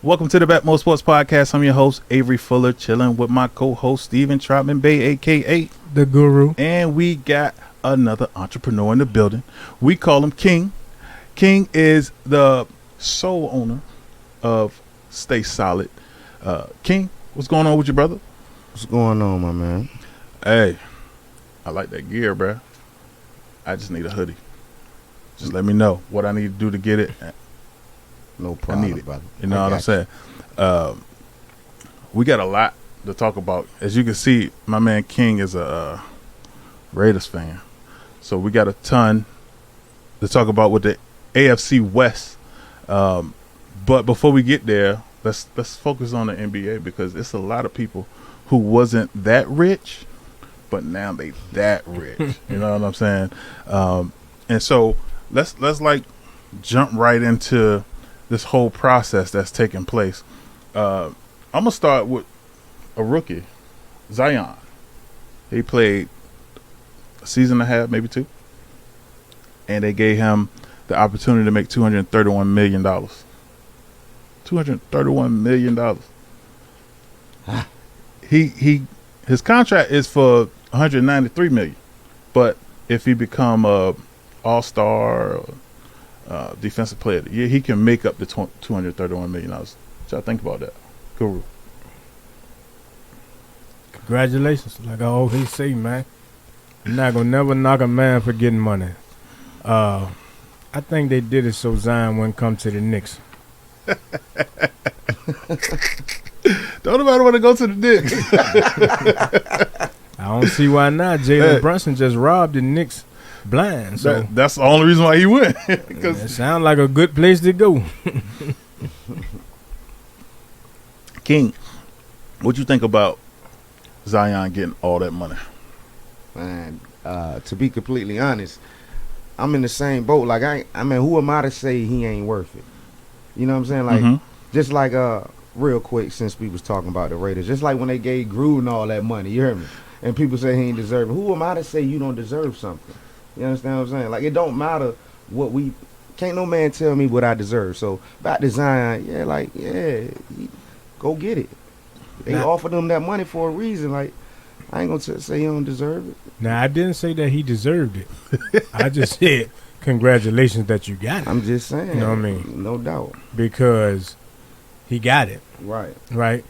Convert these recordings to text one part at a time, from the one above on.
Welcome to the BetMoorSports podcast. I'm your host, Avery Fuller, chilling with my co-host, Steven Trotman Bay, a.k.a. The Guru. And we got another entrepreneur in the building. We call him King. King is the sole owner of Stay Solid. King, what's going on with you, brother? What's going on, my man? Hey, I like that gear, bro. I just need a hoodie. Just let me know what I need to do to get it. No problem, I need it, brother. You know what I'm saying? We got a lot to talk about. As you can see, my man King is a Raiders fan. So we got a ton to talk about with the AFC West. But before we get there, let's focus on the NBA, because it's a lot of people who wasn't that rich, but now they that rich. You know what I'm saying? And so let's like jump right into this whole process that's taking place. I'm gonna start with a rookie, Zion. He played a season and a half, maybe two, and they gave him the opportunity to make $231 million. $231 million. His contract is for $193 million, but if he become a all-star, defensive player of the year, he can make up the $231 million. What y'all think about that, Guru? Congratulations. Like I always say, man, you're not going to never knock a man for getting money. I think they did it so Zion wouldn't come to the Knicks. Don't nobody want to go to the Knicks. I don't see why not. Jalen Brunson just robbed the Knicks blind. So that's the only reason why he went. Because it sounds like a good place to go. King, what you think about Zion getting all that money? Man, to be completely honest, I'm in the same boat. Like I mean, who am I to say he ain't worth it? You know what I'm saying? Like, just like real quick, since we was talking about the Raiders, just like when they gave Gruden all that money, you heard me? And people say he ain't deserve it. Who am I to say you don't deserve something? You understand what I'm saying? Like, it don't matter what we – can't no man tell me what I deserve. So, back to Zion, go get it. They offered him that money for a reason. Like, I ain't going to say he don't deserve it. Now, I didn't say that he deserved it. I just said congratulations that you got it. I'm just saying. You know what I mean? No doubt. Because he got it. Right. Right?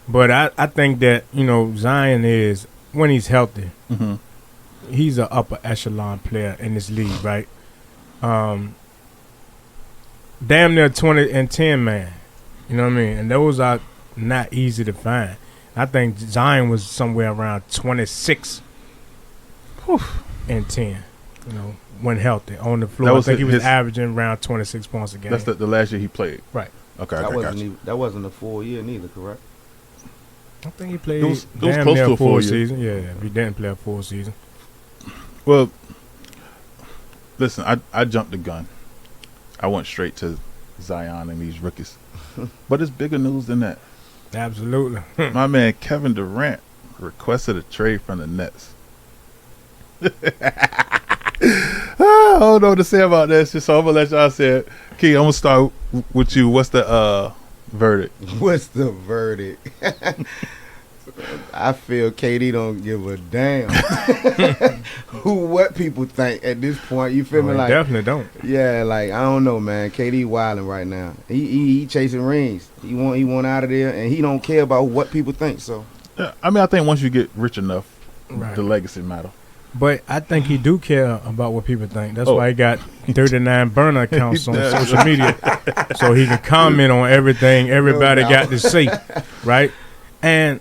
But I think that, Zion is, when he's healthy, he's an upper echelon player in this league, right? Damn near 20 and 10 man. You know what I mean? And those are not easy to find. I think Zion was somewhere around 26 and 10, when healthy on the floor. I think he was averaging around 26 points a game. That's the last year he played. Right. Okay, that wasn't a full year neither, correct? I think he played it was damn close near to a full year. season. Yeah, he didn't play a full season. Well, listen, I jumped the gun. I went straight to Zion and these rookies. But it's bigger news than that. Absolutely. My man Kevin Durant requested a trade from the Nets. I don't know what to say about this, so I'm going to let y'all say it. Key, I'm going to start with you. What's the verdict? What's the verdict? I feel KD don't give a damn what people think at this point. You feel me? Like, definitely don't. Yeah, like, I don't know, man. KD wilding right now. He chasing rings. He want out of there, and he don't care about what people think. So, Yeah, I mean, I think once you get rich enough, Right. the legacy matter. But I think he do care about what people think. That's why he got 39 burner accounts on social media, so he can comment on everything everybody got to say, right? And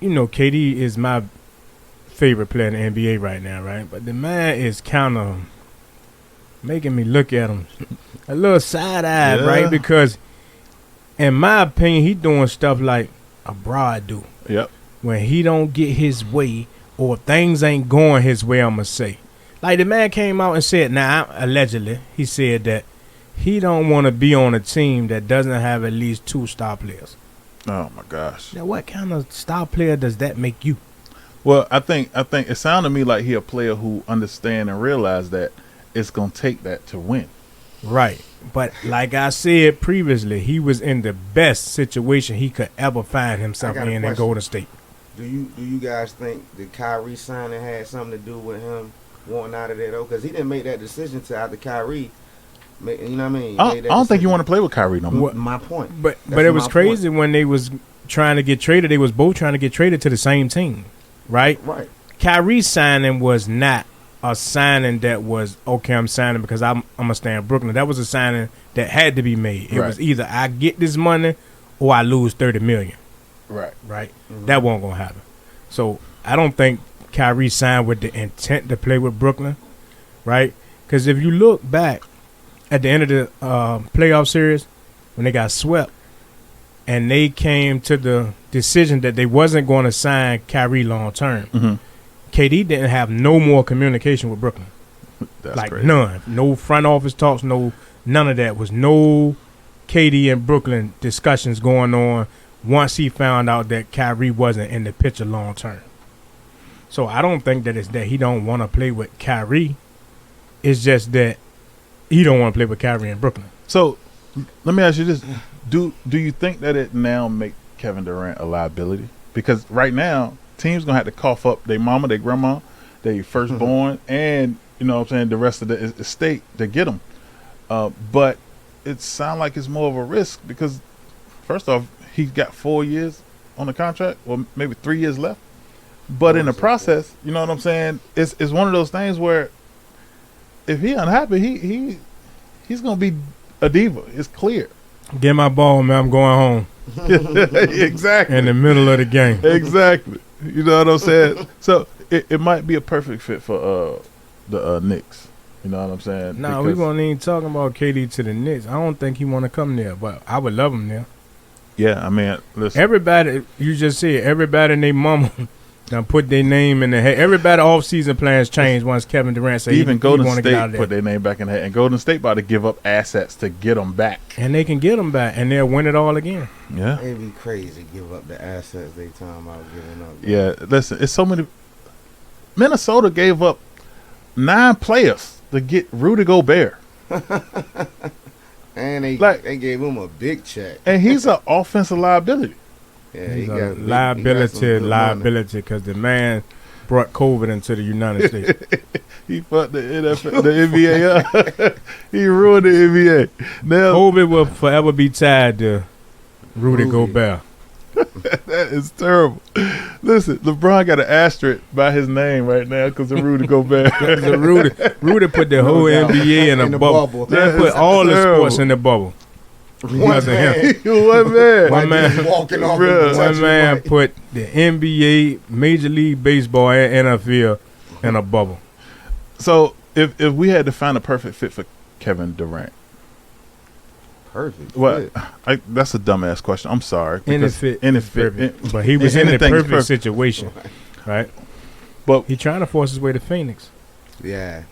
KD is my favorite player in the NBA right now, right? But the man is kind of making me look at him a little side-eyed, right? Because in my opinion, he doing stuff like a broad do. Yep. When he don't get his way, or things ain't going his way, I'm going to say. Like, the man came out and said, allegedly, he said that he don't want to be on a team that doesn't have at least 2 star players. Oh, my gosh. Now, what kind of star player does that make you? Well, I think it sounded to me like he a player who understand and realize that it's going to take that to win. Right. But like I said previously, he was in the best situation he could ever find himself in Golden State. Do you guys think the Kyrie signing had something to do with him wanting out of there though? Because he didn't make that decision to after Kyrie. You know what I mean? I don't think you want to play with Kyrie no more. My point. But it was crazy when they was trying to get traded. They was both trying to get traded to the same team, right? Right. Kyrie's signing was not a signing that was, okay, I'm signing because I'm going to stay in Brooklyn. That was a signing that had to be made. It was either I get this money or I lose $30 million. Right. Mm-hmm. That wasn't going to happen. So I don't think Kyrie signed with the intent to play with Brooklyn, right? Because if you look back at the end of the playoff series when they got swept and they came to the decision that they wasn't going to sign Kyrie long term, mm-hmm. KD didn't have no more communication with Brooklyn. That's like crazy. None. No front office talks, none of that. Was no KD and Brooklyn discussions going on once he found out that Kyrie wasn't in the picture long term. So I don't think that it's that he don't want to play with Kyrie. It's just that he don't want to play with Kyrie in Brooklyn. So let me ask you this. Do you think that it now make Kevin Durant a liability? Because right now, teams going to have to cough up their mama, their grandma, their firstborn, and, you know what I'm saying, the rest of the estate to get them. But it sounds like it's more of a risk because, first off, he's got 4 years on the contract, or maybe 3 years left. But in the process, you know what I'm saying, it's one of those things where if he unhappy, he's going to be a diva. It's clear. Get my ball, man. I'm going home. Exactly. In the middle of the game. Exactly. You know what I'm saying? So it might be a perfect fit for the Knicks. You know what I'm saying? No, we won't even talking about KD to the Knicks. I don't think he want to come there, but I would love him there. Yeah, I mean, listen. Everybody, you just said, everybody and their mama done put their name in the head. Everybody off-season plans changed once Kevin Durant said even Golden State get out of there. Put their name back in the head. And Golden State about to give up assets to get them back. And they can get them back, and they'll win it all again. Yeah. It'd be crazy to give up the assets they talking about giving up. Yeah, listen, it's so many. Minnesota gave up 9 players to get Rudy Gobert. And they gave him a big check. And he's an offensive liability. Yeah, he's a liability because the man brought COVID into the United States. He fucked the NFL, the NBA up. He ruined the NBA. Now, COVID will forever be tied to Rudy Gobert. That is terrible. Listen, LeBron got an asterisk by his name right now because of Rudy Gobert. Rudy put the whole NBA in a bubble. They put all the sports in the bubble. One man walking off. One man put the NBA, Major League Baseball, and NFL in a bubble. So if we had to find a perfect fit for Kevin Durant, perfect. Well, that's a dumbass question. I'm sorry. Any fit, but he was in the perfect situation, right? But he trying to force his way to Phoenix. Yeah.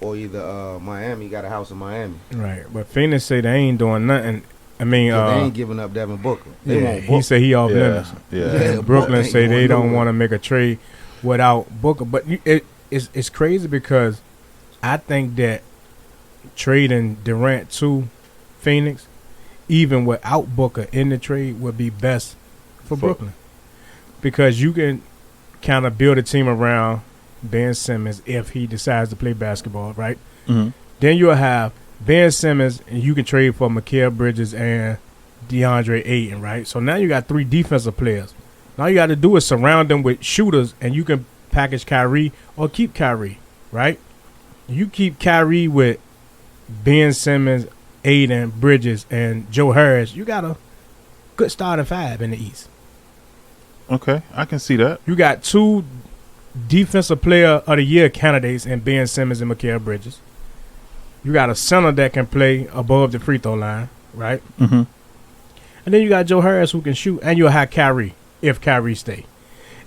Or either Miami, got a house in Miami. Right, but Phoenix say they ain't doing nothing. I mean, they ain't giving up Devin Booker. He say he off limits. Yeah. Brooklyn say they don't want to make a trade without Booker. But it's crazy because I think that trading Durant to Phoenix, even without Booker in the trade, would be best for Brooklyn because you can kind of build a team around Ben Simmons if he decides to play basketball, right? Mm-hmm. Then you'll have Ben Simmons, and you can trade for Mikal Bridges and DeAndre Ayton, right? So now you got 3 defensive players. All you got to do is surround them with shooters, and you can package Kyrie or keep Kyrie, right? You keep Kyrie with Ben Simmons, Ayton, Bridges, and Joe Harris. You got a good starting 5 in the East. Okay, I can see that. You got 2 defensive player of the year candidates in Ben Simmons and Mikal Bridges. You got a center that can play above the free throw line, right? Mm-hmm. And then you got Joe Harris who can shoot, and you'll have Kyrie if Kyrie stay.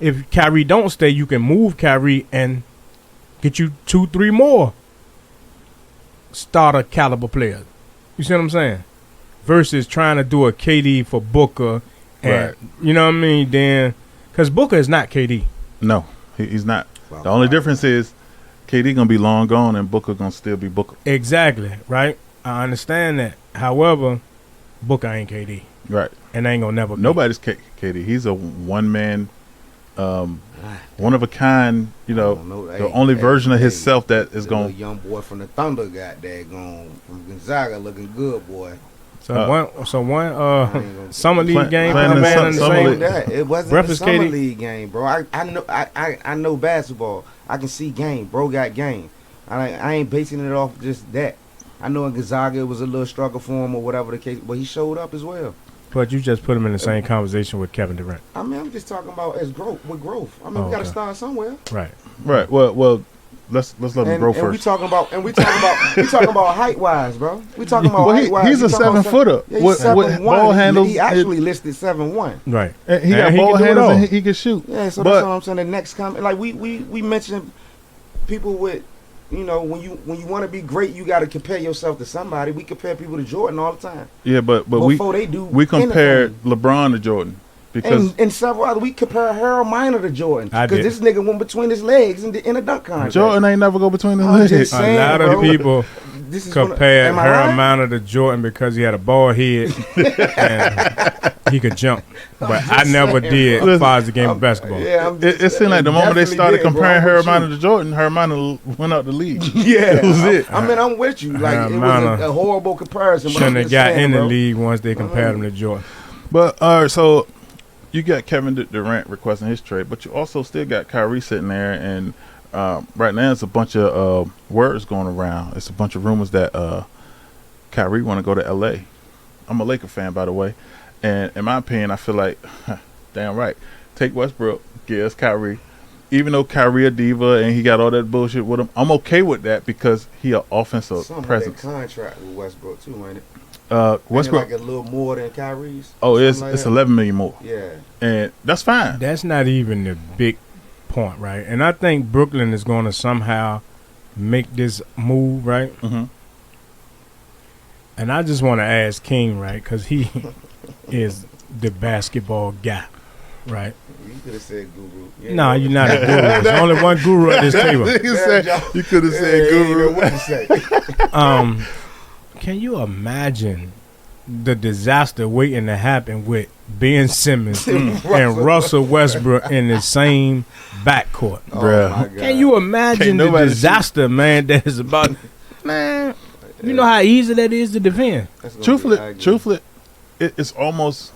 If Kyrie don't stay, you can move Kyrie and get you 2-3 more starter caliber players. You see what I'm saying? Versus trying to do a KD for Booker, and you know what I mean? Then, because Booker is not KD. No, he's not. The only difference is KD gonna be long gone and Booker gonna still be Booker. Exactly, right? I understand that. However, Booker ain't KD. Right. And ain't gonna never be. Nobody's KD. He's a one-man, one of a kind, the only version of himself that is going. Young boy from the Thunder got that going from Gonzaga looking good, boy. So one summer league game playing in man in the summer same. league. It wasn't Breakfast a summer KD. league game, bro. I know basketball. I can see game. Bro got game. I ain't basing it off just that. I know in Gonzaga it was a little struggle for him or whatever the case, but he showed up as well. But you just put him in the same conversation with Kevin Durant. I mean, I'm just talking about as growth with growth. I mean, we got to start somewhere. Right. Right. Well, let's let him grow and first. we talking about height wise, bro. We talking about height wise. He's a 7-footer. Yeah, he's 7'1". Ball handles. He actually listed 7'1". Right. And he got ball handles and he can shoot. Yeah, so that's what I'm saying. The next comment, like we mentioned, people with, when you want to be great, you got to compare yourself to somebody. We compare people to Jordan all the time. Yeah, but before they do, we compared LeBron to Jordan because and several other. We compare Harold Miner to Jordan because this nigga went between his legs in a dunk contest. Jordan ain't never go between his legs. Just saying, a lot of people compare am I Harold right? Miner to Jordan because he had a bald head and he could jump. But I never did as far as the game of basketball. Yeah, it seemed like the moment they started comparing Harold Miner to Jordan, Harold Miner went out the league. Yeah, that was it. I mean, I'm with you. Like it was a horrible comparison. Shouldn't have got in the league once they compared him to Jordan. But all right, so you got Kevin Durant requesting his trade, but you also still got Kyrie sitting there, and right now it's a bunch of words going around. It's a bunch of rumors that Kyrie want to go to L.A. I'm a Laker fan, by the way, and in my opinion, I feel like, damn right, take Westbrook, give us Kyrie. Even though Kyrie a diva and he got all that bullshit with him, I'm okay with that because he an offensive presence. Some contract with Westbrook too, ain't it? Westbrook like a little more than Kyrie's. Oh, it's like $11 million more. Yeah, and that's fine. That's not even the big point, right? And I think Brooklyn is going to somehow make this move, right? Mm-hmm. And I just want to ask King, right, because he is the basketball guy, right? You could have said guru. Nah, you're not a guru. There's only one guru at this table. You could have said guru. What to say? Can you imagine the disaster waiting to happen with Ben Simmons and Russell Westbrook in the same backcourt? Bruh. Can you imagine the disaster, man, that is about? Man, you know how easy that is to defend. Truthfully, it's almost,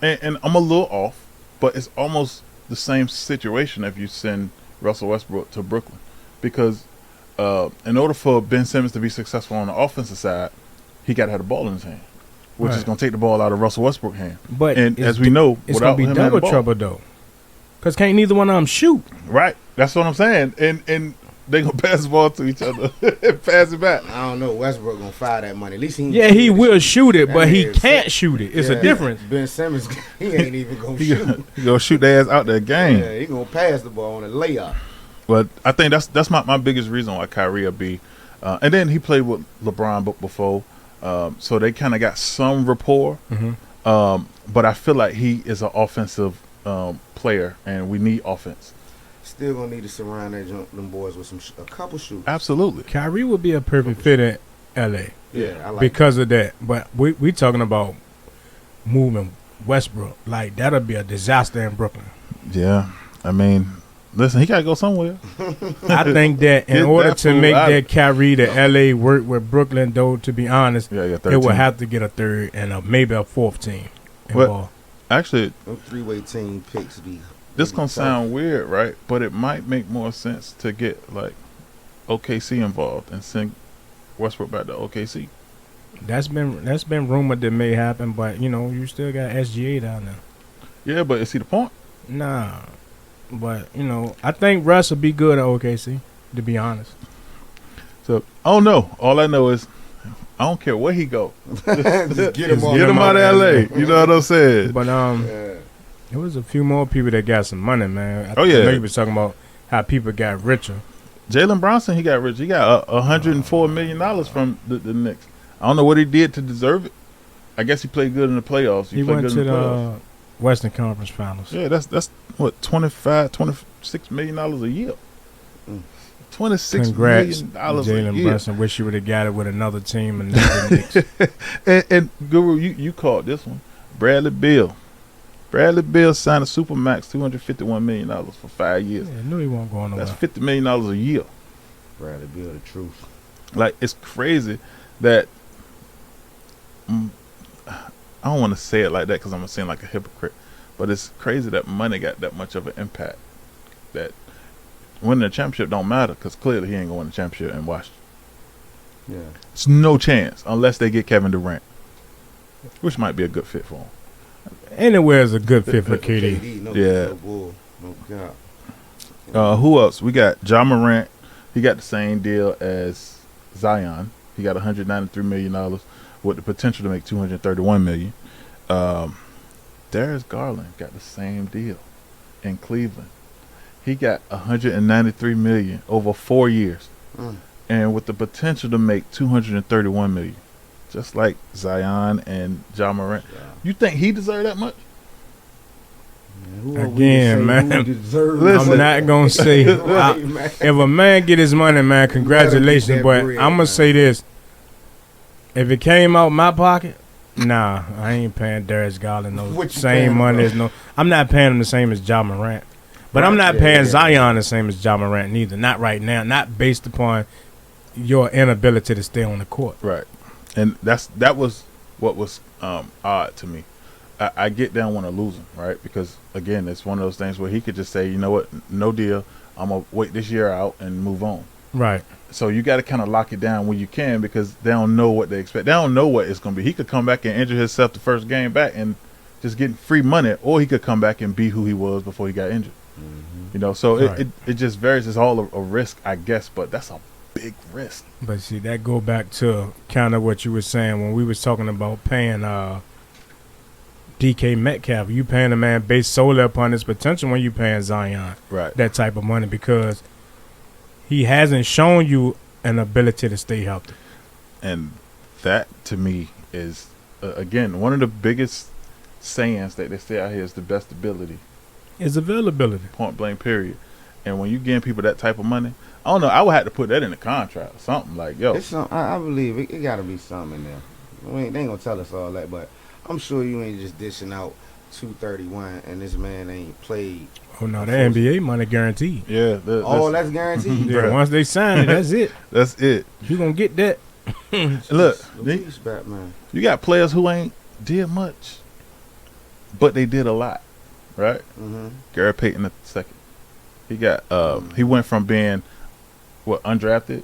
and I'm a little off, but it's almost the same situation if you send Russell Westbrook to Brooklyn, because in order for Ben Simmons to be successful on the offensive side, he got to have the ball in his hand, which is going to take the ball out of Russell Westbrook's hand. But as we know, it's going to be double trouble though, because can't neither one of them shoot. Right, that's what I'm saying, and they gonna pass the ball to each other and pass it back. I don't know. Westbrook gonna fire that money. At least he will shoot it, but he can't shoot it. It's a difference. Ben Simmons, he ain't even gonna shoot. He gonna shoot their ass out that game. Yeah, he gonna pass the ball on a layup. But I think that's my biggest reason why Kyrie will be. And then he played with LeBron before, so they kind of got some rapport. Mm-hmm. But I feel like he is an offensive player, and we need offense. Still gonna need to surround them boys with a couple shooters. Absolutely, Kyrie would be a perfect fit in L.A. Yeah, I like because of that. But we talking about moving Westbrook. Like that'll be a disaster in Brooklyn. Yeah, I mean, listen, he gotta go somewhere. I think that in order to make that Kyrie to L.A. work with Brooklyn, though, to be honest, it would have to get a third and maybe a fourth team involved. Actually, them three-way team picks be. This gonna sound weird, right? But it might make more sense to get like OKC involved and send Westbrook back to OKC. That's been rumored that may happen, but you still got SGA down there. Yeah, but is he the point? Nah, but I think Russ will be good at OKC. To be honest, so I don't know. All I know is I don't care where he go. Just get him out of LA. You know what I'm saying? But there was a few more people that got some money, man. I know you was talking about how people got richer. Jalen Brunson, he got rich. He got $104 million from the Knicks. I don't know what he did to deserve it. I guess he played good in the playoffs. He went to the Western Conference Finals. Yeah, that's what $26 million a year. $26 Congrats, million a Jalen year. Brunson. Wish you would have got it with another team and not the Knicks. And Guru, you called this one. Bradley Beal. Bradley Beal signed a Supermax $251 million for 5 years. Yeah, I knew he wasn't going nowhere. That's $50 million a year. Bradley Beal, the truth. Like, it's crazy that I don't want to say it like that because I'm gonna seem like a hypocrite, but it's crazy that money got that much of an impact. That winning a championship don't matter because clearly he ain't gonna win the championship in Washington. Yeah. It's no chance unless they get Kevin Durant, which might be a good fit for him. Anywhere is a good fit for KD. Yeah. No bull, no cap. Who else? We got Ja Morant. He got the same deal as Zion. He got $193 million with the potential to make $231 million. Darius Garland got the same deal in Cleveland. He got $193 million over 4 years, and with the potential to make $231 million, just like Zion and Ja Morant. Yeah. You think he deserved that much? Again, man. Listen. I'm not gonna say Man. if a man get his money, man, congratulations. But I'm gonna say this: if it came out my pocket, nah, I ain't paying Darius Garland no What you same paying him, money bro? as no. I'm not paying him the same as Ja Morant, but I'm not paying Zion the same as Ja Morant neither. Not right now. Not based upon your inability to stay on the court. Right, and that was what was odd to me. I get down when I lose him, right? Because again, it's one of those things where he could just say, you know what, no deal. I'm gonna wait this year out and move on. Right. So you got to kind of lock it down when you can because they don't know what they expect. They don't know what it's gonna be. He could come back and injure himself the first game back and just get free money, or he could come back and be who he was before he got injured. You know, so Right. it just varies. It's all a risk, I guess, but that's a big risk. But see, that go back to kind of what you were saying when we was talking about paying DK Metcalf. You paying a man based solely upon his potential when you paying Zion Right. that type of money because he hasn't shown you an ability to stay healthy. And that, to me, is, again, one of the biggest sayings that they say out here is the best ability, His availability. point blank, period. And when you giving people that type of money, I don't know, I would have to put that in the contract or something like, yo. It's some, I believe it got to be something in there. They ain't gonna tell us all that, but I'm sure you ain't just dishing out 231 and this man ain't played. Oh, no, the NBA money guaranteed. Yeah. That's guaranteed. Yeah, Right. once they sign it, that's it. That's it. You going to get that. Look, Peace back, man. you got players who ain't did much, but they did a lot, right? Gary Payton the second. He got he went from being undrafted,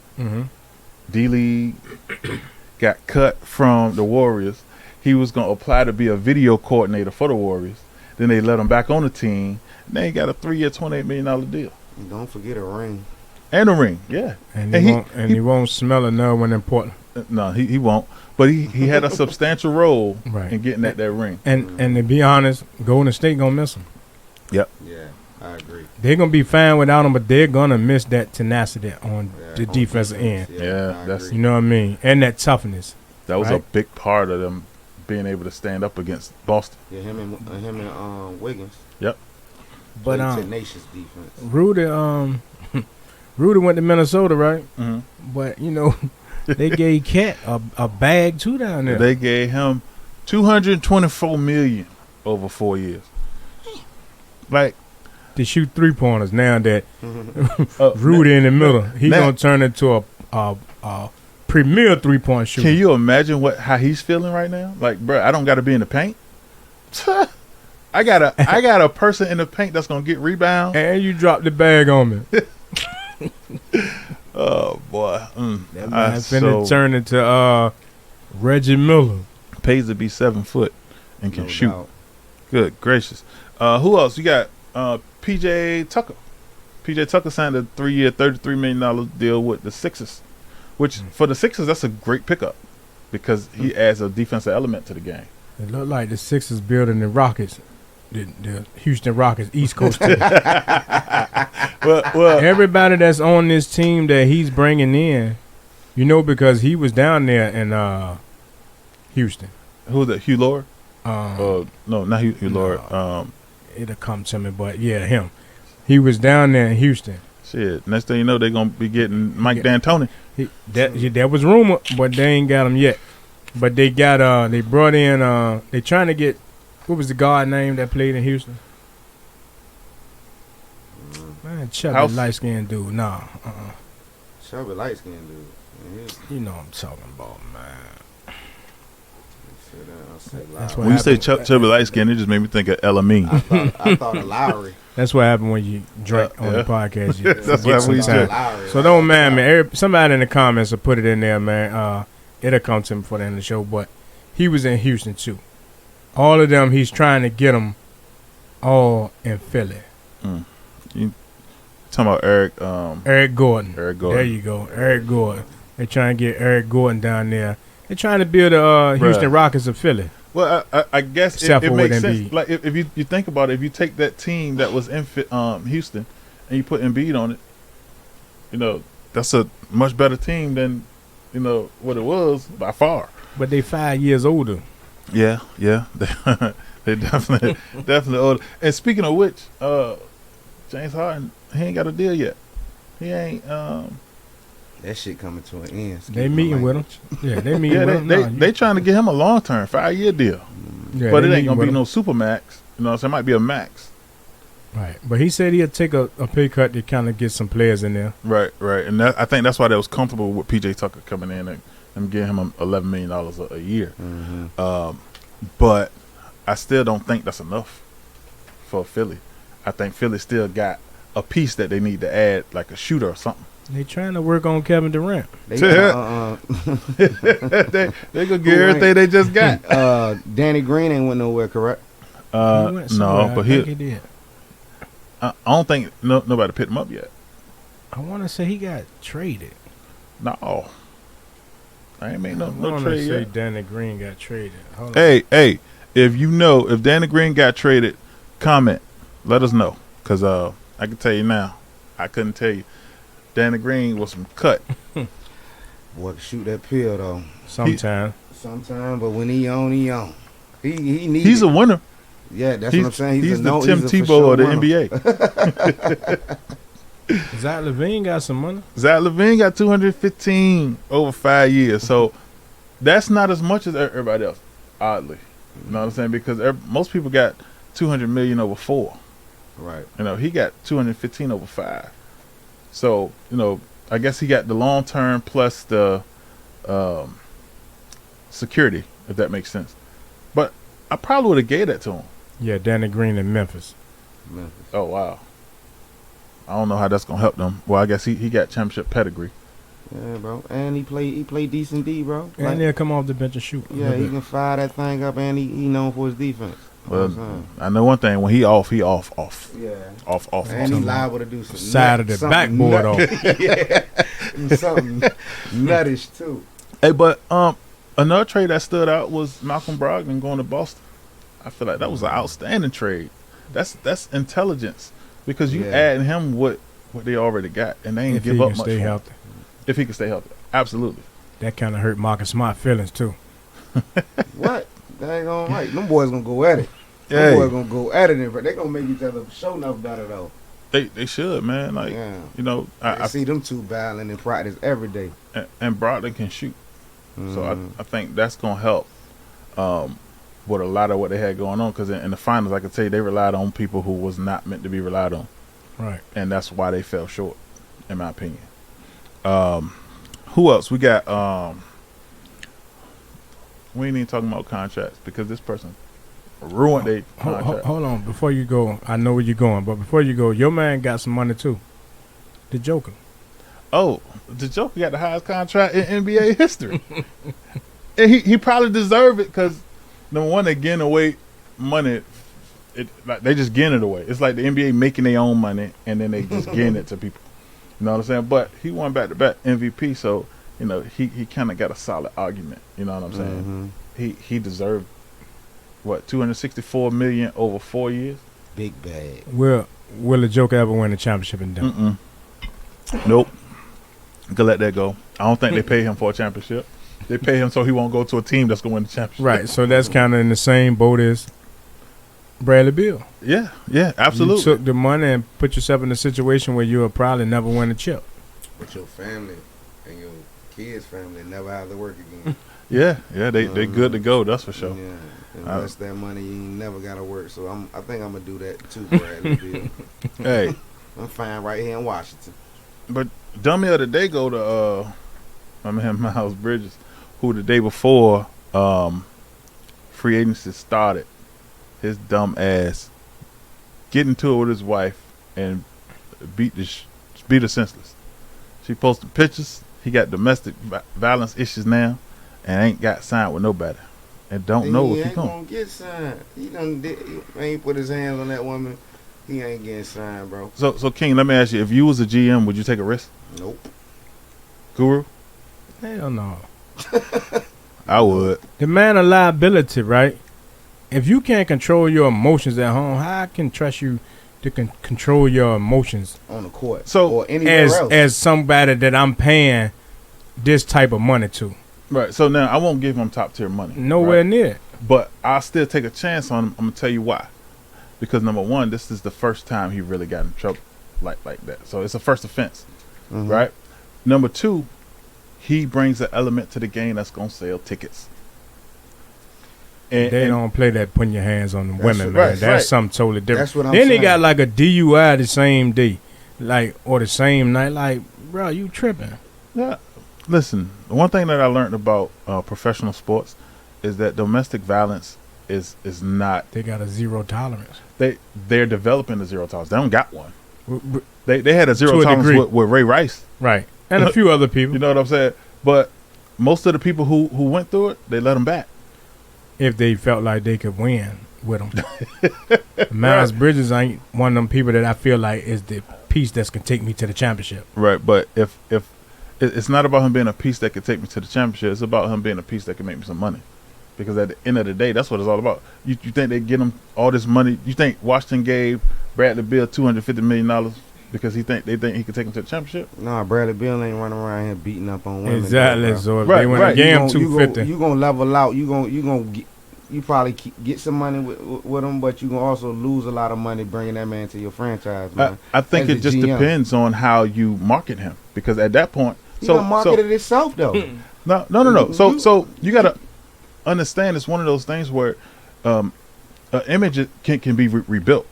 D-League, got cut from the Warriors. He was gonna apply to be a video coordinator for the Warriors. Then they let him back on the team. And then he got a 3-year, $28 million deal And don't forget a ring. and a ring. Yeah, And, And he won't smell another one in Portland. no, he won't. But he had a substantial role Right. in getting that ring. And to be honest, Golden State going to miss him. Yeah, I agree. They're going to be fine without him, but they're going to miss that tenacity on the on defensive end. Yeah, I that's- agree. You know what I mean? And that toughness. That was a Right. big part of them being able to stand up against Boston. Yeah, him and Wiggins. Yep. But Played tenacious defense. Rudy went to Minnesota, right? Mm-hmm. But, you know, they gave Cat a bag, too, down there. They gave him $224 million over 4 years. Like, to shoot three-pointers now that Mm-hmm. Rudy in the middle. He's Matt- going to turn into a premier three-point shooter. can you imagine how he's feeling right now? Like, bro, I don't got to be in the paint. I got a person in the paint that's gonna get rebound. And you dropped the bag on me. Oh boy, That man finna turn into Reggie Miller. pays to be 7 foot and can No shoot. doubt. Good gracious. Who else? You got PJ Tucker. PJ Tucker signed a 3-year, $33 million deal with the Sixers, which for the Sixers that's a great pickup because he adds a defensive element to the game. It looked like the Sixers building the Rockets, the Houston Rockets East Coast team. Well, Everybody that's on this team that he's bringing in, you know, because he was down there in Houston. who's that? Hugh Lord? Um, No, not Hugh no. Lord. It'll come to me, but yeah, him. He was down there in Houston. Shit. Next thing you know, they're gonna be getting Mike D'Antoni. That was rumor, but they ain't got him yet. But they got they brought in they trying to get, what was the guard name that played in Houston? Man, chubby light skinned dude. Nah. Chubby light skinned dude. You know what I'm talking about, man. That's When you say chubby light skin, it just made me think of Elamine. I thought of Lowry. That's what happened when you drink on the podcast. You That's get what some we time. do. So don't mind me. Somebody in the comments will put it in there, man. It'll come to him before the end of the show. But he was in Houston too. All of them, he's trying to get them all in Philly. You talking about Eric? Eric Gordon. Eric Gordon. There you go, Eric Gordon. They're trying to get Eric Gordon down there. They're trying to build the Houston Rockets of Philly. Well, I guess it makes sense. Like if you think about it, if you take that team that was in Houston and you put Embiid on it, you know, that's a much better team than, you know, what it was by far. But they 5 years older. Yeah, they definitely older. And speaking of which, James Harden, he ain't got a deal yet. He ain't. That shit coming to an end. They meeting with him. Yeah, they meeting with him. They trying to get him a long-term 5-year deal. Yeah, but it ain't going to be no super max. You know what I'm saying? It might be a max. Right. But he said he'd take a pay cut to kind of get some players in there. Right. And I think that's why they was comfortable with P.J. Tucker coming in and giving him $11 million a year. Mm-hmm. But I still don't think that's enough for Philly. I think Philly still got a piece that they need to add, like a shooter or something. They trying to work on Kevin Durant. They gonna get everything they just got. Danny Green ain't went nowhere, correct? No, but he did. I don't think nobody picked him up yet. I want to say he got traded. No, I ain't made no I trade say yet. Danny Green got traded. Hold Hey, if Danny Green got traded, comment. Let us know, cause I can tell you now, I couldn't tell you. Danny Green was some cut. Boy, can shoot that pill though. Sometime, but when he on. He needs. He's a winner. Yeah, that's what I'm saying. He's the Tim Tebow of the NBA. Zach LaVine got some money. Zach LaVine got $215 over 5 years, so that's not as much as everybody else. Oddly, you know what I'm saying? Because most people got $200 million over 4. Right. You know, he got $215 over 5. So, you know, I guess he got the long term plus the security, if that makes sense. But I probably would have gave that to him. Yeah, Danny Green in Memphis. Oh, wow. I don't know how that's going to help them. Well, I guess he got championship pedigree. Yeah, bro. And he played decent D, bro. And he'll come off the bench and shoot. Yeah, he can fire that thing up, and he known for his defense. Well, I know one thing. When he off. Yeah. Off. And he liable to do some side of the backboard off. Yeah. Something nuttish, too. Hey, but another trade that stood out was Malcolm Brogdon going to Boston. I feel like that was an outstanding trade. That's intelligence, because you adding him what they already got, and they ain't give up much. Stay healthy. If he can stay healthy, absolutely. That kind of hurt Marcus Smart feelings too. What? That ain't gonna right. Them boys gonna go at it. Yeah. Them boys gonna go at it, but they gonna make each other show enough better though. They should, man. Like you know, I see them two battling in practice every day. And Brogdon can shoot, so I think that's gonna help. With a lot of what they had going on, because in the finals, I could tell you they relied on people who was not meant to be relied on, right? And that's why they fell short, in my opinion. Who else we got? We ain't even talking about contracts because this person ruined their contract. Hold on, before you go, I know where you're going, but before you go, your man got some money too. The Joker. Oh, the Joker got the highest contract in NBA history, and he probably deserved it because. Number one, they're getting away money. Like they just getting it away. It's like the NBA making their own money and then they just getting it to people. You know what I'm saying? But he won back-to-back MVP, so you know he kind of got a solid argument. You know what I'm saying? He deserved what, $264 million over 4 years. Big bag. Will the Joker ever win a championship in Denver? Nope. You can let that go. I don't think they pay him for a championship. They pay him so he won't go to a team that's going to win the championship. Right, so that's kind of in the same boat as Bradley Beal. Yeah, absolutely. You took the money and put yourself in a situation where you'll probably never win a chip. But your family and your kids' family never have to work again. Yeah, they good to go. That's for sure. Yeah, invest that money. You ain't never gotta work. So I think I'm gonna do that too, Bradley Beal. Hey, I'm fine right here in Washington. but dummy of the day go to my man Miles Bridges, who the day before free agency started, his dumb ass get into it with his wife and beat her senseless. She posted pictures. He got domestic violence issues now, and ain't got signed with nobody, and don't know if he gonna get signed. He ain't put his hands on that woman. He ain't getting signed, bro. So King, let me ask you: if you was a GM, would you take a risk? Nope. Guru? Hell no. I would. The man of liability, right? If you can't control your emotions at home, how I can trust you to control your emotions on the court or anywhere else as somebody that I'm paying this type of money to? Right. So now I won't give him top tier money. Nowhere near. But I'll still take a chance on him. I'm gonna tell you why. Because number one, this is the first time he really got in trouble like that. So it's a first offense, right? Number two, he brings an element to the game that's gonna sell tickets. And they don't play that putting your hands on the women, man. Right, that's something totally different. That's what I'm then saying. they got like a DUI the same day, or the same night. Like, bro, you tripping? Yeah. Listen, one thing that I learned about professional sports is that domestic violence is not. They got a zero tolerance. They're developing a zero tolerance. They don't got one. They had a zero tolerance with Ray Rice, right, and a few other people. You know what I'm saying? But most of the people who went through it, they let them back if they felt like they could win with them. Miles Bridges ain't one of them people that I feel like is the piece that's gonna take me to the championship. Right, but if it's not about him being a piece that could take me to the championship, it's about him being a piece that can make me some money. Because at the end of the day, that's what it's all about. You think they get him all this money? You think Washington gave Bradley Beal $250 million because they think he could take him to the championship? Nah, Bradley Beal ain't running around here beating up on women. Exactly. Though, so if they win a game $250, you gonna level out. You probably get some money with him, but you gonna also lose a lot of money bringing that man to your franchise, man. I think it just depends on how you market him. Because at that point, he gonna market it itself though. No. So you gotta understand, it's one of those things where an image can be rebuilt.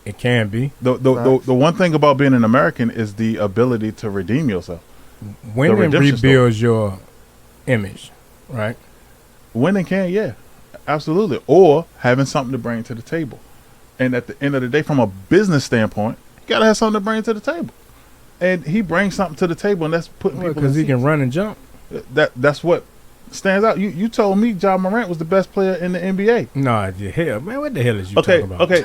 It can be. The one thing about being an American is the ability to redeem yourself. Winning rebuilds your image, right? Winning can, yeah, absolutely. Or having something to bring to the table. And at the end of the day, from a business standpoint, you gotta have something to bring to the table. And he brings something to the table, and that's putting people because he can run and jump. That's what stands out. You told me Ja Morant was the best player in the NBA. No, hell, man, what the hell is you talking about? Okay,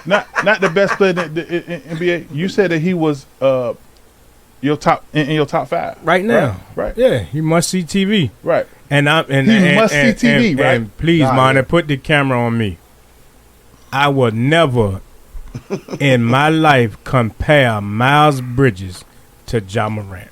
not the best player in the NBA. You said that he was your top in your top five right now. Right. Yeah, he must see TV. Right. He must see TV. Right. And please, man, put the camera on me. I will never in my life compare Miles Bridges to Ja Morant.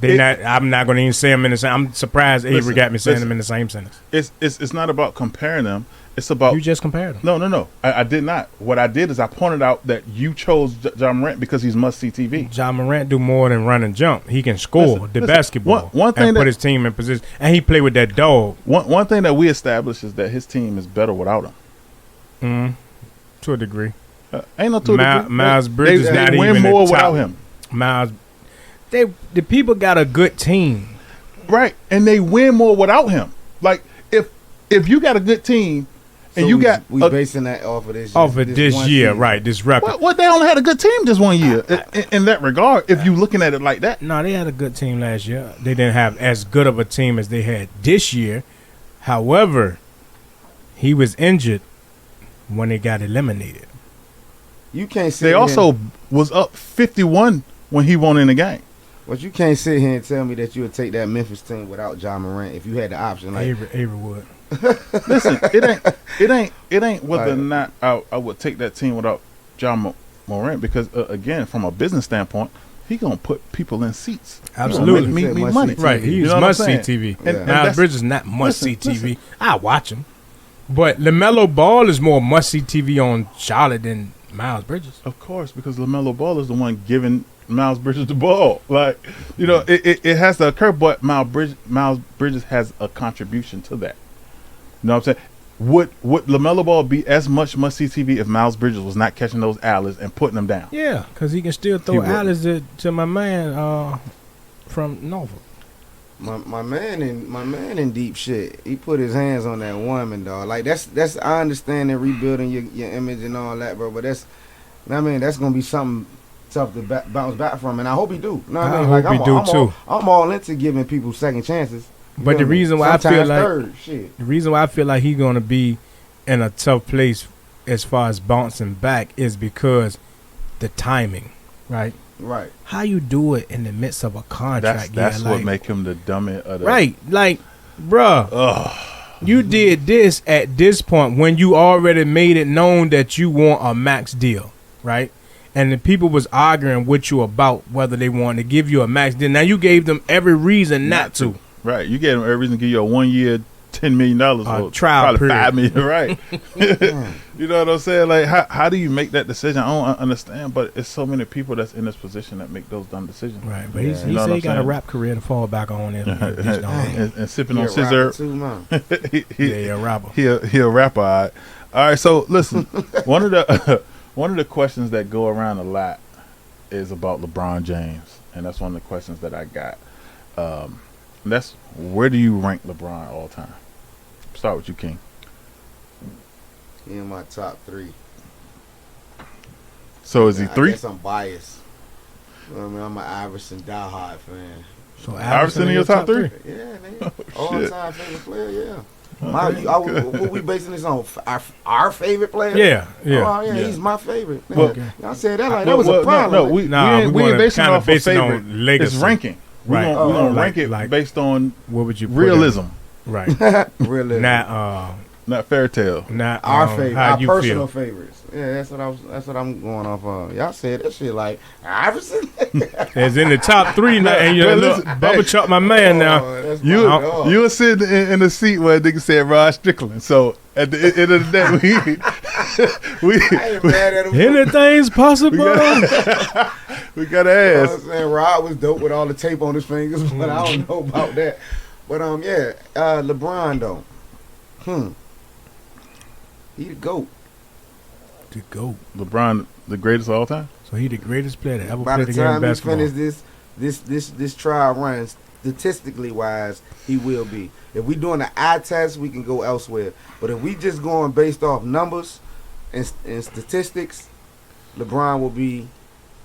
I'm not going to even say them in the same. I'm surprised Avery got me saying them in the same sentence. It's not about comparing them. It's about you just compared them. No. I did not. What I did is I pointed out that you chose Ja Morant because he's must see TV. Ja Morant do more than run and jump. He can score basketball. One thing and put his team in position, and he play with that dog. One thing that we established is that his team is better without him. To a degree. Ain't no to a degree. Miles Bridges not even win more without him. Miles. The people got a good team, right? And they win more without him. Like if you got a good team, and so we basing that off of this year, right? This record. What they only had a good team this 1 year in that regard. If you looking at it like that, no, they had a good team last year. They didn't have as good of a team as they had this year. However, he was injured when they got eliminated. You can't say they also was up 51 when he won in the game. But you can't sit here and tell me that you would take that Memphis team without Ja Morant if you had the option. Like Avery would. Listen, it ain't whether or not I would take that team without Ja Morant because again, from a business standpoint, he gonna put people in seats. Absolutely, me money. Right, he's must see TV. And Miles Bridges not must see TV. I watch him. But LaMelo Ball is more must-see TV on Charlotte than Miles Bridges. Of course, because LaMelo Ball is the one giving Miles Bridges the ball. Like, it has to occur, but Miles Bridges has a contribution to that. You know what I'm saying? Would LaMelo Ball be as much must-see TV if Miles Bridges was not catching those alleys and putting them down? Yeah, because he can still throw alleys to my man from Norfolk. My man in deep shit. He put his hands on that woman, dog. Like that's I understand that rebuilding your image and all that, bro. But that's gonna be something tough to bounce back from, and I hope he do. You know what I mean? Hope he do too. I'm all into giving people second chances. But the reason why I feel like he's gonna be in a tough place as far as bouncing back is because the timing, right? Right. How you do it in the midst of a contract? That's what make him the dumbest of the right. Like, bruh, you did this at this point when you already made it known that you want a max deal, right? And the people was arguing with you about whether they wanted to give you a max deal. Now you gave them every reason not to. Right. You gave them every reason to give you a 1 year, $10 million or trial probably period. $5 million. Right. You know what I'm saying? Like, how do you make that decision? I don't understand, but it's so many people that's in this position that make those dumb decisions. Right. But he said he got a rap career to fall back on and sipping on scissor. He a rapper. He a rapper. All right. So listen, one of the questions that go around a lot is about LeBron James, and that's one of the questions that I got. That's where do you rank LeBron all time? Start with you, King. He in my top 3. So is he 3? I guess I'm biased. You know what I mean, I'm an Iverson diehard fan. So Iverson in your top 3? Yeah, nigga. All-time favorite player, yeah. What we basing this on? Our favorite player? Yeah. Oh, yeah, he's my favorite. Y'all said that like that was a problem. No, we ain't basing it off of favorite. On legacy. It's ranking. Right. We're gonna rank it based on what would you realism. Right. Realism. Not fairy tale. Not our favorite. Our personal favorites. Yeah, that's what I'm going off of. Y'all said that shit like Iverson. It's in the top 3 now, and you look, Bubba Chuck, my man. Now you were sitting in the seat where a nigga said Rod Strickland. So at the end of the day, we I ain't mad at him. Anything's possible. We gotta ask. You know what I'm saying? Rod was dope with all the tape on his fingers, but I don't know about that. But LeBron though. He the GOAT. The GOAT. LeBron, the greatest of all time? So he the greatest player to ever By play the the game of time he basketball. finishes this trial run, statistically wise, he will be. If we doing the eye test, we can go elsewhere. But if we just going based off numbers and statistics, LeBron will be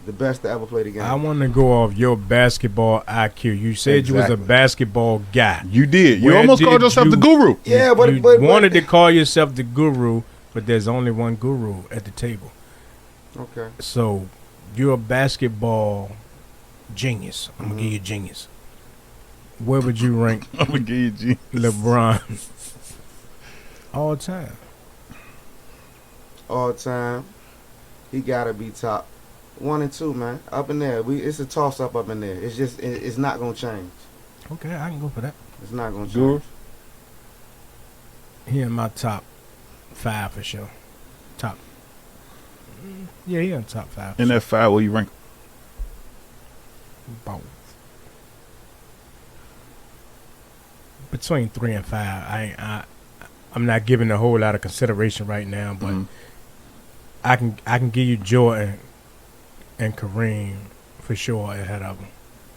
the best to ever play the game. I want to go off your basketball IQ. You said you was a basketball guy. You did. You almost called yourself the guru. Yeah, but you wanted to call yourself the guru, but there's only one guru at the table. Okay. So you're a basketball genius. I'm gonna give you genius. Where would you rank I'm gonna give you genius. LeBron all time? All time, he gotta be top 1 and 2, man. Up in there. It's a toss up in there. It's just it's not gonna change. Okay, I can go for that. It's not gonna change. Guru? He in my top 5 for sure. Top. Yeah, he in top 5. In that 5, where you rank? About between 3 and 5. I'm not giving a whole lot of consideration right now, but I can give you Jordan and Kareem for sure ahead of him.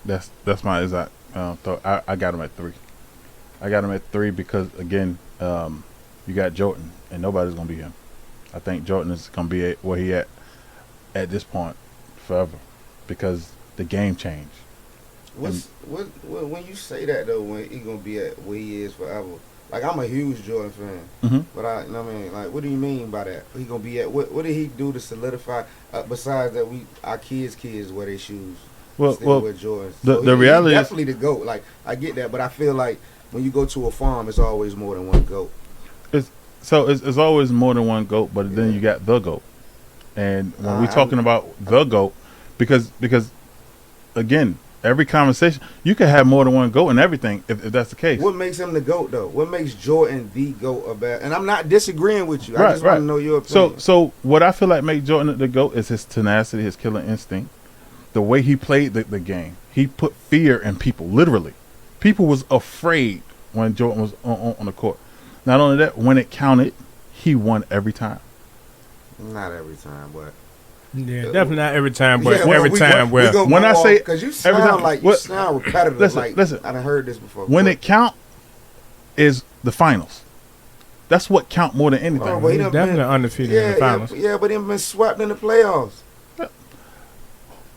That's my exact thought. I got him at 3. I got him at 3 because again, you got Jordan and nobody's gonna be him. I think Jordan is gonna be where he at this point forever because the game changed. When you say that though, when he gonna be at where he is forever? Like I'm a huge Jordan fan, but I mean, like, what do you mean by that? He gonna be at what did he do to solidify? Besides that, our kids wear their shoes. Well, wear Jordans. The reality he's is definitely the GOAT. Like I get that, but I feel like when you go to a farm, it's always more than one GOAT. It's always more than one GOAT, but then you got the GOAT. And when we're talking about the GOAT, because again, every conversation, you can have more than one GOAT and everything if that's the case. What makes him the GOAT though? What makes Jordan the GOAT about? And I'm not disagreeing with you. I just want to know your opinion. So what I feel like makes Jordan the GOAT is his tenacity, his killer instinct, the way he played the game. He put fear in people, literally. People was afraid when Jordan was on the court. Not only that, when it counted, he won every time. Not every time, but yeah, definitely not every time, but yeah, every time. Well, when I say because you sound like you sound repetitive. Listen, I done heard this before. When it count is the finals. That's what count more than anything. Oh, he's definitely undefeated in the finals. Yeah, but he's been swept in the playoffs.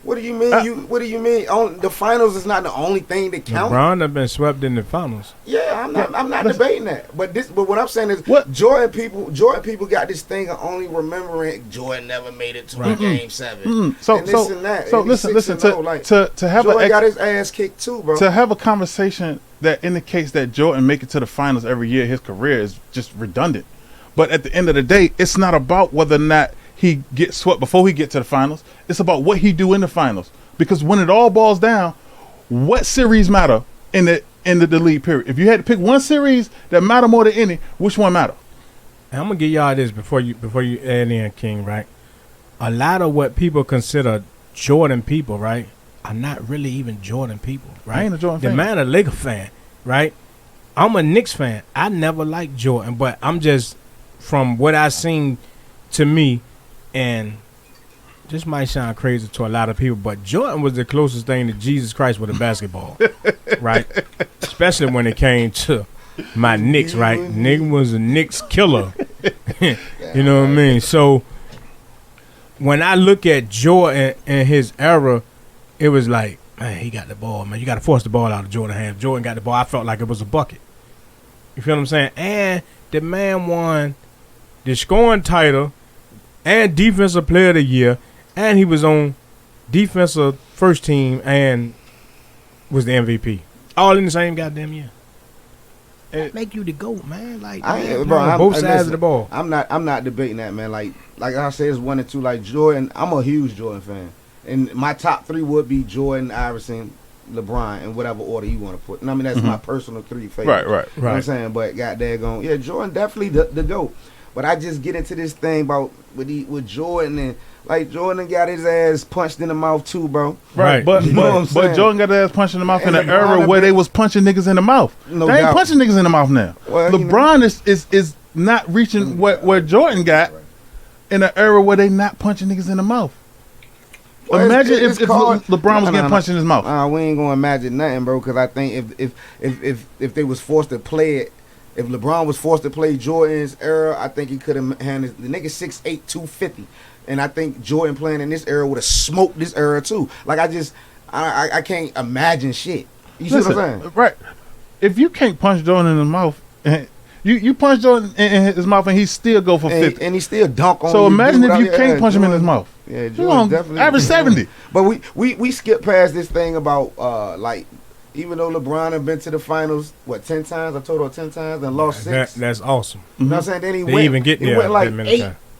What do you mean? What do you mean? The finals is not the only thing that counts. LeBron have been swept in the finals. Yeah, I'm not debating that. But what I'm saying is, Jordan people got this thing of only remembering Jordan never made it to a game 7. So listen. To have Jordan got his ass kicked too, bro. To have a conversation that indicates that Jordan make it to the finals every year, his career is just redundant. But at the end of the day, it's not about whether or not he gets swept before he get to the finals. It's about what he do in the finals. Because when it all boils down, what series matter in the league period? If you had to pick one series that matter more than any, which one matter? And I'm gonna give y'all this before you add in, King, right? A lot of what people consider Jordan people, right, are not really even Jordan people, right? I ain't a Jordan fan. The man a Laker fan, right? I'm a Knicks fan. I never liked Jordan, but I'm just from what I seen to me. And this might sound crazy to a lot of people, but Jordan was the closest thing to Jesus Christ with a basketball, right? Especially when it came to my Knicks, right? Nigga was a Knicks killer. You know what I mean? So when I look at Jordan and his era, it was like, man, he got the ball, man. You got to force the ball out of Jordan's hands. Jordan got the ball. I felt like it was a bucket. You feel what I'm saying? And the man won the scoring title and defensive player of the year, and he was on defensive first team and was the MVP. All in the same goddamn year. That make you the GOAT, man. Like both sides of the ball. I'm not debating that, man. Like I said, it's 1 and 2. Like Jordan, I'm a huge Jordan fan, and my top 3 would be Jordan, Iverson, LeBron, in whatever order you want to put. And I mean that's my personal 3 favorites. Right. You know what I'm saying? But goddamn, yeah, Jordan definitely the GOAT. But I just get into this thing about with Jordan, and like Jordan got his ass punched in the mouth too, bro. Right. But Jordan got his ass punched in the mouth in an era where they was punching niggas in the mouth. No they ain't doubt. punching niggas in the mouth now. Well, LeBron is not reaching where Jordan got in an era where they not punching niggas in the mouth. Well, imagine if LeBron was getting punched in his mouth. We ain't gonna imagine nothing, bro. Because I think if they was forced to play it. If LeBron was forced to play Jordan's era, I think he could have handled the nigga 6'8", 250. And I think Jordan playing in this era would have smoked this era too. Like I can't imagine shit. You see what I'm saying? Right. If you can't punch Jordan in the mouth, you punch Jordan in his mouth and he still go for 50. And he still dunk on you. So imagine if you can't punch him in his mouth. Yeah, Jordan definitely. Average 70. But we skip past this thing about like, even though LeBron have been to the finals, 10 times? A total of 10 times and lost 6. That's awesome. You know what I'm saying? Then he went like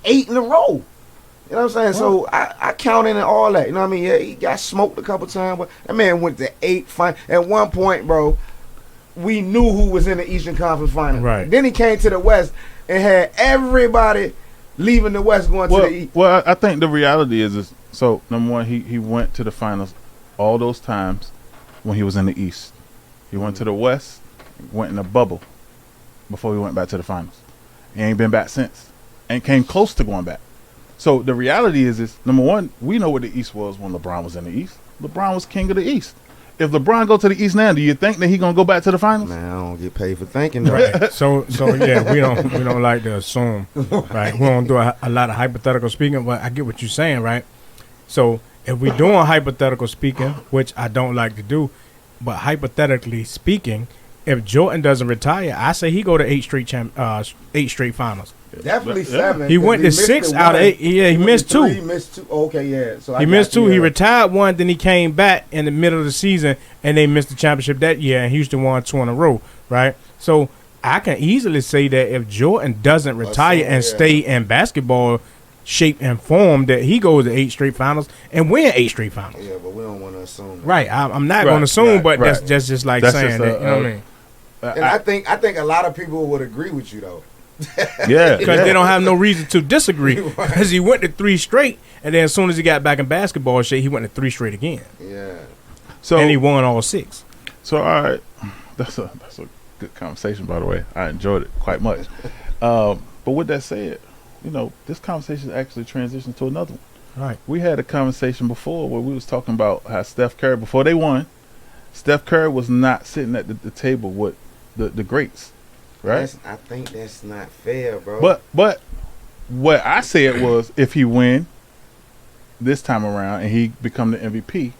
8 in a row. You know what I'm saying? So I count in all that. You know what I mean? Yeah, he got smoked a couple times, but that man went to 8 finals. At one point, bro, we knew who was in the Eastern Conference Finals. Right. Then he came to the West and had everybody leaving the West going to the East. Well, I think the reality is so, number one, he went to the finals all those times when he was in the East. He went to the West, went in a bubble before he went back to the finals. He ain't been back since. And came close to going back. So the reality is number one, we know what the East was when LeBron was in the East. LeBron was king of the East. If LeBron go to the East now, do you think that he gonna go back to the finals? Man, I don't get paid for thinking that. Right. So yeah, we don't like to assume, right? We don't do a lot of hypothetical speaking, but I get what you're saying, right? So if we're doing hypothetical speaking, which I don't like to do, but hypothetically speaking, if Jordan doesn't retire, I say he go to 8 straight finals. Definitely 7. He went to 6 out of 8. Yeah, he missed 2. He missed 2. Okay, yeah. So he missed 2. He retired 1, then he came back in the middle of the season, and they missed the championship that year, and Houston won 2 in a row, right? So I can easily say that if Jordan doesn't retire and stay in basketball shape, and form that he goes to 8 straight finals and win 8 straight finals. Yeah, but we don't want to assume that. Right. I'm not going to assume, but that's just like That's saying just that. You know what I mean? And I think a lot of people would agree with you though. Yeah, Because they don't have no reason to disagree. Because he went to 3 straight, and then as soon as he got back in basketball shape, he went to 3 straight again. Yeah. So And he won all 6. So all right, that's a good conversation, by the way. I enjoyed it quite much. But with that said, this conversation actually transitions to another one. Right. We had a conversation before where we was talking about how Steph Curry, before they won, Steph Curry was not sitting at the table with the greats, right? I think that's not fair, bro. But what I said was, if he win this time around and he become the MVP,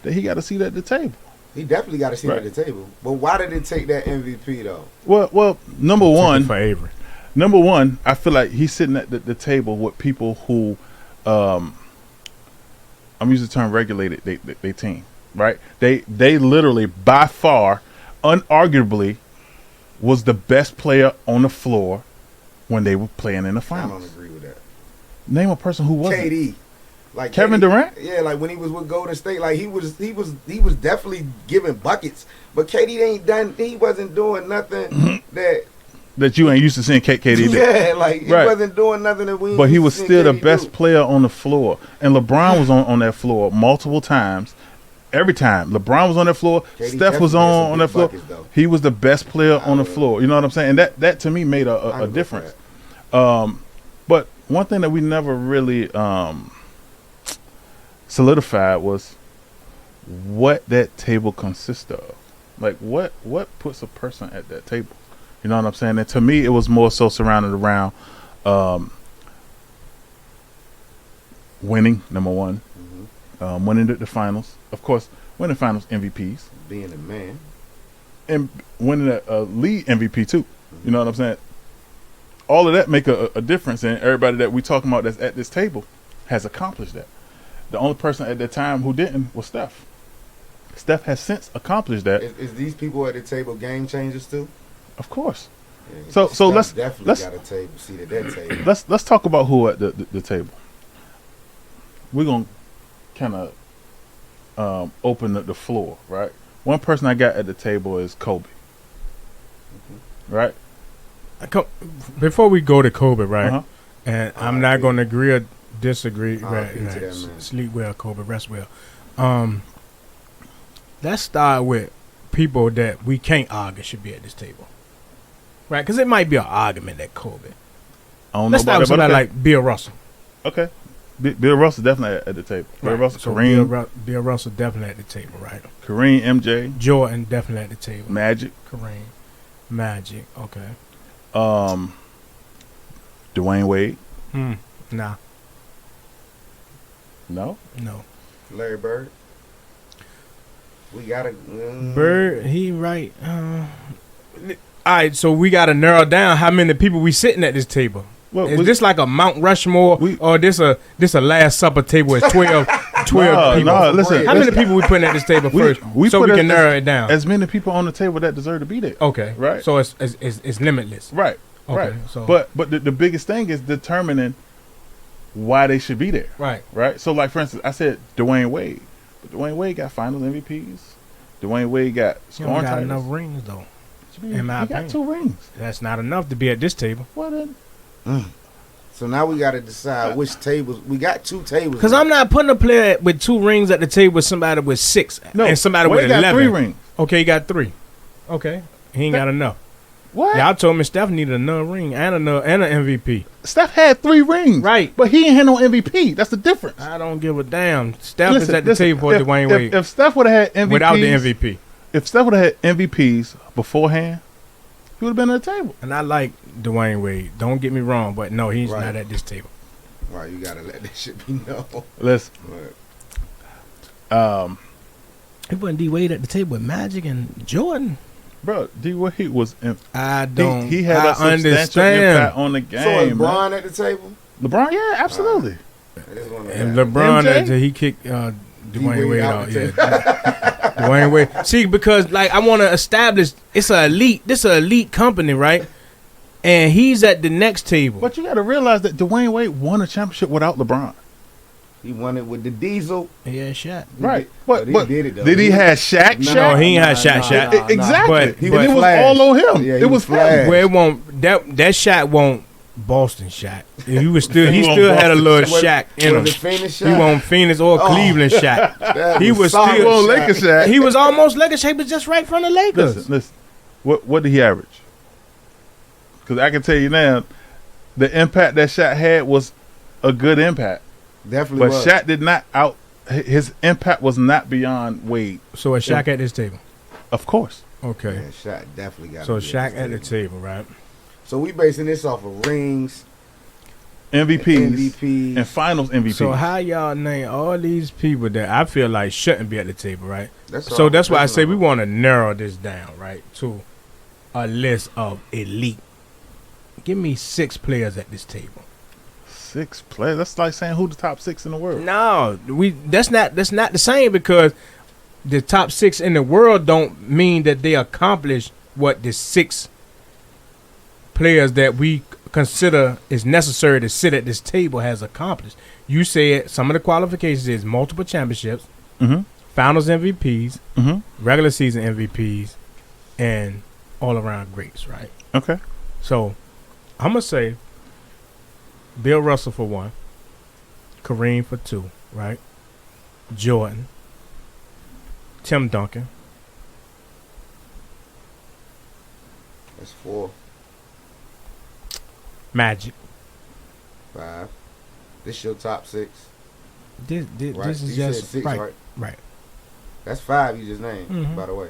then he got to sit at the table. He definitely got to sit at the table. But why did it take that MVP though? Well, number one, for Avery. Number one, I feel like he's sitting at the table with people who, I'm using the term regulated they team, right? They literally, by far, unarguably, was the best player on the floor when they were playing in the I finals. don't agree with that. Name a person who wasn't. KD. Like Kevin KD, Durant? Yeah, like when he was with Golden State, like he was definitely giving buckets. But KD he wasn't doing nothing that you ain't used to seeing KD do. Yeah, like he wasn't doing nothing that we. But he was still the best do. player on the floor, and LeBron was on that floor multiple times. Every time LeBron was on that floor, KD Steph was on that floor. Buckets, he was the best player on the floor. You know what I'm saying? And that to me made a difference. But one thing that we never really solidified was what that table consists of. Like what puts a person at that table? You know what I'm saying? And to me, it was more so surrounded around winning, number one, winning the finals. Of course, winning finals MVPs. Being a man. And winning a league MVP too. You know what I'm saying? All of that make a difference, and everybody that we talking about that's at this table has accomplished that. The only person at that time who didn't was Steph. Steph has since accomplished that. Is these people at the table game changers too? Of course. Yeah, So let's definitely got a table seat at that table. Let's talk about who at the table. We're gonna kind of open the floor, right? One person I got at the table is Kobe, right? Before we go to Kobe, right? Uh-huh. And I'm not going to agree or disagree. Right, sleep well, Kobe. Rest well. Let's start with people that we can't argue should be at this table, right? Because it might be an argument that Kobe. Let's start with somebody like Bill Russell. Okay. Bill Russell definitely at the table. Right. Bill Russell, so Kareem. Bill Russell definitely at the table, right? Kareem, MJ. Jordan definitely at the table. Magic. Kareem. Magic. Okay. Dwayne Wade. Nah. No. Larry Bird. We gotta. Bird. He right. All right. So we gotta narrow down how many people we sitting at this table. Well, is this like a Mount Rushmore or this a Last Supper table with 12 people? No, listen. How many people we putting at this table first so we can narrow it down? As many people on the table that deserve to be there. Okay. Right. So it's limitless. Right. Okay. Right. So But the biggest thing is determining why they should be there. Right. Right. So like for instance, I said Dwayne Wade, but Dwayne Wade got Finals MVPs. Dwayne Wade got scoring titles. He got enough rings though. He got 2 rings. That's not enough to be at this table. Well then. So now we got to decide which tables. We got 2 tables. Because I'm not putting a player with 2 rings at the table with somebody with 6 and somebody with 11. Got 3 rings. Okay, he got 3. Okay, he ain't got enough. What? Y'all told me Steph needed another ring and an MVP. Steph had 3 rings. Right. But he ain't had no MVP. That's the difference. I don't give a damn. Steph is at the table for Dwayne Wade. If Steph would have had MVPs. Without the MVP. If Steph would have had MVPs beforehand, he would have been at the table. And I like Dwayne Wade. Don't get me wrong, but no, he's not at this table. Right, you gotta let that shit be known. Listen. He wasn't D Wade at the table with Magic and Jordan. Bro, D Wade was. I don't. He had a substantial impact on the game. So is LeBron at the table? LeBron, yeah, absolutely. And LeBron, he kicked Dwayne Wade out. Yeah, Dwayne Wade. See, because like I want to establish, it's an elite. This is an elite company, right? and he's at the next table. But you got to realize that Dwayne Wade won a championship without LeBron. He won it with the Diesel. Yeah, Shaq. Right. But But he did it though. did he have Shaq? No, No, he ain't had Shaq. Shaq. Exactly. But He it was Flash. all on him. Yeah, he it was was him. Flash. Where it won't that Shaq won't Boston Shaq. He was still He he won't still had a Boston little Was- Shaq in him. was it Phoenix He Shaq? won't Phoenix or Cleveland Shaq. That He was solid still- Well, Shaq. Lakers Shaq. He was almost Lakers Shaq, but just right from the Lakers. Listen. What did he average? Because I can tell you now, the impact that Shaq had was a good impact. Definitely But was. Shaq did not his impact was not beyond Wade. So is Shaq at this table? Of course. Okay. Yeah, Shaq definitely got. So to be Shaq at the this table, right? So we basing this off of rings, MVPs MVPs. and finals MVPs. So how y'all name all these people that I feel like shouldn't be at the table, right? That's So all that's why I say we personal. want to narrow this down, right, to a list of elite. Give me 6 players at this table. 6 players. That's like saying who the top 6 in the world. No, that's not the same, because the top 6 in the world don't mean that they accomplished what the 6 players that we consider is necessary to sit at this table has accomplished. You said some of the qualifications is multiple championships, Mm-hmm. finals MVPs, Mm-hmm. regular season MVPs, and all around greats, right? Okay. So I'm gonna say Bill Russell for 1, Kareem for 2, right? Jordan, Tim Duncan, That's 4, Magic. 5. This your top 6, This right? is You just said 6, right. right? Right. That's 5 you just named, Mhm. by the way.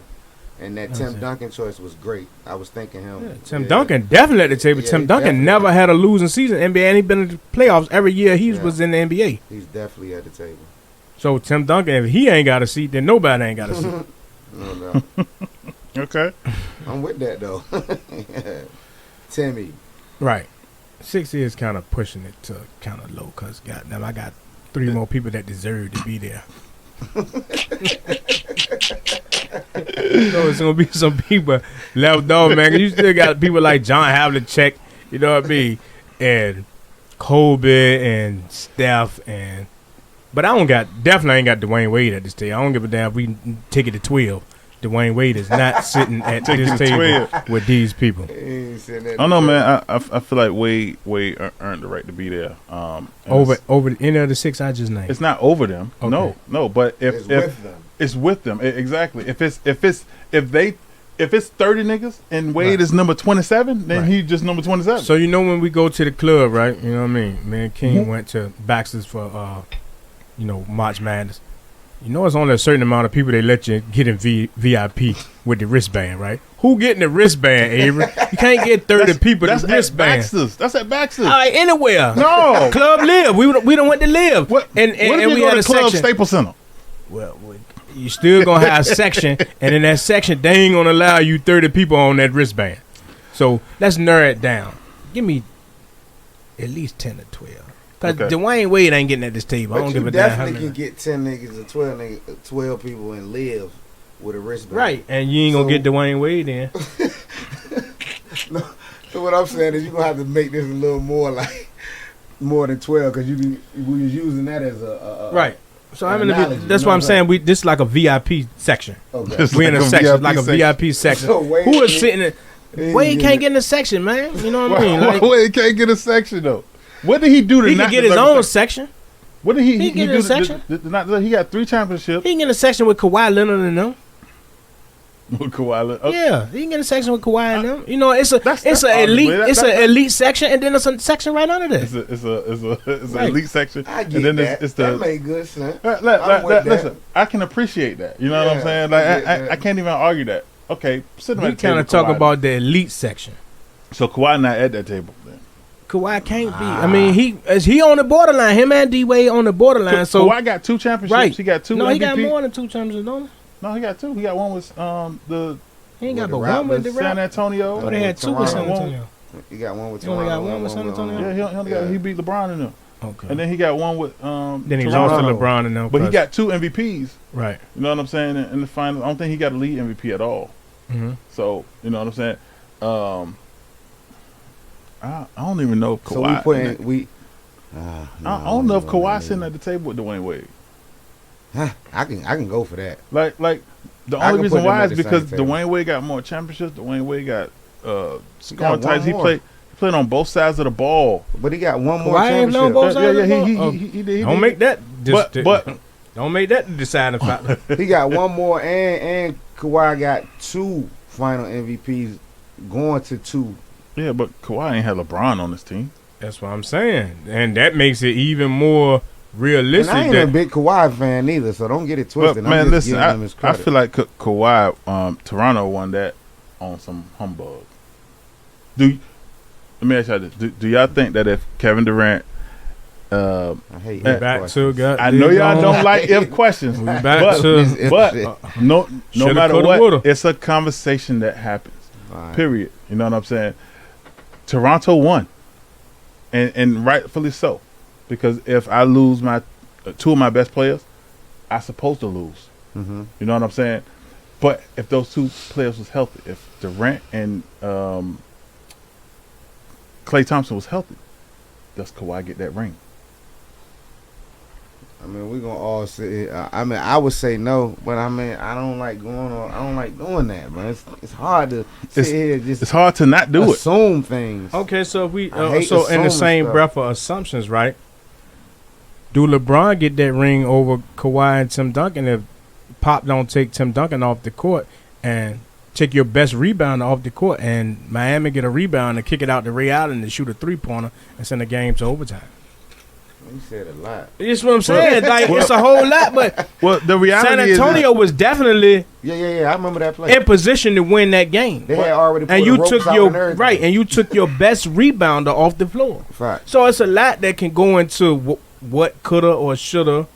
And that That's Tim it. Duncan choice was great. I was thinking him. Yeah, Tim Yeah. Duncan definitely at the table. Yeah, Tim he Duncan definitely- never had a losing season in NBA, and he been in the playoffs every year he Yeah. was in the NBA. He's definitely at the table. So Tim Duncan, if he ain't got a seat, then nobody ain't got a seat. No doubt. Okay. I'm with that though. Timmy. Right. 6 is kind of pushing it to kind of low, because goddamn, I got 3 more people that deserve to be there. So it's gonna be some people left off, man. 'Cause you still got people like John Havlicek, you know what I mean, and Kobe and Steph, but I definitely ain't got Dwayne Wade at this table. I don't give a damn if we take it to 12. Dwayne Wade is not sitting at Take this it to table 12. with these people. He ain't sitting at I don't the know, table. man. I feel like Wade earned the right to be there. And Over any of the 6 I just named. it's not over them. Okay. No. But It's if with them. it's with them, exactly. If it's 30 niggas and Wade Right. is number 27, then Right. he just number 27. So when we go to the club, right? You know what I mean? Me and King Mhm. went to Baxter's for March Madness. It's only a certain amount of people they let you get in VIP with the wristband, right? Who getting the wristband, Avery? You can't get 30 people that's the at wristband. Baxter's. That's at Baxter's. All right, anywhere. No. Club Live. We done went to Live. What? And what if you we go had to a Club section. Staples Center? Well, you still gonna have a section, and in that section, they ain't gonna allow you 30 people on that wristband. So let's narrow it down. Give me at least 10 or 12. Because Okay. Dwayne Wade ain't getting at this table. I But don't you give a damn how definitely many. can get 10 niggas or 12 people and live with a wristband. Right, and you ain't gonna So- get Dwayne Wade in. So what I'm saying is you're going to have to make this a little more like more than 12 because we was using that as a Right. So an I'm in analogy, that's you why know I'm what saying this is like a VIP section. Okay. It's We in like a a section, VIP like a section. VIP section. So Wade Who is ain't- sitting in? ain't Wade getting can't it. get in the section, man. You know what I mean? Like, Wade can't get a section though. What did he do to he not can get his deserve a own section? section. What did he He can get do in a to- section. to not deserve- he got 3 championships. He can get in a section with Kawhi Leonard and them. With Kawhi Leonard. Okay. Yeah, he can get in a section with Kawhi and them. It's a That's it's an arguably- elite that- it's that- an elite section, and then there's a section right under It's that. it's Right. an elite section, I get and then that. it's that the. made good sense. Look, I'm with that. listen, I can appreciate that. You know what I'm Yeah, saying? I Like get I that. can't even argue that. Okay, sit him We at the table. kind of talk Kawhi. about the elite section. So Kawhi not at that table. Then. Kawhi can't be. I mean, he on the borderline. Him and D Wade on the borderline. So Kawhi got 2 championships. right, He got 2 no, MVP. he got more than 2 championships, don't he? No, he got 2. He got one with the He ain't got With but the one with the San rap. Antonio. Oh, they had 2 with San Toronto. Antonio. You got one with You only got Toronto, one with San Antonio? Yeah, he only got he beat LeBron in them, Okay. and then he got one with Then he Toronto. lost to LeBron and them. But he got 2 MVPs. right. You know what I'm saying? In the final, I don't think he got a lead MVP at all. Mm-hmm. So you know what I'm saying. I don't even know if Kawhi. So we put in, we. I don't know if Kawhi sitting at the table with Dwayne Wade. I can go for that. Like the I only can reason put why them is at the because same table. Dwayne Wade got more championships. Dwayne Wade got got scoring titles. one more. He played on both sides of the ball. But he got one more Kawhi ain't playing on championship. both sides of the ball? He did. Don't make that. But Don't make that the deciding factor. He got one more, and Kawhi got 2 final MVPs, going to 2. yeah, but Kawhi ain't had LeBron on his team. That's what I'm saying, and that makes it even more realistic. And I ain't that a big Kawhi fan either, so don't get it twisted. But man, I'm just listen, giving him his I credit. feel like Kawhi, Toronto won that on some humbug. Let me ask y'all this: Do y'all think that if Kevin Durant, I hate we that back question. to God. I know y'all don't like if questions, We back to but no Shoulda, matter coulda, what, woulda. it's a conversation that happens. All right. Period. You know what I'm saying? Toronto won, and rightfully so, because if I lose my 2 of my best players, I'm supposed to lose. Mm-hmm. You know what I'm saying? But if those 2 players was healthy, if Durant and Klay Thompson was healthy, does Kawhi get that ring? I mean, we're gonna all say. I mean, I would say no, but I mean, I don't like going on. I don't like doing that, man. It's hard to sit here and just It's hard to not do it. assume things. Okay, so if we I hate so in the assuming same stuff. breath of assumptions, right? Do LeBron get that ring over Kawhi and Tim Duncan if Pop don't take Tim Duncan off the court and take your best rebounder off the court and Miami get a rebound and kick it out to Ray Allen and shoot a 3-pointer and send the game to overtime? You said a lot. That's what I'm saying. Like it's a whole lot, but Well, the reality San Antonio was definitely Yeah. I remember that play. in position to win that game. They had already put And the you ropes took out your and everything. right, and you took your best rebounder off the floor. Fact. So it's a lot that can go into what coulda or shoulda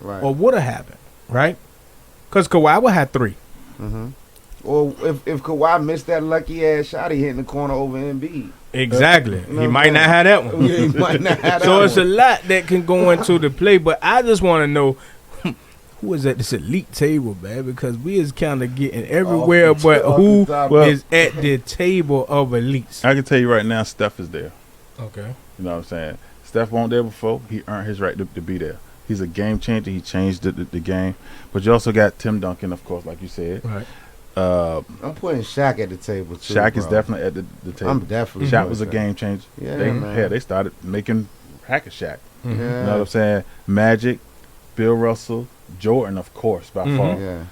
Right. or woulda happened, right? Because Kawhi would have 3. Mm-hmm. Or if Kawhi missed that lucky ass shot, he hit in the corner over Embiid. Exactly. You know He what might I'm not saying? have that one. Yeah, he might not have So that it's a one. lot that can go into the play, but I just want to know who is at this elite table, man, because we is kind of getting everywhere, but who is at the table of elites? I can tell you right now, Steph is there. Okay. You know what I'm saying? Steph wasn't there before. He earned his right to be there. He's a game changer. He changed the game. But you also got Tim Duncan, of course, like you said. Right. I'm putting Shaq at the table too. Shaq is bro. definitely at the table. I'm definitely. Shaq putting was a game changer. Yeah, they, man. hell, they started making Hack a Shaq. Yeah. You know what I'm saying? Magic, Bill Russell, Jordan, of course, by far. Yeah.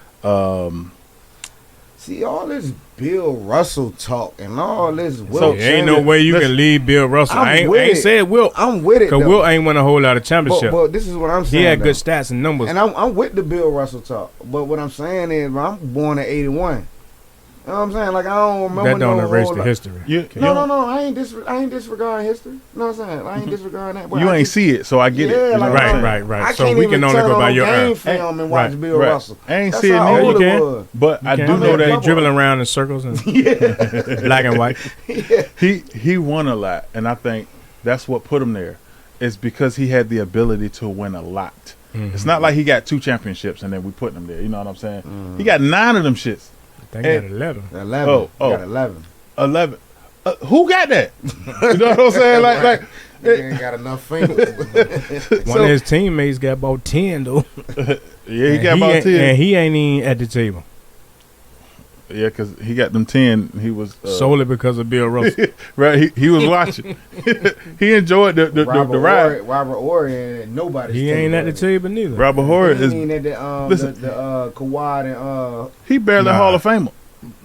See all this Bill Russell talk and all this. Will There ain't no way you Listen, can leave Bill Russell. I'm I ain't with it. said Wilt, I'm with it. because though. Wilt ain't won a whole lot of championship. But this is what I'm saying. He had though. good stats and numbers. And I'm with the Bill Russell talk. But what I'm saying is, bro, I'm born in '81. You know what I'm saying? Like I don't remember. That don't no erase whole the lot. history. No. I ain't disregarding history. You know what I'm saying? I ain't disregarding that. But You I ain't just- see it, so I get it. Yeah, You know like, what I'm Right, saying? right. I So can't we even can only turn go by on your game eye. film and watch Right, Bill right. Russell. I ain't That's see it how neither. old You it can. was. But I You do can. know They that dribbling around in circles and black and white. he won a lot, and I think that's what put him there. Is because he had the ability to win a lot. Mm-hmm. It's not like he got 2 championships and then we put him there. You know what I'm saying? He got 9 of them shits. I think he had 11. 11. Oh. He got 11. 11. Who got that? You know what I'm saying? Like He ain't got enough fingers. One of his teammates got about 10, though. yeah, he And got about ain't- 10. And he ain't even at the table. Yeah, because he got them 10. He was Solely because of Bill Russell. right. He was watching. He enjoyed the ride. Robert Horry ain't at nobody's He table. ain't at the table neither. Robert Horry He is ain't at the listen. Kawhi and he barely Nah. Hall of Famer.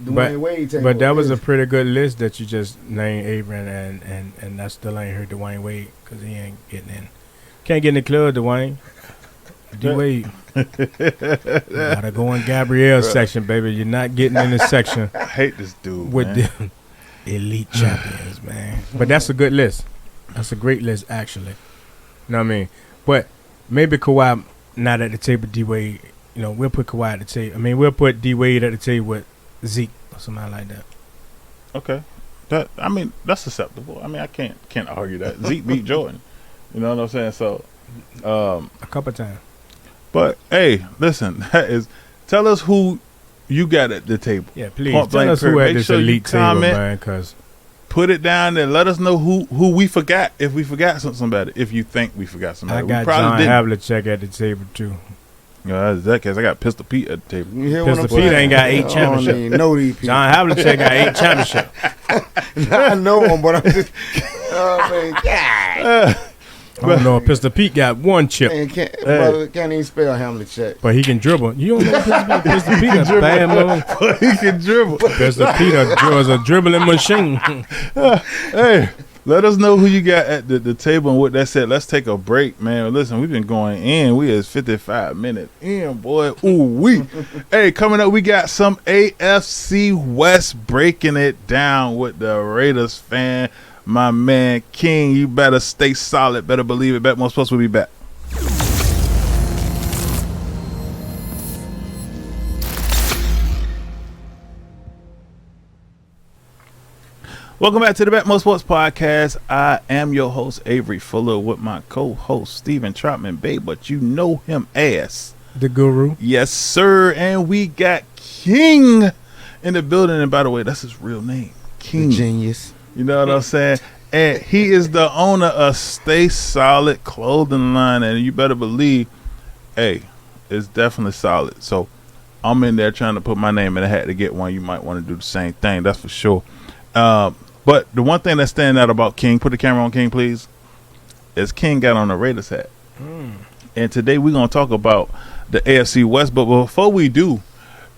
Dwayne Wade table. But that was a pretty good list that you just named Avery, and I still ain't heard Dwayne Wade because he ain't getting in. Can't get in the club, Dwayne. D-Wade. Gotta go in Gabrielle's section, baby. You're not getting in the section I hate this dude, with man. the elite champions, man. But that's a good list. That's a great list, actually. You know what I mean? But maybe Kawhi not at the table, D-Wade. You know, we'll put Kawhi at the table. I mean, we'll put D-Wade at the table with Zeke or somebody like that. Okay. That's acceptable. I mean, I can't argue that. Zeke beat Jordan. You know what I'm saying? So A couple times. but hey, listen, tell us who you got at the table. Yeah, please Point tell blank us who period. at Make this sure you elite table, comment. man, because Put it down there. Let us know who we forgot. If we forgot somebody. If you think we forgot somebody. I got John Havlicek at the table too. That's that case. I got Pistol Pete at the table. Pistol Pete ain't got 8 championships. Know these people. John Havlicek got 8 championships. I know him, but I'm just. Oh man, God. I don't know if Pistol Pete got 1 chip. Man, brother can't even spell Havlicek. But he can dribble. You don't know Pistol Pete a bad move. But he can dribble. Pistol Pete is a dribbling machine. Hey, let us know who you got at the table. And with that said, let's take a break, man. Listen, we've been going in. We is 55 minutes in, boy. Ooh, we. Hey, coming up, we got some AFC West breaking it down with the Raiders fan. My man King, you better stay solid. Better believe it. BetMoorSports will be back. Welcome back to the BetMoorSports podcast. I am your host, Avery Fuller, with my co-host, Steven Troutman, babe, but you know him as the Guru. Yes, sir. And we got King in the building. And by the way, that's his real name, King. The genius. You know what I'm saying? And he is the owner of Stay Solid clothing line. And you better believe, hey, it's definitely solid. So I'm in there trying to put my name in the hat to get one. You might want to do the same thing. That's for sure. But the one thing that's standing out about King, put the camera on King, please, is King got on a Raiders hat. And today we're going to talk about the AFC West. But before we do,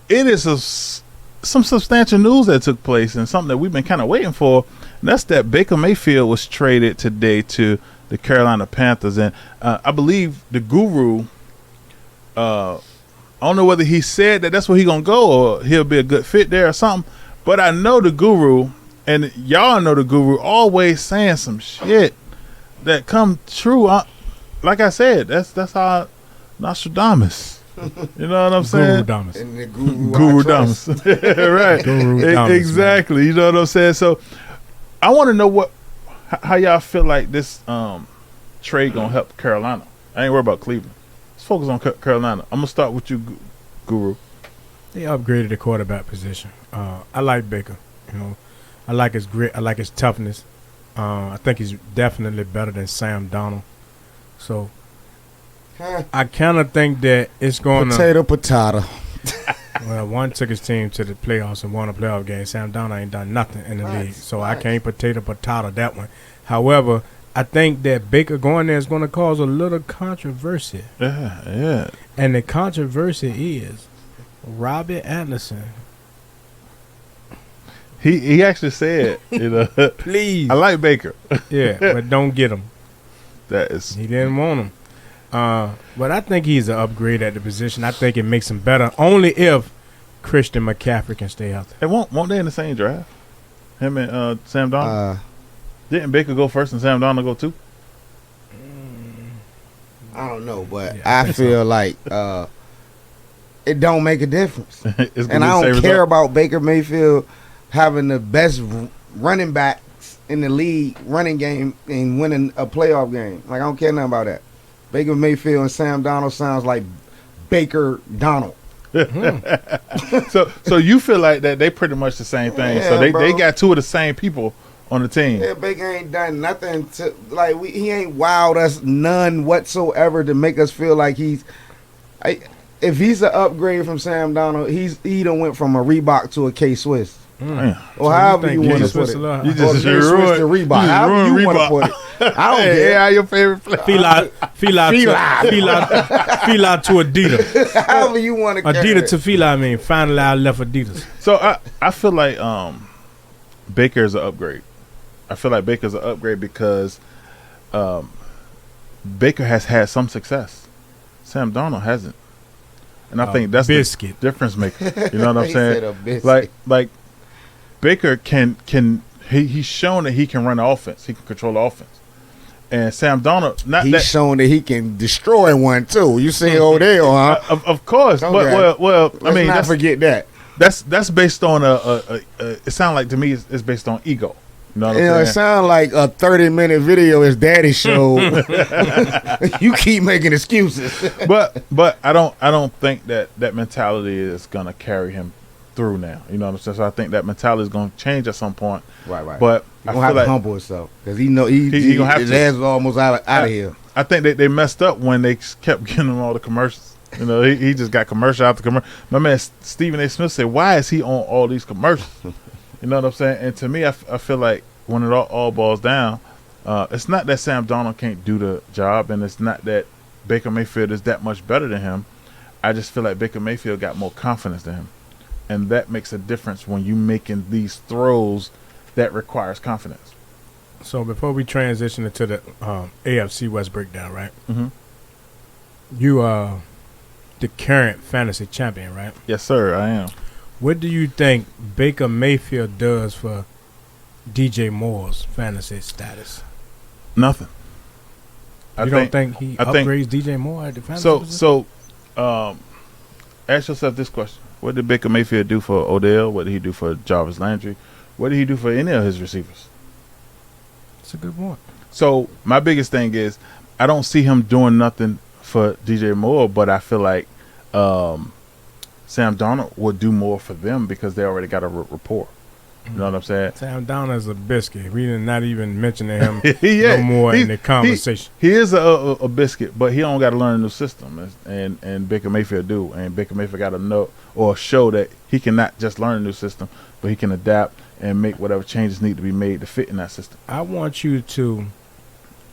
it is some substantial news that took place and something that we've been kind of waiting for. And that's that Baker Mayfield was traded today to the Carolina Panthers. And I believe the Guru, I don't know whether he said that that's where he's going to go or he'll be a good fit there or something. But I know the Guru, and y'all know the Guru, always saying some shit that come true. Like I said, that's how Nostradamus. You know what I'm saying? Guru-damus. And the Guru. Guru-damus. Right. Guru-damus, exactly. Man. You know what I'm saying? So I want to know how y'all feel like this trade gonna help Carolina. I ain't worried about Cleveland. Let's focus on Carolina. I'm gonna start with you, Guru. They upgraded the quarterback position. I like Baker. You know, I like his grit. I like his toughness. I think he's definitely better than Sam Darnold. So I kind of think that it's going Potato. Well, one took his team to the playoffs and won a playoff game. Sam Darnold ain't done nothing in the league, so I can't potato that one. However, I think that Baker going there is going to cause a little controversy. Yeah. And the controversy is Robbie Anderson. He actually said, you know, please. I like Baker. Yeah, but don't get him. He didn't want him. But I think he's an upgrade at the position. I think it makes him better only if Christian McCaffrey can stay out there. Hey, won't they in the same draft? Him and Sam Darnold? Didn't Baker go first and Sam Darnold go two? I don't know, but I feel like it don't make a difference. And I don't care about Baker Mayfield having the best running backs in the league, running game, and winning a playoff game. Like, I don't care nothing about that. Baker Mayfield and Sam Darnold sounds like Baker Donald. So you feel like that they pretty much the same thing. Yeah, so they got two of the same people on the team. Yeah, Baker ain't done nothing to he ain't wowed us none whatsoever to make us feel like if he's an upgrade from Sam Darnold, he done went from a Reebok to a K-Swiss. Or however you want to put it. You just K-Swiss to Reebok. However you want to put it. I don't care. Yeah, your favorite flavor. Fila to Adidas. However you want to Adidas to Fila, I mean. Finally, I left Adidas. So I feel like Baker's an upgrade. I feel like Baker's an upgrade because Baker has had some success. Sam Darnold hasn't. And I think that's the difference maker. You know what I'm saying? Like Baker he's shown that he can run the offense. He can control the offense. And Sam Darnold, he's shown that he can destroy one too. You see Odell, huh? Of course. Okay. Well, I mean, not forget that. That's based on it sounds like to me it's based on ego. You know what I'm saying? It sounds like a 30-minute video his daddy showed. You keep making excuses. But I don't think that mentality is gonna carry him through now. You know what I'm saying? So I think that mentality is going to change at some point. Right. But He's I gonna have feel to like humble himself because he know he gonna have his to. ass is almost out of here. I think they messed up when they kept giving him all the commercials. You know, he just got commercial after commercial. My man Stephen A. Smith said, "Why is he on all these commercials?" You know what I'm saying? And to me, I feel like when it all boils down, it's not that Sam Darnold can't do the job, and it's not that Baker Mayfield is that much better than him. I just feel like Baker Mayfield got more confidence than him, and that makes a difference when you making these throws that requires confidence. So before we transition into the AFC West breakdown, right? Mm-hmm. You are the current fantasy champion, right? Yes, sir, I am. What do you think Baker Mayfield does for DJ Moore's fantasy status? Nothing. You don't think he upgrades DJ Moore at the fantasy position? Ask yourself this question. What did Baker Mayfield do for Odell? What did he do for Jarvis Landry? What did he do for any of his receivers? That's a good point. So my biggest thing is I don't see him doing nothing for DJ Moore, but I feel like Sam Darnold would do more for them because they already got a rapport. You know what I'm saying? Sam Darnold's a biscuit. We did not even mention him no more in the conversation. He is a biscuit, but he don't got to learn a new system, and Baker Mayfield do. And Baker Mayfield got to know or show that he can not just learn a new system, but he can adapt and make whatever changes need to be made to fit in that system. I want you to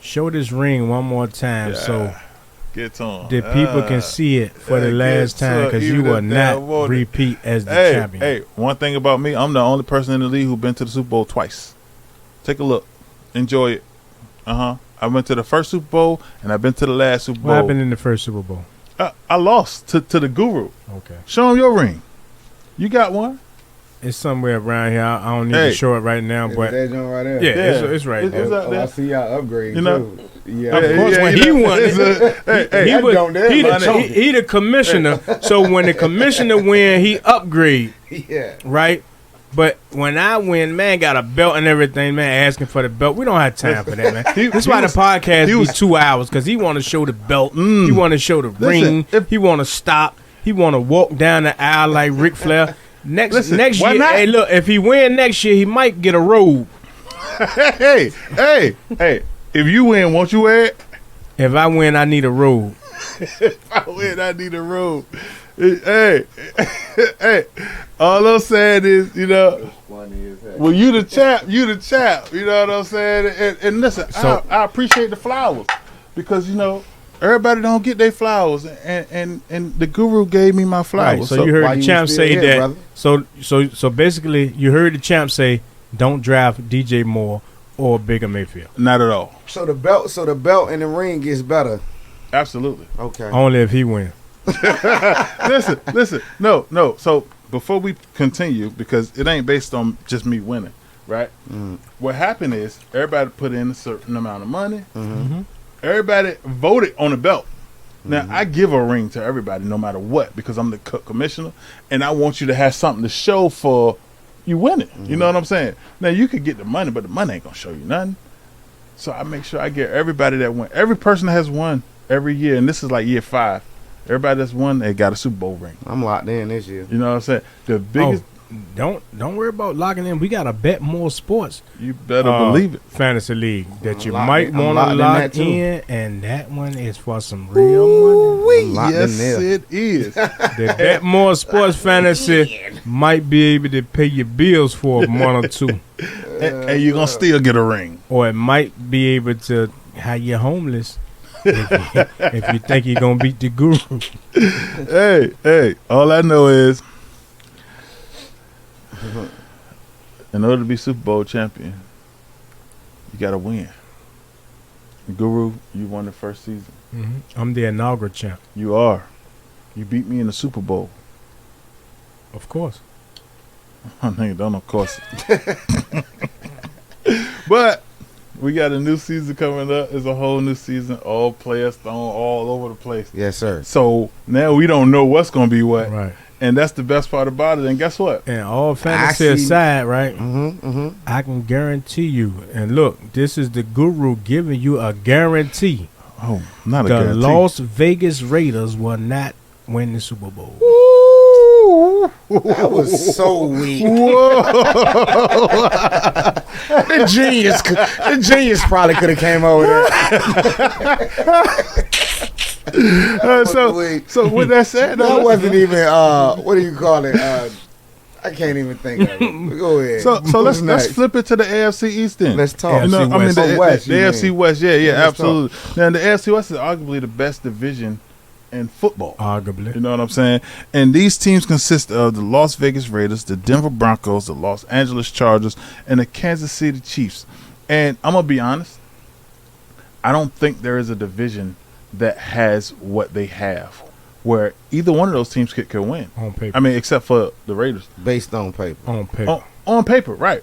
show this ring one more time so get on. the people can see it for the last time, because you will not repeat as the champion. Hey, one thing about me, I'm the only person in the league who been to the Super Bowl twice. Take a look. Enjoy it. I went to the first Super Bowl, and I've been to the last Super Bowl. What happened in the first Super Bowl? I lost to the Guru. Okay. Show him your ring. You got one? It's somewhere around here. I don't need to show it right now, but that joint right there. yeah. It's right there. Oh, I see y'all upgrade too. Yeah, of course. When he won it, he the commissioner. So when the commissioner win, he upgrade. Yeah. Right. But when I win, man, got a belt and everything, man, asking for the belt. We don't have time for that, man. That's why the podcast be 2 hours, because he want to show the belt. He want to show the ring. He want to stop. He want to walk down the aisle like Ric Flair. Next year, hey, look, if he win next year, he might get a robe. Hey, if you win, won't you wear it? If I win, I need a robe. If I win, I need a robe. Hey, all I'm saying is, you know, well, you the champ. You know what I'm saying? And listen, so, I appreciate the flowers because, you know, everybody don't get their flowers, and the Guru gave me my flowers. Right, so you heard the champ say that. Brother? So basically, you heard the champ say, "Don't draft DJ Moore or Baker Mayfield." Not at all. So the belt and the ring gets better. Absolutely. Okay. Only if he wins. Listen. No. So before we continue, because it ain't based on just me winning, right? What happened is everybody put in a certain amount of money. Everybody voted on the belt. Now, I give a ring to everybody no matter what because I'm the commissioner, and I want you to have something to show for you winning. You know what I'm saying? Now, you could get the money, but the money ain't going to show you nothing. So I make sure I get everybody that won. Every person that has won every year, and this is like year 5. Everybody that's won, they got a Super Bowl ring. I'm locked in this year. You know what I'm saying? The biggest... Don't worry about locking in. We got a BetMoorSports. You better believe it. Fantasy league that you might want to lock in, and that one is for some real money. Yes, it is. The BetMoorSports fantasy might be able to pay your bills for a month or two, and you're gonna still get a ring, or it might be able to have you homeless if you think you're gonna beat the Guru. Hey! All I know is, in order to be Super Bowl champion, you got to win. Guru, you won the first season. I'm the inaugural champ. You are. You beat me in the Super Bowl. Of course. Nigga, don't of course. But we got a new season coming up. It's a whole new season. All players thrown all over the place. Yes, sir. So now we don't know what's going to be what. Right. And that's the best part about it. And guess what? And all fantasy aside, right? I can guarantee you. And look, this is the Guru giving you a guarantee. Oh, not a guarantee. The Las Vegas Raiders will not win the Super Bowl. Ooh, That was so weak. Whoa. The genius probably could have came over there. So with that said, That wasn't even what do you call it? I can't even think of it. Go ahead. So let's flip it to the AFC East then. Let's talk. AFC West. the West, the you AFC mean. West, yeah, Let's absolutely. Now the AFC West is arguably the best division in football. Arguably. You know what I'm saying? And these teams consist of the Las Vegas Raiders, the Denver Broncos, the Los Angeles Chargers, and the Kansas City Chiefs. And I'm gonna be honest, I don't think there is a division that has what they have, where either one of those teams could win. On paper. I mean, except for the Raiders. Based on paper. On paper. On paper, right.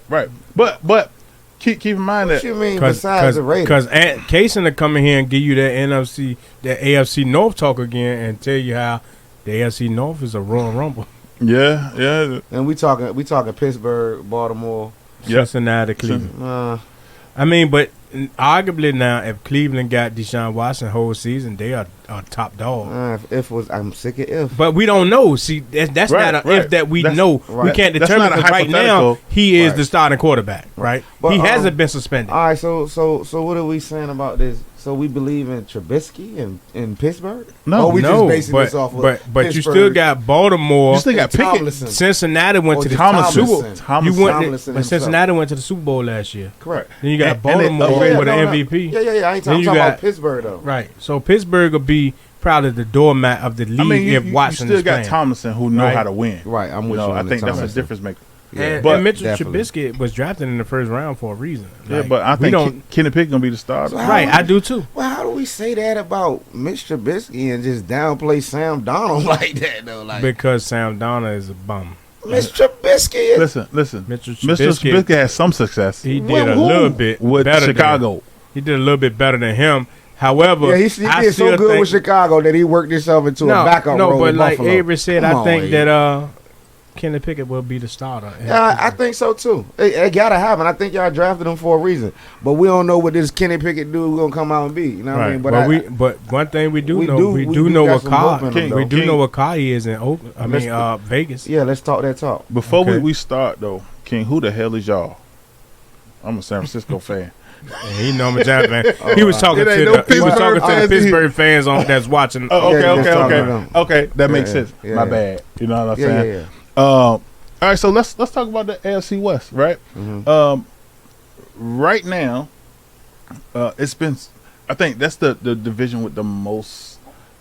But keep in mind What that you mean besides the Raiders? Because Kaysen to come in here and give you that AFC North talk again and tell you how the AFC North is a Royal Rumble. yeah. And we talking Pittsburgh, Baltimore. Cincinnati, Cleveland. I mean, but arguably now, if Cleveland got Deshaun Watson whole season, they are top dog. I'm sick of if. But we don't know. See, that's Right, not a right. if that we That's- know. We right. can't That's determine not a 'cause right now hypothetical. he is Right. the starting quarterback, right? But, he hasn't been suspended. All right, so what are we saying about this? So we believe in Trubisky and in Pittsburgh? No, Or we no, just basing but this off of but you Pittsburgh still got Baltimore. You still got Pickett. Tomlinson. Cincinnati went Oh, to the Tomlinson. Super Bowl. Tomlinson. You went, Tomlinson but himself. Cincinnati went to the Super Bowl last year. Correct. Then you got And they Baltimore upgraded. with an no. MVP. Yeah. I ain't Then talking you about got- Pittsburgh though. Right. So Pittsburgh will be probably the doormat of the league I mean, if you Watson still is got playing. Tomlinson who know Right. how to win. Right, I'm You with know, you. I on think the that's a Tomlinson. difference maker. And, But- and Mitchell Definitely. Trubisky was drafted in the first round for a reason. Yeah, Like, but I we think don't. Kenny Pickett gonna be the starter. So how- Right, I do too. Well, how do we say that about Mitch Trubisky and just downplay Sam Donald like that though? Like Because Sam Donald is a bum. Mitch Trubisky is Listen. Mitchell Mr. Trubisky, Trubisky has some success he With did a who? little bit with better Chicago. Than, he did a little bit better than him. However, yeah, he I did so still good think, with Chicago that he worked himself into a backup no, role but in like Buffalo. Avery said, Come I on, think Avery. that Kenny Pickett will be the starter. Yeah, I think so too. It gotta happen. I think y'all drafted him for a reason, but we don't know what this Kenny Pickett dude gonna come out and be. You know what I mean? But but one thing we do we know, do- we we do do know got what some car hope in him, we though. do know what car he is in Oakland. I Let's mean, Vegas. yeah, let's talk that talk. Before Okay. we start though, King, who the hell is y'all? I'm a San Francisco fan. And he know I'm a Giant fan. He was talking It to ain't no the, he was Pittsburgh talking to the fans. Pittsburgh fans on that's watching. Oh, Yeah, just talking to okay. them. Okay, that makes Yeah, sense. yeah, My yeah. bad. You know what I'm Yeah, saying? yeah. All right, so let's talk about the AFC West, right? Mhm. Right now, it's been. I think that's the division with the most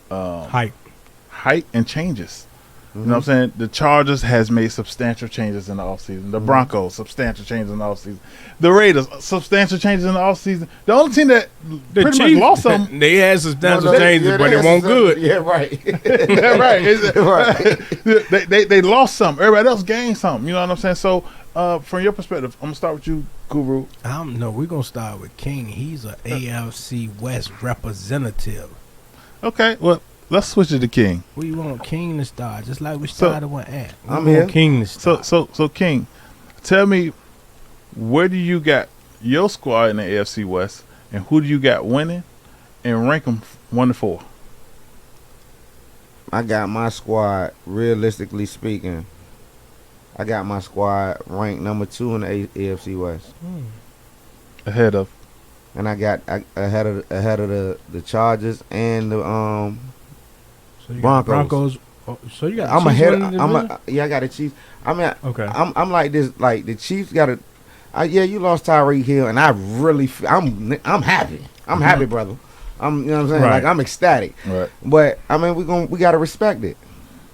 Hype. height and changes. You know what I'm saying? The Chargers has made substantial changes in the offseason. The Broncos, substantial changes in the offseason. The Raiders, substantial changes in the offseason. The only team that The pretty Chiefs much lost some. They had substantial No, changes, but it won't good. Yeah, right. Yeah, right. Right. They lost some. Everybody else gained some. You know what I'm saying? So, from your perspective, I'm gonna start with you, Guru. I don't know. We're gonna start with King. He's a AFC West representative. Okay, well, let's switch it to King. We want King to start, just like we started with Ant. We I'm want here. King to start. So King, tell me, where do you got your squad in the AFC West, and who do you got winning, and rank them 1 to 4? I got my squad, realistically speaking, I got my squad ranked number 2 in the AFC West. Ahead of. And I got ahead of the Chargers and the So you got Broncos. So you got. I'm Chiefs ahead. winning the division? I got the Chiefs. I mean, Okay. I'm like this. Like the Chiefs got to. Yeah, you lost Tyreek Hill, and I really, I'm happy. I'm happy, brother. You know what I'm saying? Right. Like I'm ecstatic. Right. But I mean, we gotta respect it.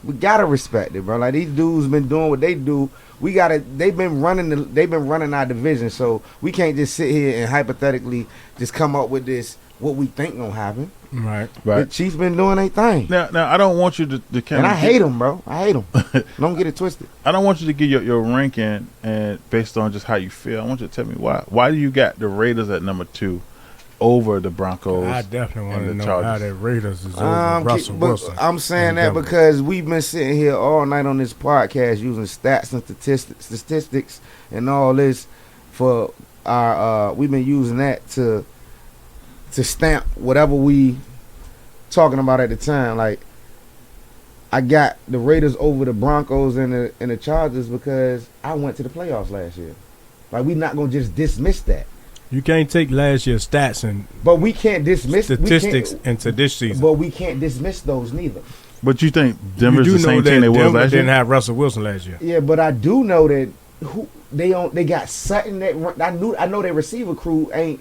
We gotta respect it, bro. Like these dudes been doing what they do. They've been running our division, so we can't just sit here and hypothetically just come up with this what we think gonna happen. Right. The Chiefs been doing their thing, Now, I don't want you to kind and of. I hate them, bro. I hate them. Don't get it twisted. I don't want you to give your ranking and based on just how you feel. I want you to tell me why. Why do you got the Raiders at number 2 over the Broncos? I definitely want and to the know Chargers? how that Raiders is over Russell But Wilson. I'm saying and that Denver. because we've been sitting here all night on this podcast using stats and statistics and all this for our. We've been using that to stamp whatever we talking about at the time. Like I got the Raiders over the Broncos and the Chargers because I went to the playoffs last year. Like, we not gonna just dismiss that. You can't take last year's stats and but we can't dismiss statistics into this season. But we can't dismiss those neither. But you think Denver's the same team they was Denver last year? didn't have Russell Wilson last year. Yeah, but I do know that they got Sutton that I know their receiver crew ain't.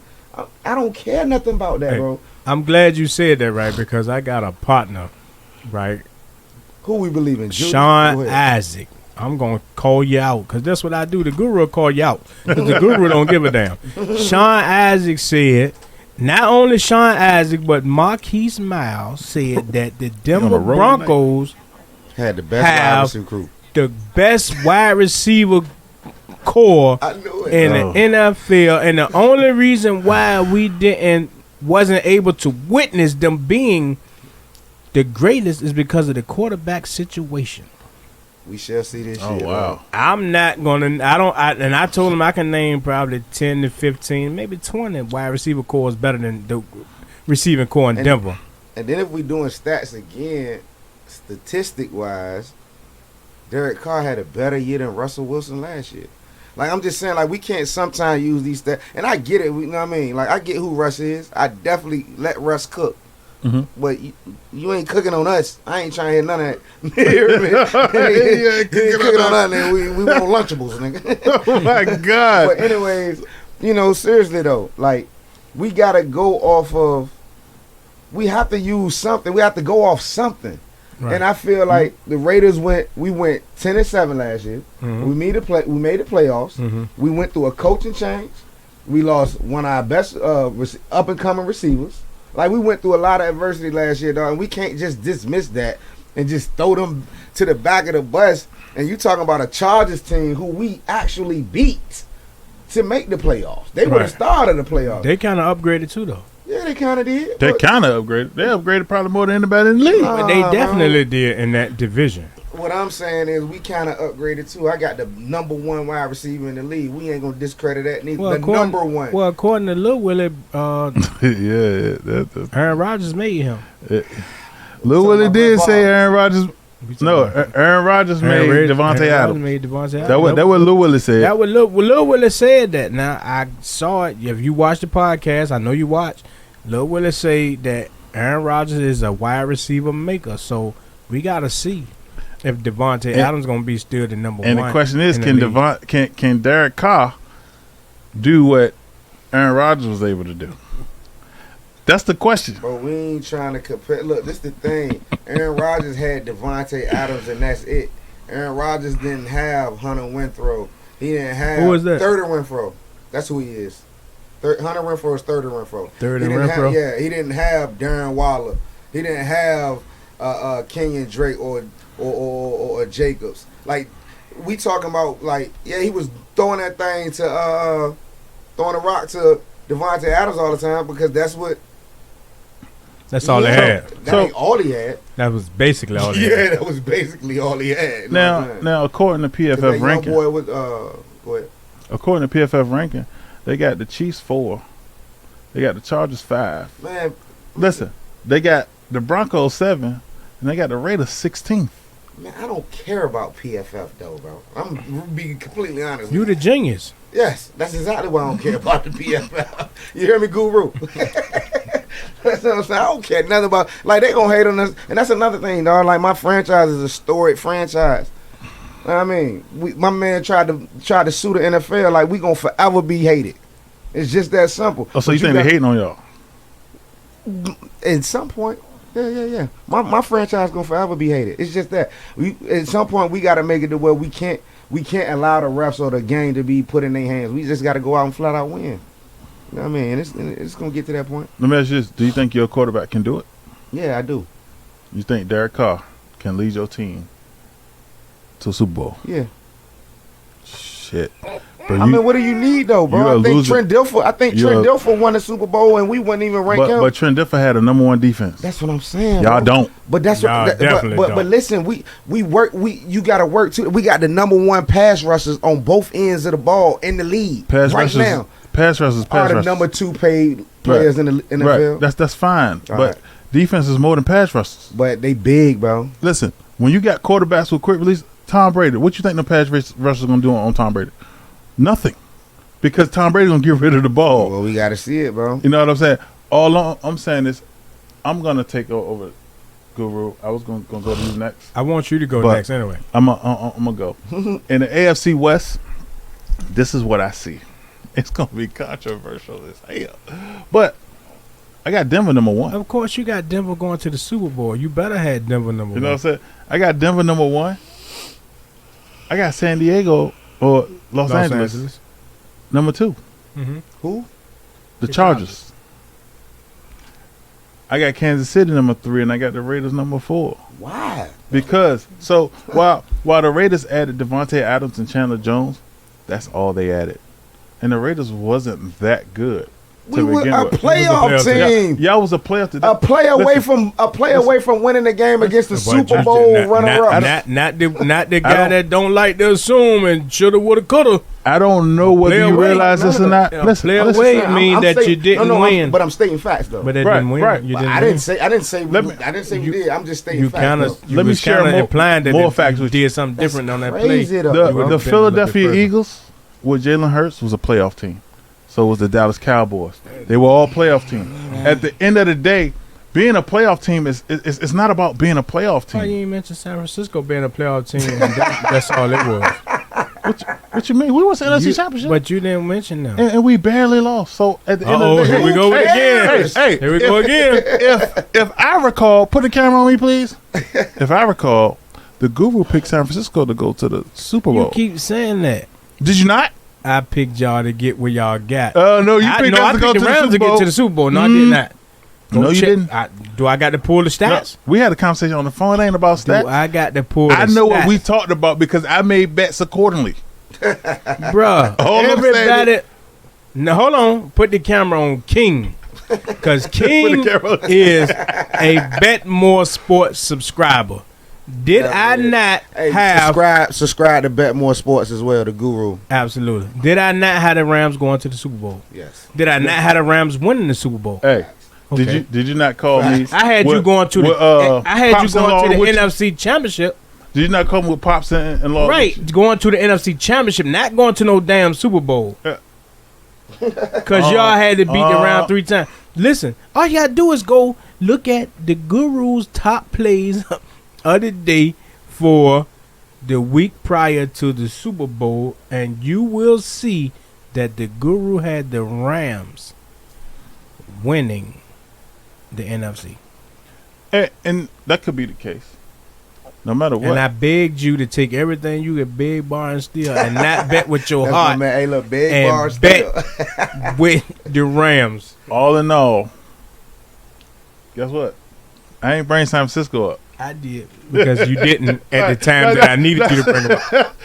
I don't care nothing about that, bro. I'm glad you said that, right? Because I got a partner, right? Who we believe in? Sean Isaac. I'm going to call you out because that's what I do. The guru will call you out because the guru don't give a damn. Sean Isaac said, not only Sean Isaac, but Marquise Miles said that the Denver Broncos had the best wide receiver crew. The best wide receiver core in the NFL. And the only reason why we wasn't able to witness them being the greatest is because of the quarterback situation. We shall see this year. Oh, wow. I'm not going to – and I told him I can name probably 10 to 15, maybe 20 wide receiver cores better than the receiving core in Denver. And then if we doing stats again, statistic-wise, Derek Carr had a better year than Russell Wilson last year. Like, I'm just saying, like, we can't sometimes use these stats. And I get it, you know what I mean? Like, I get who Russ is. I definitely let Russ cook. Mm-hmm. But you ain't cooking on us. I ain't trying to hear none of that. You hear me? You ain't cooking on us, nigga. We want Lunchables, nigga. Oh, my God. But anyways, you know, seriously, though, like, we got to go off of – we have to use something. We have to go off something. Right. And I feel like the Raiders went 10-7 last year. Mm-hmm. We made the playoffs. Mm-hmm. We went through a coaching change. We lost one of our best up and coming receivers. Like, we went through a lot of adversity last year, dog, and we can't just dismiss that and just throw them to the back of the bus. And you talking about a Chargers team who we actually beat to make the playoffs. They would have started the playoffs. They kind of upgraded too, though. Yeah, they kind of did. They kind of upgraded. They upgraded probably more than anybody in the league. But they definitely did in that division. What I'm saying is we kind of upgraded too. I got the number one wide receiver in the league. We ain't going to discredit that neither. Well, number one. Well, according to Lil Willie, Aaron Rodgers made him. Lil Willie did say Aaron Rodgers. No, Aaron Rodgers made Devontae Adams. That what Lil Willie said. That what Lil Willie said that. Now, I saw it. If you watch the podcast, I know you watch. Lil Willie say that Aaron Rodgers is a wide receiver maker. So, we got to see if Devontae Adams going to be still the number one. And the question is, can Derek Carr do what Aaron Rodgers was able to do? That's the question. But we ain't trying to compare. Look, this is the thing. Aaron Rodgers had Devontae Adams, and that's it. Aaron Rodgers didn't have Hunter Renfrow. He didn't have who is that? Third Renfrow. That's who he is. Hunter Renfrow is Third Renfrow. Renfrow? He didn't have Darren Waller. He didn't have Kenyon Drake or Jacobs. Like, we talking about, like, he was throwing that thing to throwing a rock to Devontae Adams all the time because that's all they had. That ain't all he had. That was basically all he had. Yeah, that was basically all he had. Now, according to PFF ranking, boy was, go ahead. According to PFF ranking, they got the Chiefs 4. They got the Chargers 5. Man, listen, they got the Broncos 7, and they got the Raiders 16th. Man, I don't care about PFF though, bro. I'm being completely honest. You the genius. Yes, that's exactly why I don't care about the PFF. You hear me, Guru? That's what I'm saying. I don't care nothing about. Like, they gonna hate on us, and that's another thing, dog. Like, my franchise is a storied franchise. You know what I mean, my man tried to sue the NFL. Like, we gonna forever be hated. It's just that simple. Oh, so you think they hating on y'all? At some point. Yeah. My franchise gonna forever be hated. It's just that at some point we gotta make it to where we can't allow the refs or the game to be put in their hands. We just gotta go out and flat out win. You know what I mean? It's gonna get to that point. Let me ask you this: do you think your quarterback can do it? Yeah, I do. You think Derek Carr can lead your team to a Super Bowl? Yeah. Shit. Bro, I mean, what do you need though, bro? I think Trent Dilfer won the Super Bowl and we wouldn't even rank him. But Trent Dilfer had a number one defense. That's what I'm saying. Y'all don't. But that's what. But listen, we work. You got to work too. We got the number one pass rushers on both ends of the ball in the league pass right rushers, now. Pass rushers are the number 2 paid players in the NFL. Right. That's fine. But defense is more than pass rushers. But they big, bro. Listen, when you got quarterbacks with quick release, Tom Brady, what you think the pass rushers going to do on Tom Brady? Nothing. Because Tom Brady going to get rid of the ball. Well, we got to see it, bro. You know what I'm saying? All I'm saying is I'm going to take over Guru. I was going to go to you next. I want you to go next anyway. I'm going to go. In the AFC West, this is what I see. It's going to be controversial as hell. But I got Denver number 1. Of course, you got Denver going to the Super Bowl. You better have Denver number 1. You know what I'm saying? I got Denver number 1. I got San Diego or Los Angeles number 2. Mm-hmm. Who? The Chargers. I got Kansas City number 3, and I got the Raiders number 4. Why? Because while the Raiders added Devontae Adams and Chandler Jones, that's all they added, and the Raiders wasn't that good. We were a playoff team. Y'all was a playoff team. A play away from winning the game against the Super Bowl runner-up. Not the guy that don't like to assume and shoulda, woulda, coulda. I don't know whether you realize this or not. Play away mean that you didn't win. But I'm stating facts though. But they didn't win. Right. I didn't say we did. I'm just stating facts. Let me share implying that more facts with you. Did something different on that play. The Philadelphia Eagles with Jalen Hurts was a playoff team. So was the Dallas Cowboys. They were all playoff teams. At the end of the day, being a playoff team is it's not about being a playoff team. Why you ain't mention San Francisco being a playoff team? And that's all it was. What you mean? We was in the NFC Championship. But you didn't mention them. And we barely lost. So at the end of the day, here we go again. Hey, here we go again. If I recall, put the camera on me, please. If I recall, the Guru picked San Francisco to go to the Super Bowl. You keep saying that. Did you not? I picked y'all to get where y'all got. No, you picked us to go to the Rams Super Bowl. to get to the Super Bowl. No, I did not. No, you didn't. Do I got to pull the stats? No, we had a conversation on the phone. It ain't about stats. I got to pull the stats. I know what we talked about because I made bets accordingly. Bruh. Everybody. Now, hold on. Put the camera on King. Because King is a BetMoorSports subscriber. Did I not have subscribe to BetMoorSports as well, the Guru? Absolutely. Did I not have the Rams going to the Super Bowl? Yes. Did I not have the Rams winning the Super Bowl? Hey, okay. Did you not call me? I had you going to the NFC Championship. Did you not come with Pops and Law? Right, going to the NFC Championship, not going to no damn Super Bowl. Because y'all had to beat the Rams 3 times. Listen, all you gotta do is go look at the Guru's top plays of the day for the week prior to the Super Bowl, and you will see that the Guru had the Rams winning the NFC. And that could be the case. No matter what. And I begged you to take everything you could beg, bar, and steal and not bet with your heart. Man, hey, look, beg, bar, and bet with the Rams. All in all, guess what? I ain't bring San Francisco up. I did because you didn't at the time that I needed you to bring them up.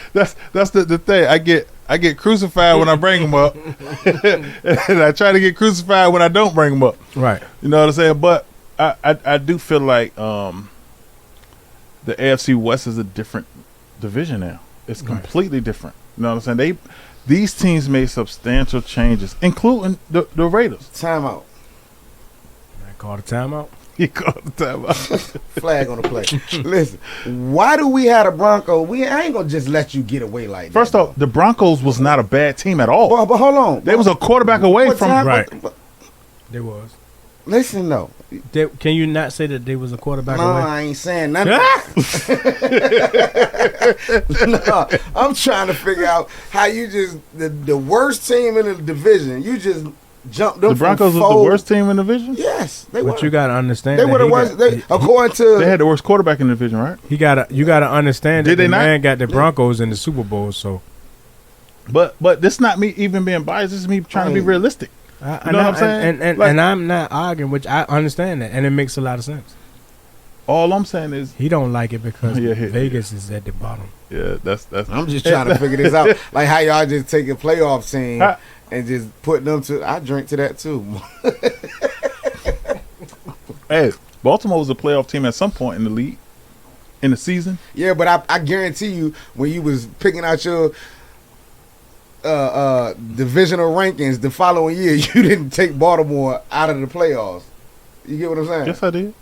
That's the thing. I get crucified when I bring them up, and I try to get crucified when I don't bring them up. Right. You know what I'm saying? But I do feel like the AFC West is a different division now. It's completely different. You know what I'm saying? These teams made substantial changes, including the Raiders. Timeout. I called a timeout. You called the timeout. Flag on the play. Listen, why do we have a Bronco? I ain't gonna just let you get away like that. First off, the Broncos was not a bad team at all. But hold on. They was a quarterback away from right. They was. Listen though. Can you not say that they was a quarterback away? No, I ain't saying nothing. No, I'm trying to figure out how you just the worst team in the division. You just jumped them. The Broncos was the worst team in the division. Yes, they were. But you gotta understand. They were the worst. According to they had the worst quarterback in the division, right? You gotta understand that the man got the Broncos in the Super Bowl. So, but this not me even being biased. This is me trying to be realistic. You know what I'm saying? And I'm not arguing, which I understand that, and it makes a lot of sense. All I'm saying is he don't like it because Vegas is at the bottom. Yeah, that's. I'm just trying to figure this out. Like how y'all just take a playoff team and just put them to. I drink to that too. Hey, Baltimore was a playoff team at some point in the league, in the season. Yeah, but I guarantee you, when you was picking out your divisional rankings the following year, you didn't take Baltimore out of the playoffs. You get what I'm saying? Yes, I did.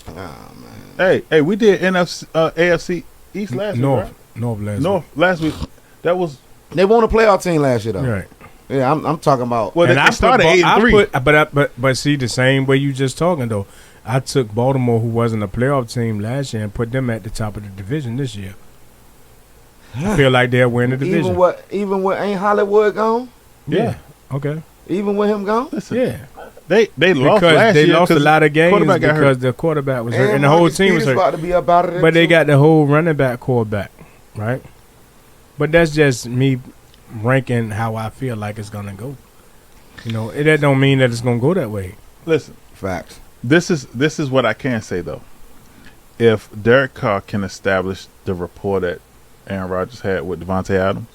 Oh man. Hey, we did AFC East last week, right? North last week. That was They won a playoff team last year though. right. Yeah, I'm talking about. well. They started 8-3. But see, the same way you just talking though. I took Baltimore, who wasn't a playoff team last year, and put them at the top of the division this year. I feel like they'll win the division. Even with ain't Hollywood gone? Yeah. Okay. Even with him gone? Listen, Yeah. They lost Because last they year lost a lot of games quarterback got because hurt. the quarterback was hurt and the whole Marcus team was Peters hurt. about to be up out of there But they too. got the whole running back quarterback, right? But that's just me ranking how I feel like it's gonna go. You know, that don't mean that it's gonna go that way. Listen, Facts. this is what I can say though. If Derek Carr can establish the rapport that Aaron Rodgers had with Devontae Adams,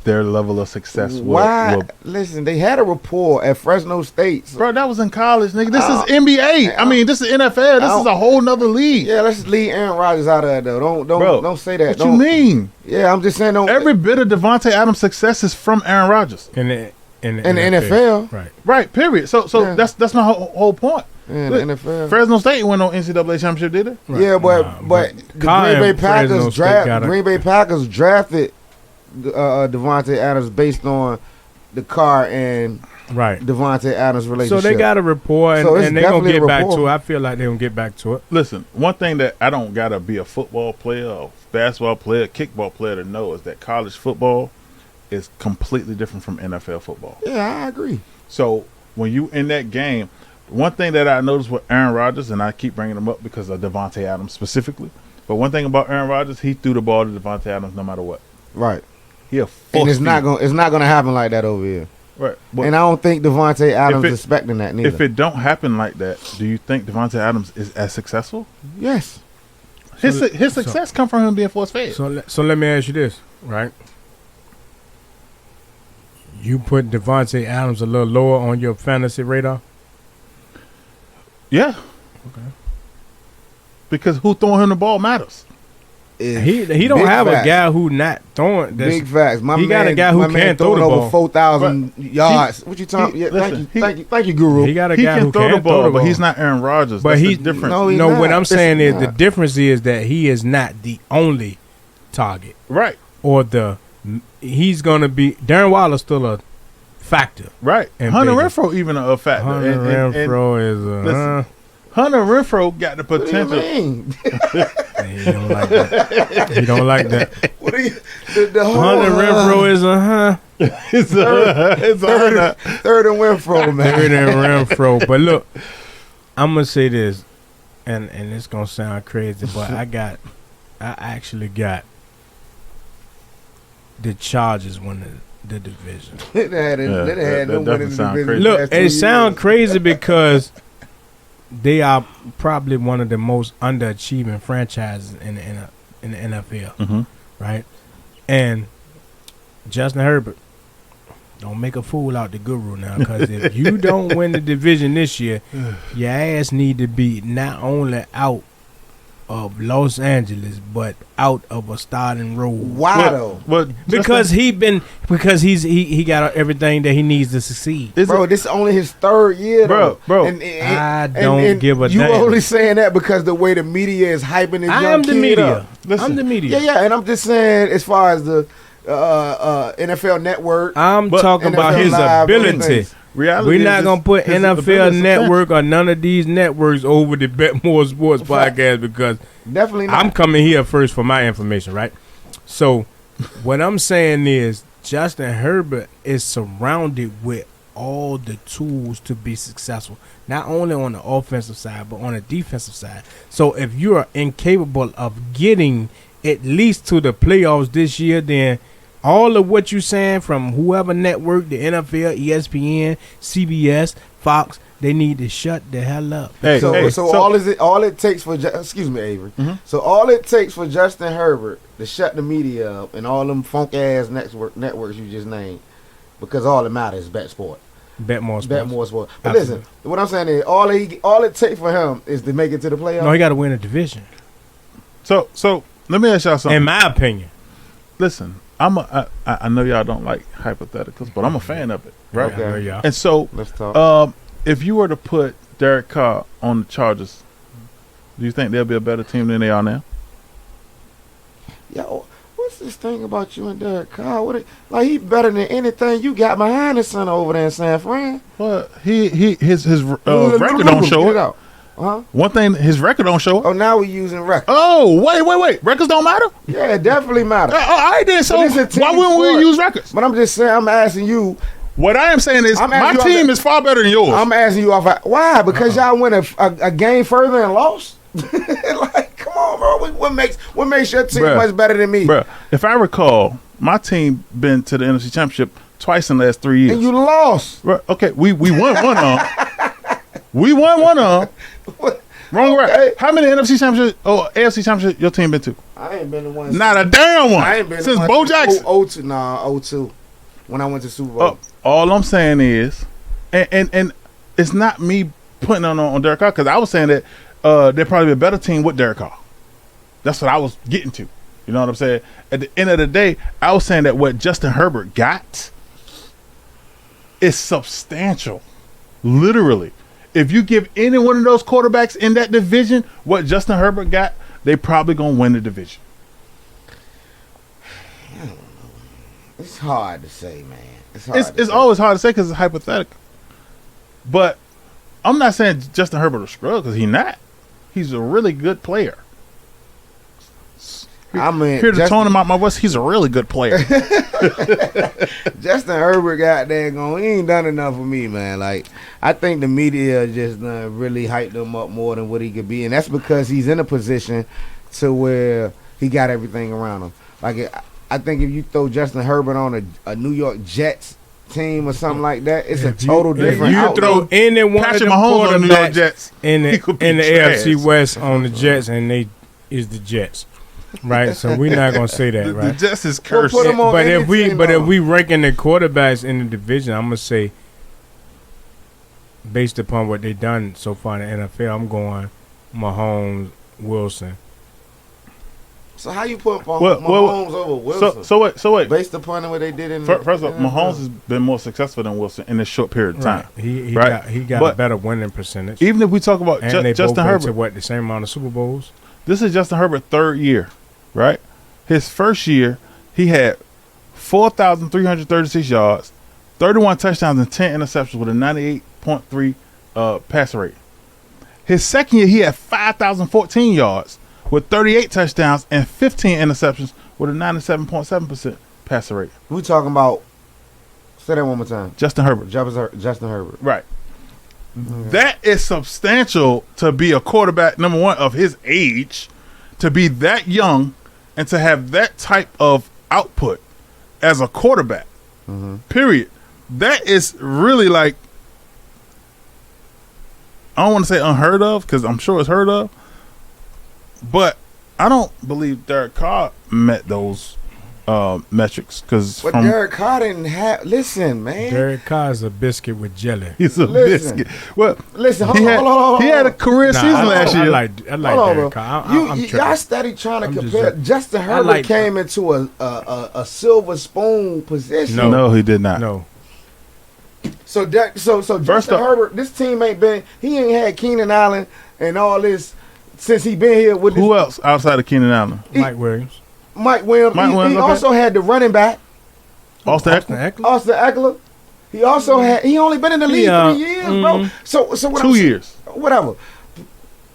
their level of success Why? will Listen, they had a rapport at Fresno State. So, bro, that was in college, nigga. This is NBA. I mean, this is NFL. This is a whole nother league. yeah, let's leave Aaron Rodgers out of that though. Don't say that. What Don't, you mean? Yeah, I'm just saying. Don't Every bit of Devontae Adams' success is from Aaron Rodgers. In the NFL. Right. Right, period. So Yeah. that's my whole point. in Look, the NFL. Fresno State went on NCAA championship, did it? Right. Yeah, but Nah, the Kyle Green Bay and Fresno Packers State Green Bay Packers drafted Devontae Adams based on the Carr and Right. Devontae Adams relationship. So they got a rapport, and, So it's and they're going to definitely get a back rapport. to it. I feel like they're going to get back to it. Listen, one thing that I don't gotta be a football player, or basketball player, kickball player to know is that college football is completely different from NFL football. Yeah, I agree. So when you in that game, one thing that I noticed with Aaron Rodgers, and I keep bringing him up because of Devontae Adams specifically, but one thing about Aaron Rodgers, he threw the ball to Devontae Adams no matter what. Right. He a And it's feed. not gonna happen like that over here. Right. But And I don't think Devontae Adams it- is expecting that neither. if it don't happen like that, do you think Devontae Adams is as successful? Yes. His success come from him being force fed. So let me ask you this, right? You put Devontae Adams a little lower on your fantasy radar? Yeah. Okay. Because who throwing him the ball matters. He don't Big have facts. a guy who not throwing. Big facts. he got a guy who can throw the over ball. 4,000 yards. What you talking? Yeah, listen, thank you, Guru. He got a He guy can who throw can the ball, but he's not Aaron Rodgers. But That's he's the difference. No, he's No, not. what I'm saying is the not. difference is that he is not the only target, Right. or he's gonna be. Darren Waller's still a factor. Right. And Hunter bigger. Renfro even a factor. Hunter And Renfro is listen, Hunter Renfro got the What do you potential. mean? he don't like that. He don't like that. What do you? The whole, Hunter Renfro is a It's a Hunter. third and Renfro, man. Third and Renfro. But look, I'm gonna say this, and it's gonna sound crazy, but I actually got the Chargers winning the division. They had Yeah, them that winning definitely sound the crazy. division Look, last 2 it years. sounds crazy because they are probably one of the most underachieving franchises in the NFL, Mhm. right? And Justin Herbert, don't make a fool out the Guru now, because if you don't win the division this year, your ass need to be not only out of Los Angeles, but out of a starting role. Why though? But Because he got everything that he needs to succeed. Bro, this is only his third year, Bro, though. bro. I don't give a you damn. only saying that because the way the media is hyping this I young am the kid media. up. Listen. I'm the media. Yeah, and I'm just saying, as far as the NFL Network, I'm But talking about NFL his Live, ability. things. reality We're is not gonna put his NFL ability is Network or none of these networks over the BetMoorSports Fact. podcast, because definitely not. I'm coming here first for my information, right? So, what I'm saying is Justin Herbert is surrounded with all the tools to be successful, not only on the offensive side, but on the defensive side. So, if you are incapable of getting at least to the playoffs this year, then all of what you're saying from whoever network, the NFL, ESPN, CBS, Fox, they need to shut the hell up. Hey, So, hey, so all it takes for excuse me, Avery. Mhm. So all it takes for Justin Herbert to shut the media up and all them funk ass networks you just named, because all that matters is BetSport. BetMoorSports. BetMoorSport. But Absolutely. listen, what I'm saying is all it takes for him is to make it to the playoffs. No, he got to win a division, So let me ask y'all something. in my opinion. Listen, I know y'all don't like hypotheticals, but I'm a fan of it, right? Okay. Yeah. And so, Let's talk. if you were to put Derek Carr on the Chargers, do you think they'll be a better team than they are now? Yo, what's this thing about you and Derek Carr? Like he better than anything you got behind the center over there in San Fran. Well, his record don't show it. Out. Huh? One thing, his record don't show it. Oh, now we're using records. Oh, wait. Records don't matter? Yeah, it definitely matters. I did. So But it's a team why wouldn't sport. we use records? But I'm just saying, I'm asking you. What I am saying is I'm my asking you team is far better than yours. I'm asking you off. Why? Because y'all went a game further and lost. Like, come on, bro. What makes your team much better than me? Bruh, if I recall, my team been to the NFC Championship twice in the last 3 years. And you lost. Bruh, okay, we won one on. We won one on. Wrong, Okay. right? How many NFC Championship or AFC Championship your team been to? I ain't been to one. Not a damn one. I ain't been Since to Bo one. Jackson. 02. When I went to Super Bowl. All I'm saying is, and it's not me putting on Derek Carr, because I was saying that they're probably a better team with Derek Carr. That's what I was getting to. You know what I'm saying? At the end of the day, I was saying that what Justin Herbert got is substantial. Literally. If you give any one of those quarterbacks in that division what Justin Herbert got, they probably going to win the division. It's hard to say, man. It's always hard to say because it's hypothetical. But I'm not saying Justin Herbert will struggle, because he's not. He's a really good player. I mean, Hear the tone about my voice. He's a really good player. Justin Herbert got there going. He ain't done enough for me, man. Like, I think the media just really hyped him up more than what he could be, and that's because he's in a position to where he got everything around him. Like, I think if you throw Justin Herbert on a New York Jets team or something like that, it's a total different. If you outlook. throw any one Patrick of them Mahomes on the New York quarterbacks Jets in he could be the trash. AFC West on the Jets, and they is the Jets, right? So we're not gonna say that, The right? Jets is cursed. put 'em on But any if we team, though. ranking the quarterbacks in the division, I'm gonna say, based upon what they've done so far in the NFL, I'm going Mahomes, Wilson. So how you put Well, Mahomes over Wilson? So wait. Based upon what they did in First of all, Mahomes has been more successful than Wilson in this short period of time. Right. He Right. got But a better winning percentage. Even if we talk about And they both Justin went to Herbert, what, the same amount of Super Bowls? this is Justin Herbert's third year, right? His first year, he had 4,336 yards, 31 touchdowns, and 10 interceptions with a 98.3 passer rate. His second year, he had 5,014 yards with 38 touchdowns and 15 interceptions with a 97.7% passer rate. We talking about? Say that one more time. Justin Herbert. Justin Herbert. Right. That is substantial to be a quarterback, number one, of his age, to be that young and to have that type of output as a quarterback, period. That is really like, I don't want to say unheard of, because I'm sure it's heard of, but I don't believe Derek Carr met those metrics, because But Derek Carr didn't have. Listen, man. Derek Carr is a biscuit with jelly. he's a Listen. biscuit. Well, Listen, he had a career season I last year. like Hold on, Derek bro. Carr. I'm Y'all tripping. steady trying to I'm just compare. joking. Justin Herbert like- came into a silver spoon position. No, he did not. No. So Justin First off- Herbert, this team he ain't had Keenan Allen and all this since he been here with Who else outside of Keenan Allen? Mike Williams. Mike Williams. Mike He Williams, okay. also had the running back, Austin Austin Eckler? Eckler. Austin Eckler. He also had. He only been in the league 3 years, bro. So what 2 years. Whatever.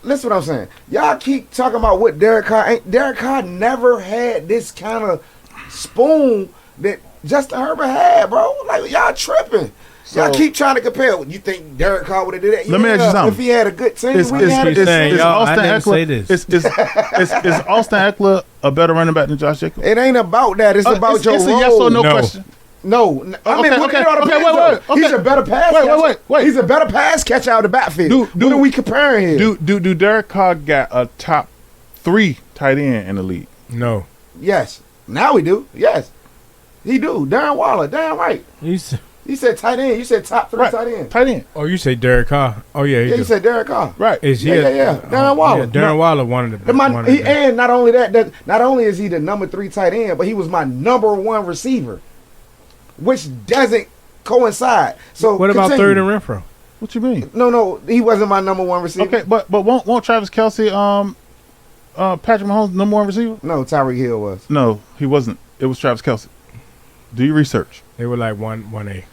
Listen, what I'm saying. Y'all keep talking about what Derek Carr ain't. Derek Carr never had this kind of spoon that Justin Herbert had, bro. Like, y'all tripping. Y'all keep trying to compare. You think Derek Carr would have did that? Let me ask you something. If he had a good team, Is we had a good saying, team. y'all, I Austin didn't say Eckler this. is Austin Eckler a better running back than Josh Jacobs? It ain't about that. It's about your it's role. a yes or no No. question. No, I mean, Okay, it all okay, depends, wait, though. okay. He's a better pass Wait, catcher. wait. He's a better pass catcher out of the backfield. What are we comparing here? Do Derek Carr got a top 3 tight end in the league? No. Yes. Now we do. Yes. He do. Darren Waller. Damn right. He said tight end. You said top 3 Right. tight end. Tight end. Oh, you say Derek Carr? Oh yeah, Yeah, you said Derek Carr. Right. Is he? Yeah. Darren Waller. Yeah, Darren Waller one of the. And not only that, not only is he the number 3 tight end, but he was my number 1 receiver, which doesn't coincide. So What about continue. third and Renfro? What you mean? No, he wasn't my number one receiver. Okay, but won't Travis Kelce, Patrick Mahomes number one receiver? No, Tyreek Hill was. No, he wasn't. It was Travis Kelce. Do your research. They were like 1A.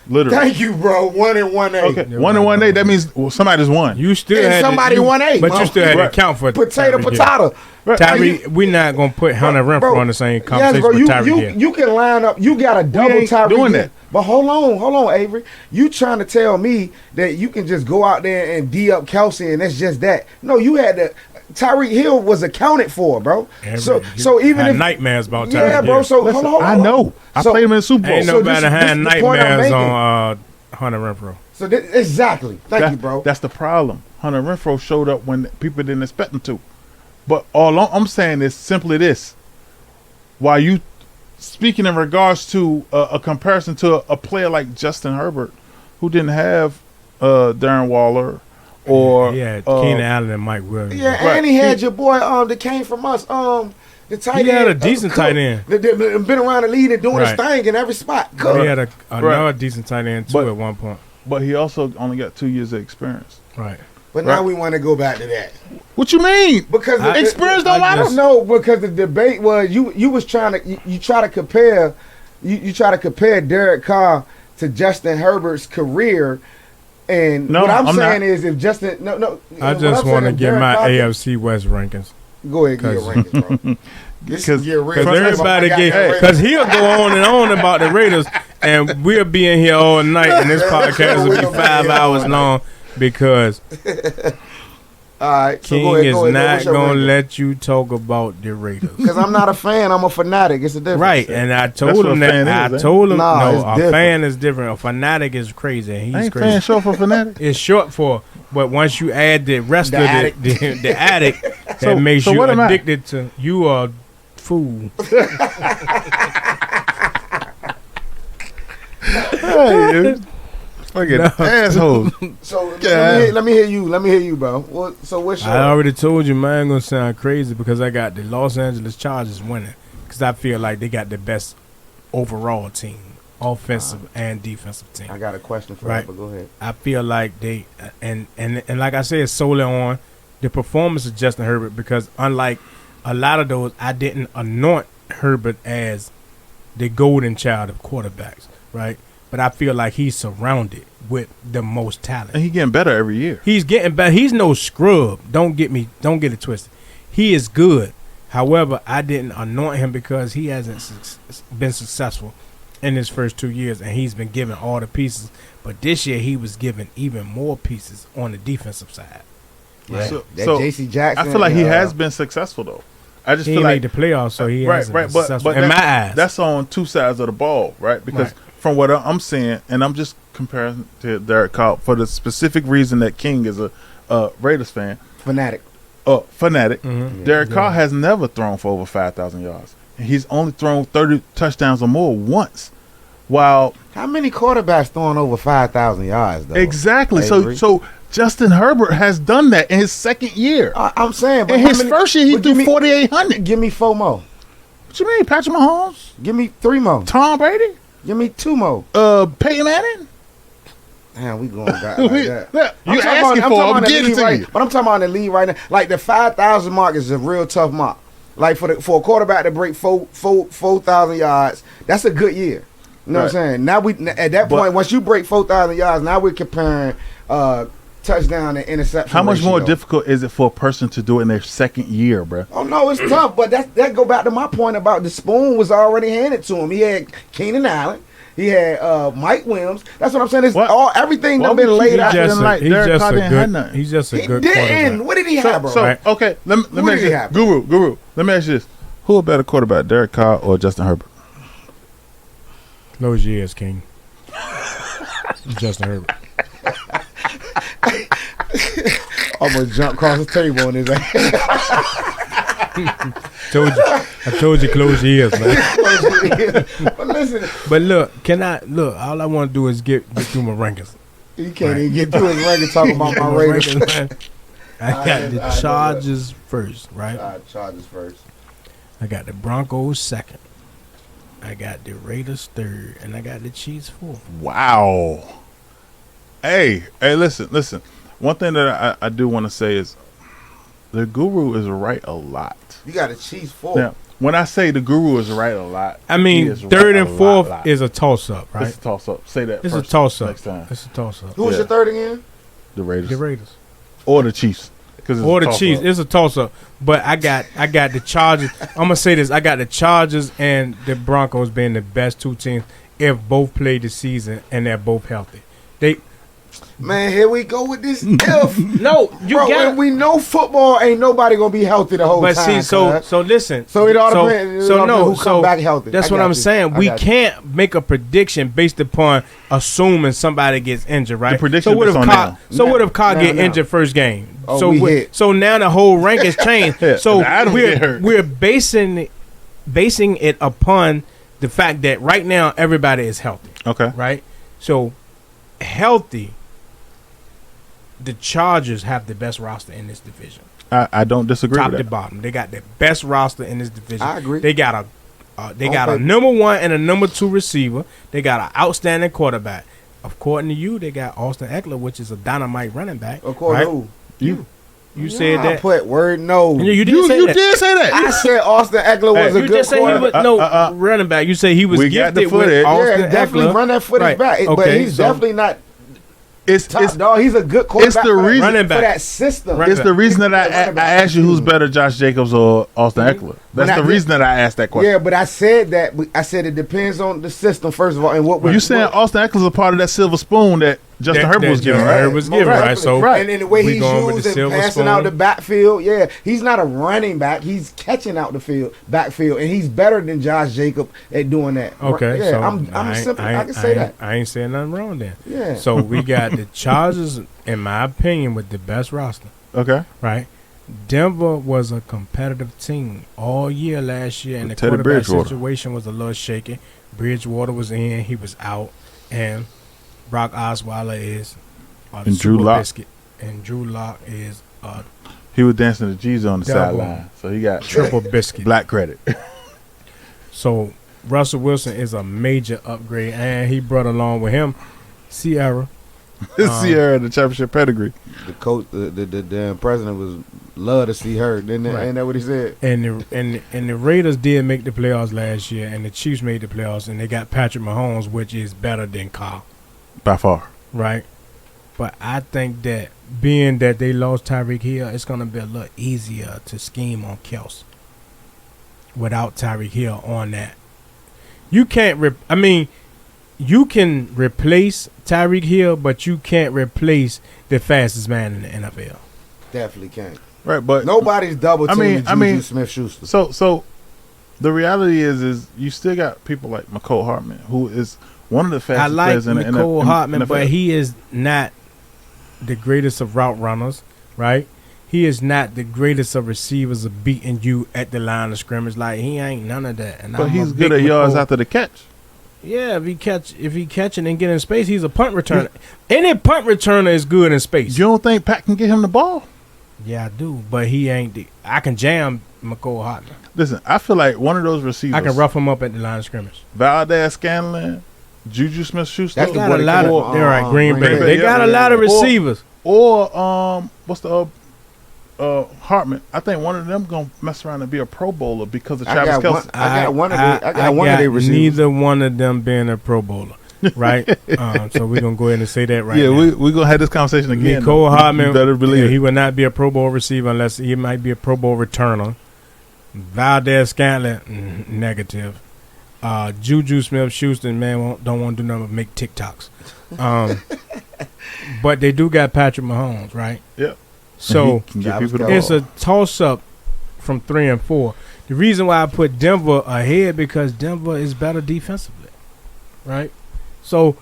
Literally. Thank you, bro. 1 and 1A. Okay, 1 and 1A. That means somebody just won. You still And had somebody to, 1A, but bro. you still had Right. to count for Potato, Tyreek Hill. potato. Tyree, we're not gonna put Hunter Renfro Bro, on the same Yes, conversation bro. with Tyreek Hill. You can line up. You got a double ain't Tyreek doing Hill. that. But hold on, Avery. You trying to tell me that you can just go out there and D up Kelsey and that's just that? No, you had to. Tyreek Hill was accounted for, bro. So even had if nightmares about Tyreek yeah, bro. Hill. So Listen, hold on. I know. I So- played him in the Super Bowl. Ain't so nobody this had is the point I'm nightmares making. on Hunter Renfro. So exactly. Thank you, bro. That's the problem. Hunter Renfro showed up when people didn't expect him to. But all I'm saying is simply this. While you speaking in regards to a comparison to a player like Justin Herbert, who didn't have Darren Waller or Yeah, Keenan Allen and Mike Williams. Yeah, Right. and he had your boy that came from us the tight He end. had a decent Cook, tight end. that been around the league and doing his Right. thing in every spot. But Cook. he had another decent tight end too But- at one point. but he also only got 2 years of experience. Right. But now Right. we want to go back to that What you mean? because Experience don't I matter. just- No, because the debate was you was trying to you try to compare you try to compare Derek Carr to Justin Herbert's career. And No, what I'm I'm saying not. is if Justin no I what just I'm want to saying is get Derek my Carr- AFC West rankings. Go ahead, get your 'Cause- rankings, bro. Because Because everybody because he'll go on and on about the Raiders, and we'll be in here all night, and this podcast will be 5 hours long because all right, so King go ahead, is go ahead. not What's your gonna ranking? let you talk about the Raiders. Because I'm not a fan, I'm a fanatic. It's a difference. Right, and I That's told what him a that. fan I is, eh? told him Nah, no. it's A different. fan is different. A fanatic is crazy, and I he's ain't crazy. fan short for fanatic. It's short for, but once you add the rest The of addict. the addict, that So- makes so you what am I? addicted to. You are fool. Hey, fucking No. assholes. So Yeah. let me hear you. Let me hear you, bro. So what's your I already told you, mine gonna sound crazy because I got the Los Angeles Chargers winning because I feel like they got the best overall team, offensive and defensive team. I got a question for Right. you, but go ahead. I feel like they and like I said, solely on the performance of Justin Herbert because unlike a lot of those, I didn't anoint Herbert as the golden child of quarterbacks, right? But I feel like he's surrounded with the most talent. And he getting better every year. He's getting better. He's no scrub. Don't get it twisted. He is good. However, I didn't anoint him because he hasn't been successful in his first 2 years, and he's been given all the pieces. But this year, he was given even more pieces on the defensive side. Right. So- That so J.C. Jackson. I feel like he has been successful though. I just He feel made like the playoffs, so he hasn't been but successful in my eyes. that's on two sides of the ball, right? Because Right. from what I'm seeing, and I'm just comparing to Derek Carr for the specific reason that King is a Raiders fan, fanatic. fanatic. Mhm. Derek Yeah. Carr has never thrown for over 5,000 yards. He's only thrown 30 touchdowns or more once. While How many quarterbacks throwing over 5,000 yards though? exactly, Avery. so Justin Herbert has done that in his second year. I'm saying, but In how his many- first year, he but threw give me- 4,800. Give me 4 more. What you mean, Patrick Mahomes, Give me 3 more. Tom Brady, Give me 2 more. Peyton Manning? Damn, we going back like that. Yeah, I'm you talking asking about- for? I'm I'm talking about the getting league to right, you. but I'm talking about in the league right now. Like the 5,000 mark is a real tough mark. Like for a quarterback to break 4,000 yards, that's a good year. You know what I'm Right. saying? Now at that But- point, once you break 4,000 yards, now we're comparing touchdown and interception. How much more ratio. difficult is it for a person to do it in their second year, bro? Oh no, it's tough, but that go back to my point about the spoon was already handed to him. He had Keenan Allen, he had Mike Williams. That's what I'm saying. It's What? everything Why done would been you laid keep out. just like Derek Carr didn't have nothing. He's just a He good didn't. quarterback. What did he have, bro? So Right. okay, let Who me did ask he you have? this. Guru. Let me ask you this: who a better quarterback, Derek Carr or Justin Herbert? Close your ears, King. Justin Herbert. I'm gonna jump across the table on his ass. I told you, close your ears, man. But listen, But look, all I want to do is get through my rankings. you can't even get through his record talking about my My Raiders. rankings, man. I got Alright, the alright, Chargers first, right? Chargers first. I got the Broncos second. I got the Raiders third, and I got the Chiefs fourth. Wow. Hey, listen. One thing that I do want to say is the guru is right a lot. You got a Chiefs 4. Now, when I say the guru is right a lot, I mean, third and fourth is a toss-up, right? It's a toss-up. Say that It's first a toss-up. next time. It's a toss-up. Who was your third again? The Raiders. The Raiders. Or the Chiefs. Or the Chiefs. It's a toss-up. But I got the Chargers. I'm going to say this. I got the Chargers and the Broncos being the best two teams if both play the season and they're both healthy. Man, here we go with this if. No, when we know football ain't nobody gonna be healthy the whole time. But see, so listen. So it all depends. Who come back healthy. That's what I'm saying. We can't make a prediction based upon assuming somebody gets injured, right? The prediction what if on now. what if Carr get injured first game? Oh, so now the whole rank has changed. So Adam get hurt. we're basing it upon the fact that right now everybody is healthy. Okay. Right? So healthy, the Chargers have the best roster in this division. I don't disagree Top with to that. bottom. They got the best roster in this division. I agree. They got a number 1 and a number 2 receiver. They got an outstanding quarterback. According to you, they got Austin Eckler, which is a dynamite running back. According to who? You said that. I put word no. You did say that. did say that. I said Austin Eckler was a You good just said he was quarterback. running back. You said he was We got gifted the with footage. Austin Yeah, definitely Eckler. run that footage Right. back. But Okay, he's so- definitely not It's top dog. He's a good quarterback. the reason- Running for back. that system. Right. It's the reason that I Running back. asked you who's better, Josh Jacobs or Austin Eckler. That's the reason that I asked that question. Yeah, but I said that. I said it depends on the system first of all, and what You saying Austin Eckler's a part of that silver spoon that Justin Herbert was given, Justin right? Herbert was given, right? So and in the way we he's going with used the and silver passing out spoon. the backfield, he's not a running back. He's catching out the backfield, and he's better than Josh Jacobs at doing that. Okay, yeah, so I'm simple. I can say that. I ain't saying nothing wrong then. Yeah. So we got the Chargers, in my opinion, with the best roster, Okay. right? Denver was a competitive team all year last year, and the Teddy quarterback Bridgewater. situation was a little shaky. Bridgewater was in, he was out, and Brock Osweiler is And Drew super Lock. biscuit, and Drew Lock is a He was dancing to G's on the Double. sideline, so he got triple biscuit. black credit. So Russell Wilson is a major upgrade, and he brought along with him Sierra. Sierra, the championship pedigree. The coach, the president was love to see her. Ain't that what he said? And the Raiders did make the playoffs last year, and the Chiefs made the playoffs, and they got Patrick Mahomes, which is better than Carr, By far. right? But I think that being that they lost Tyreek Hill, it's going to be a little easier to scheme on Kels without Tyreek Hill on that. You can't you can replace Tyreek Hill, but you can't replace the fastest man in the NFL. Definitely can't. Right, but Nobody's double teaming Juju Smith-Schuster. So the reality is you still got people like McCole Hartman, who is one of the fastest I like players in the McCole Hartman, NFL. but he is not the greatest of route runners, right? He is not the greatest of receivers of beating you at the line of scrimmage. Like, he ain't none of that. And But I'm he's a good big at yards McCole. after the catch. Yeah, if he catch it and get in space, he's a punt returner. Any punt returner is good in space. You don't think Pat can get him the ball? Yeah, I do, but he ain't. I can jam McCole Hartman. Listen, I feel like one of those receivers. I can rough him up at the line of scrimmage. Valdez Scanlon, Juju Smith-Schuster, That's They got a lot of. They're right, Green Bay. Green Bay, They got a lot of receivers. or what's the Hartman. I think one of them gonna mess around and be a Pro Bowler because of Travis Kelce. I got one of their receivers. Neither one of them being a Pro Bowler, right? So we're gonna go ahead and say that right Yeah, now. we gonna have this conversation again. Nicole Hartman, you better believe it. he would not be a Pro Bowl receiver unless he might be a Pro Bowl returner. Valdez Scantlin, negative. Juju Smith-Schuster, man, don't want to do nothing but make TikToks. But they do got Patrick Mahomes, right? Yeah. So Can get people the it's ball. a toss-up from 3 and 4. The reason why I put Denver ahead because Denver is better defensively, right? So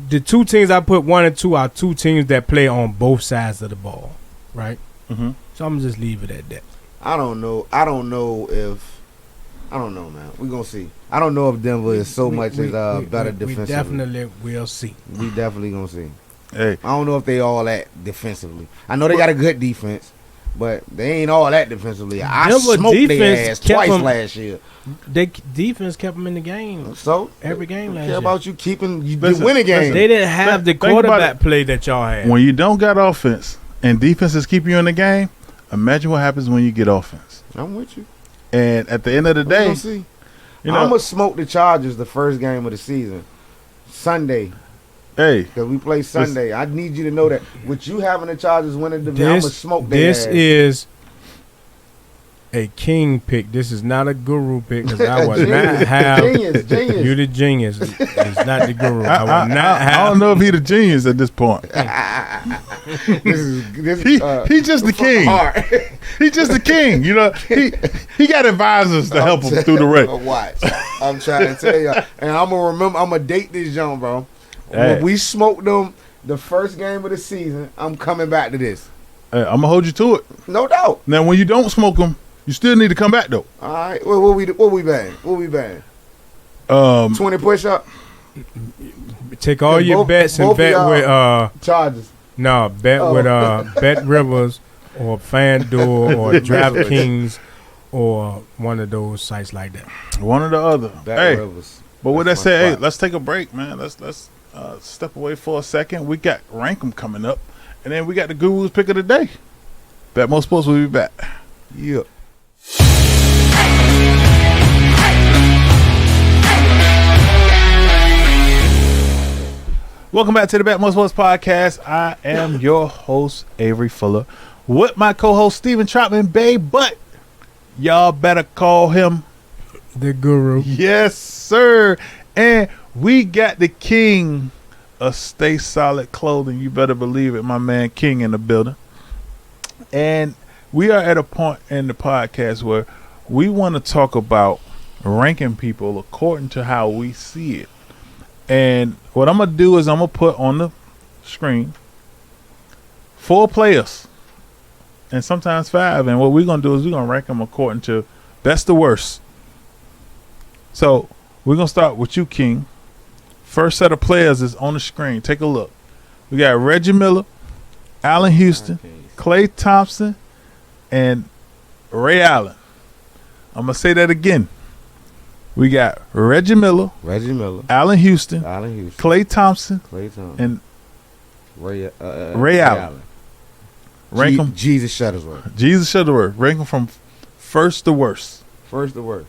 the two teams I put 1 and 2 are two teams that play on both sides of the ball, right? Mhm. So I'm gonna just leave it at that. I don't know, man. We're going to see. I don't know if Denver is so much better defensively. We definitely will see. We definitely going to see. Hey, I don't know if they all that defensively. I know they got a good defense, But they ain't all that defensively. I Denver smoked their defense ass kept twice them- last year. They defense kept them in the game So every game last care year. about you keeping you Listen, winning games. They didn't have the Think about quarterback it. play that y'all had. When you don't got offense and defense is keeping you in the game, imagine what happens when you get offense. I'm with you. And at the end of the We day, gonna see. you know, I'm gonna smoke the Chargers the first game of the season, Sunday, hey, because we play Sunday. I need you to know that with you having the Chargers winning the division, I'm gonna smoke their This ass. is a king pick. This is not a guru pick because I would not have Genius. you the genius. It's not the guru. I I, would not I have. don't know if he the genius at this point. this He just the king. Hard. He just the king. You know, he got advisors to help him through the race. Watch. I'm trying to tell you, and I'm gonna remember. I'm gonna date this young bro. Hey. When we smoked them the first game of the season, I'm coming back to this. Hey, I'm gonna hold you to it. No doubt. Now, when you don't smoke them, you still need to come back though. All right. What we bang? 20 push up. Take all your Both- bets and both of bet y'all- with Chargers. bet Oh. with Bet Rivers or FanDuel or DraftKings or one of those sites like that. One or the other. Back Hey, Rivers. but with that That's my said, hey, spot. let's take a break, man. Let's step away for a second. We got Rankum coming up, and then we got the Guru's pick of the day. BetMoorSports will be back. Yeah. Welcome back to the BetMoorSports podcast. I am your host, Avery Fuller, with my co-host, Steven Trotman Bay, but y'all better call him. The guru. Yes, sir. And we got the king of Stay Solid Clothing. You better believe it, my man King in the building. And we are at a point in the podcast where we want to talk about ranking people according to how we see it. And what I'm going to do is I'm going to put on the screen 4 players and sometimes 5. And what we're going to do is we're going to rank them according to best to worst. So we're going to start with you, King. First set of players is on the screen. Take a look. We got Reggie Miller, Allen Houston, Klay Thompson, and Ray Allen. I'm going to say that again. We got Reggie Miller, Allen Houston, Klay Thompson, and Ray Allen. Rank them. Jesus Shuttlesworth. Jesus Shuttleworth. Rank them from first to worst. First to worst.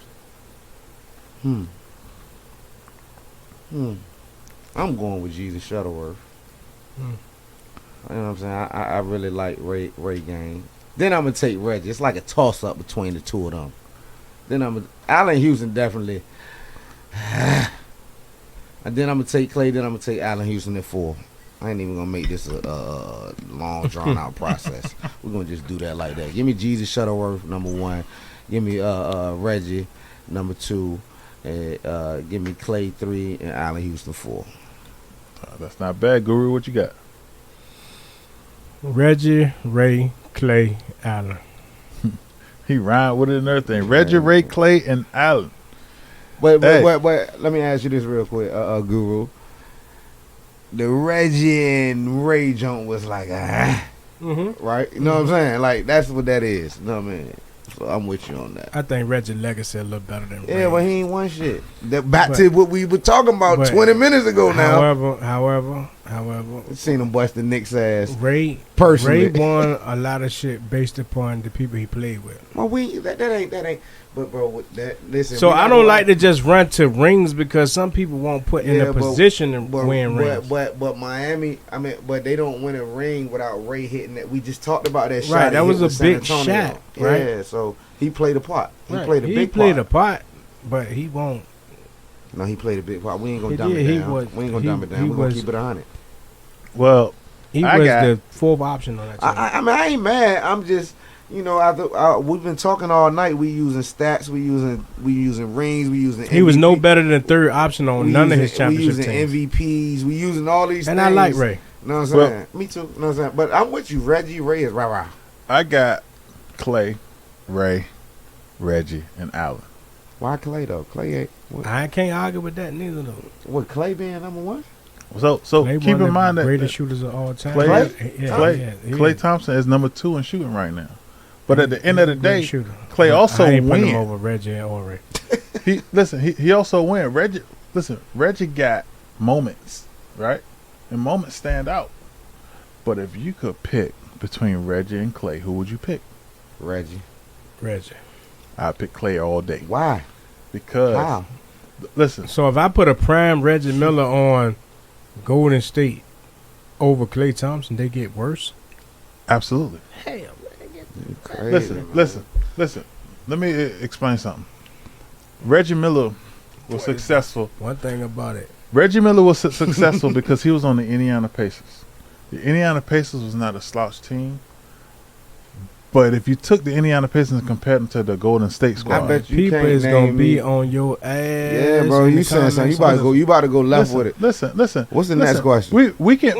I'm going with Jesus Shuttleworth. You know what I'm saying? I really like Ray game. Then I'm gonna take Reggie. It's like a toss up between the two of them. Then Allen Houston definitely. And then I'm gonna take Klay. Then I'm gonna take Allen Houston at 4. I ain't even gonna make this a long drawn out process. We're gonna just do that like that. Give me Jesus Shuttleworth number 1. Give me Reggie number 2. Give me Klay 3 and Allen Houston 4. That's not bad, Guru. What you got? Reggie, Ray, Klay, Allen. He rhymed with it and everything. Reggie, Ray, Klay, and Allen. But Hey. let me ask you this real quick, Guru. The Reggie and Ray joint was like, right? You know what I'm saying? Like, that's what that is. You know what I mean? So I'm with you on that. I think Reggie legacy a little better than Yeah, Ray. but he ain't won shit. Back to what we were talking about but 20 minutes ago now. However, Seen him bust the Knicks ass. Ray Personally. won a lot of shit based upon the people he played with. Well, that ain't. But bro, with that listen. So we I not don't gonna- like to just run to rings because some people won't put in Yeah, a but- position to win rings. But Miami, but they don't win a ring without Ray hitting that. We just talked about that shot. Right, he that hit was a with San big Antonio. shot, right? Yeah, so he played a part. He Right. played a He big played part. a part, but he won't. No, he played a big part. We ain't gonna He dumb did. it He down. was- We ain't gonna he- dumb it down. he We're gonna was- keep it 100. Well, He I was got- the 4th option on that team. I mean, I ain't mad. I'm just, we've been talking all night. We using stats. We using rings. We using. He was no MVP. better than 3rd option on We none of using- his championship We using teams. MVPs. We using all these And things. I like Ray. You know what I'm saying? Me too. You know what I'm saying? But I'm with you. Ray is rah. I got Klay, Ray, Reggie, and Allen. Why Klay though? Klay ain't. I can't argue with that neither though. What Klay being number 1? So Klay keep one of in mind the that greatest shooters of all time. Klay- Yeah, Klay, yeah, Klay Thompson is number 2 in shooting right now. But at the end of the day, shooter. Clay also I ain't putting him win. over Reggie and Ori. He also win. Reggie got moments, right? And moments stand out. But if you could pick between Reggie and Clay, who would you pick? Reggie. I'd pick Clay all day. Why? Because How? listen, So if I put a prime Reggie Miller on Golden State over Klay Thompson, they get worse. absolutely. Hell, man, Crazy, man. Listen. Let me explain something. Reggie Miller was successful. one thing about it. Reggie Miller was successful because he was on the Indiana Pacers. The Indiana Pacers was not a slouch team. But if you took the Indiana Pacers and compared them to the Golden State squad, I bet you People can't is name gonna be me. on your ass. Yeah, bro. in the You saying something? comments. You about to go left with it. Listen. What's the next question? We can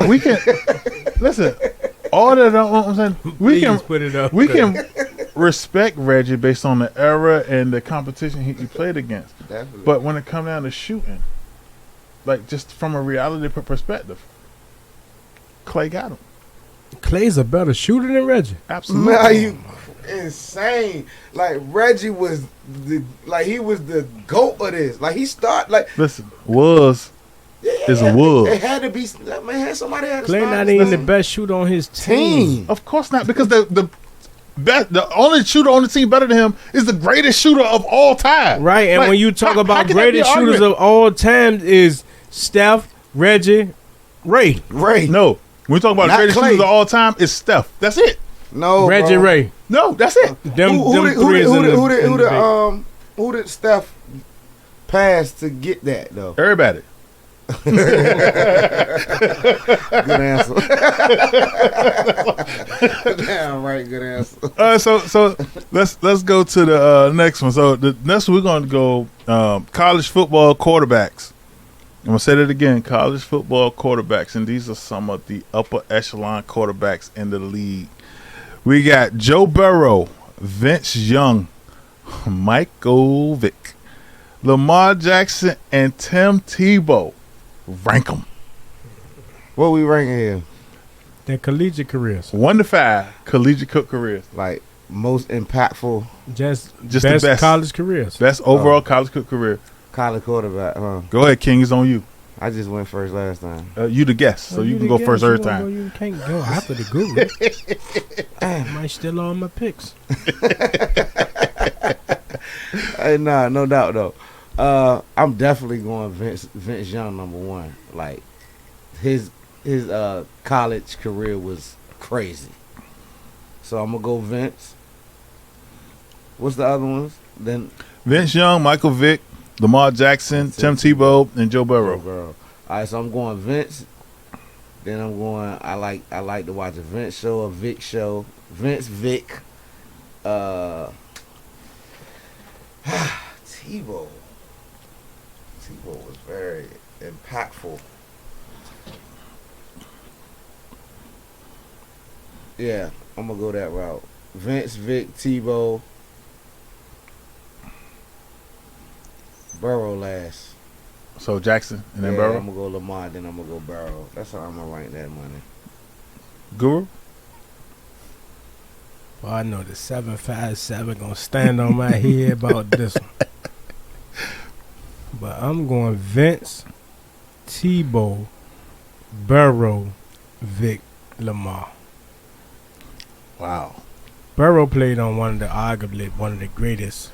listen. All that I'm saying, Please put it up. we can respect Reggie based on the era and the competition he played against. Definitely. But when it comes down to shooting, like just from a reality perspective, Clay got him. Clay's a better shooter than Reggie. Absolutely. Man, are you insane? Like Reggie was he was the GOAT of this. Like he started like Listen, was is a was. It had to be man. Somebody had to Clay start not this even the thing. best shooter on his team. Of course not, because the only shooter on the team better than him is the greatest shooter of all time. Right, and Like, when you talk how about can that be an greatest shooters argument? of all time is Steph, Reggie, Ray. Ray. No, when we talk about Not greatest Clay. shooters of all time, it's Steph. That's it. No, Reggie, bro. Ray. No, that's it. Who did Steph pass to get that though? Everybody. Good answer. Damn right, good answer. So let's go to the next one. So the next one we're going to go college football quarterbacks. I'm gonna say that again: college football quarterbacks, and these are some of the upper echelon quarterbacks in the league. We got Joe Burrow, Vince Young, Michael Vick, Lamar Jackson, and Tim Tebow. Rank them. What we ranking here? Their collegiate careers. 1 to 5 collegiate careers. Like most impactful Just the best, best. college careers. Best overall college career. college quarterback, huh? Go ahead, King. It's on you. I just went first last time. You the guest, so you can go first every time. You can't go after the guru. I might steal all my picks. Hey, nah, no doubt though. I'm definitely going Vince Young number one. Like his college career was crazy. So I'm gonna go Vince. What's the other ones? Then Vince Young, Michael Vick, Lamar Jackson, Tim Tebow, and Joe Burrow. All right, so I'm going Vince. Then I'm going. I like to watch a Vince show, a Vic show. Vince Vic. Tebow. Tebow was very impactful. Yeah, I'm gonna go that route. Vince Vic, Tebow, Burrow last. So Jackson and then Yeah, Burrow. I'm gonna go Lamar, then I'm gonna go Burrow. That's how I'm gonna rank that money. Guru. Well, I know the 757 gonna stand on my head about this one. But I'm going Vince, Tebow, Burrow, Vic, Lamar. Wow. Burrow played on arguably one of the greatest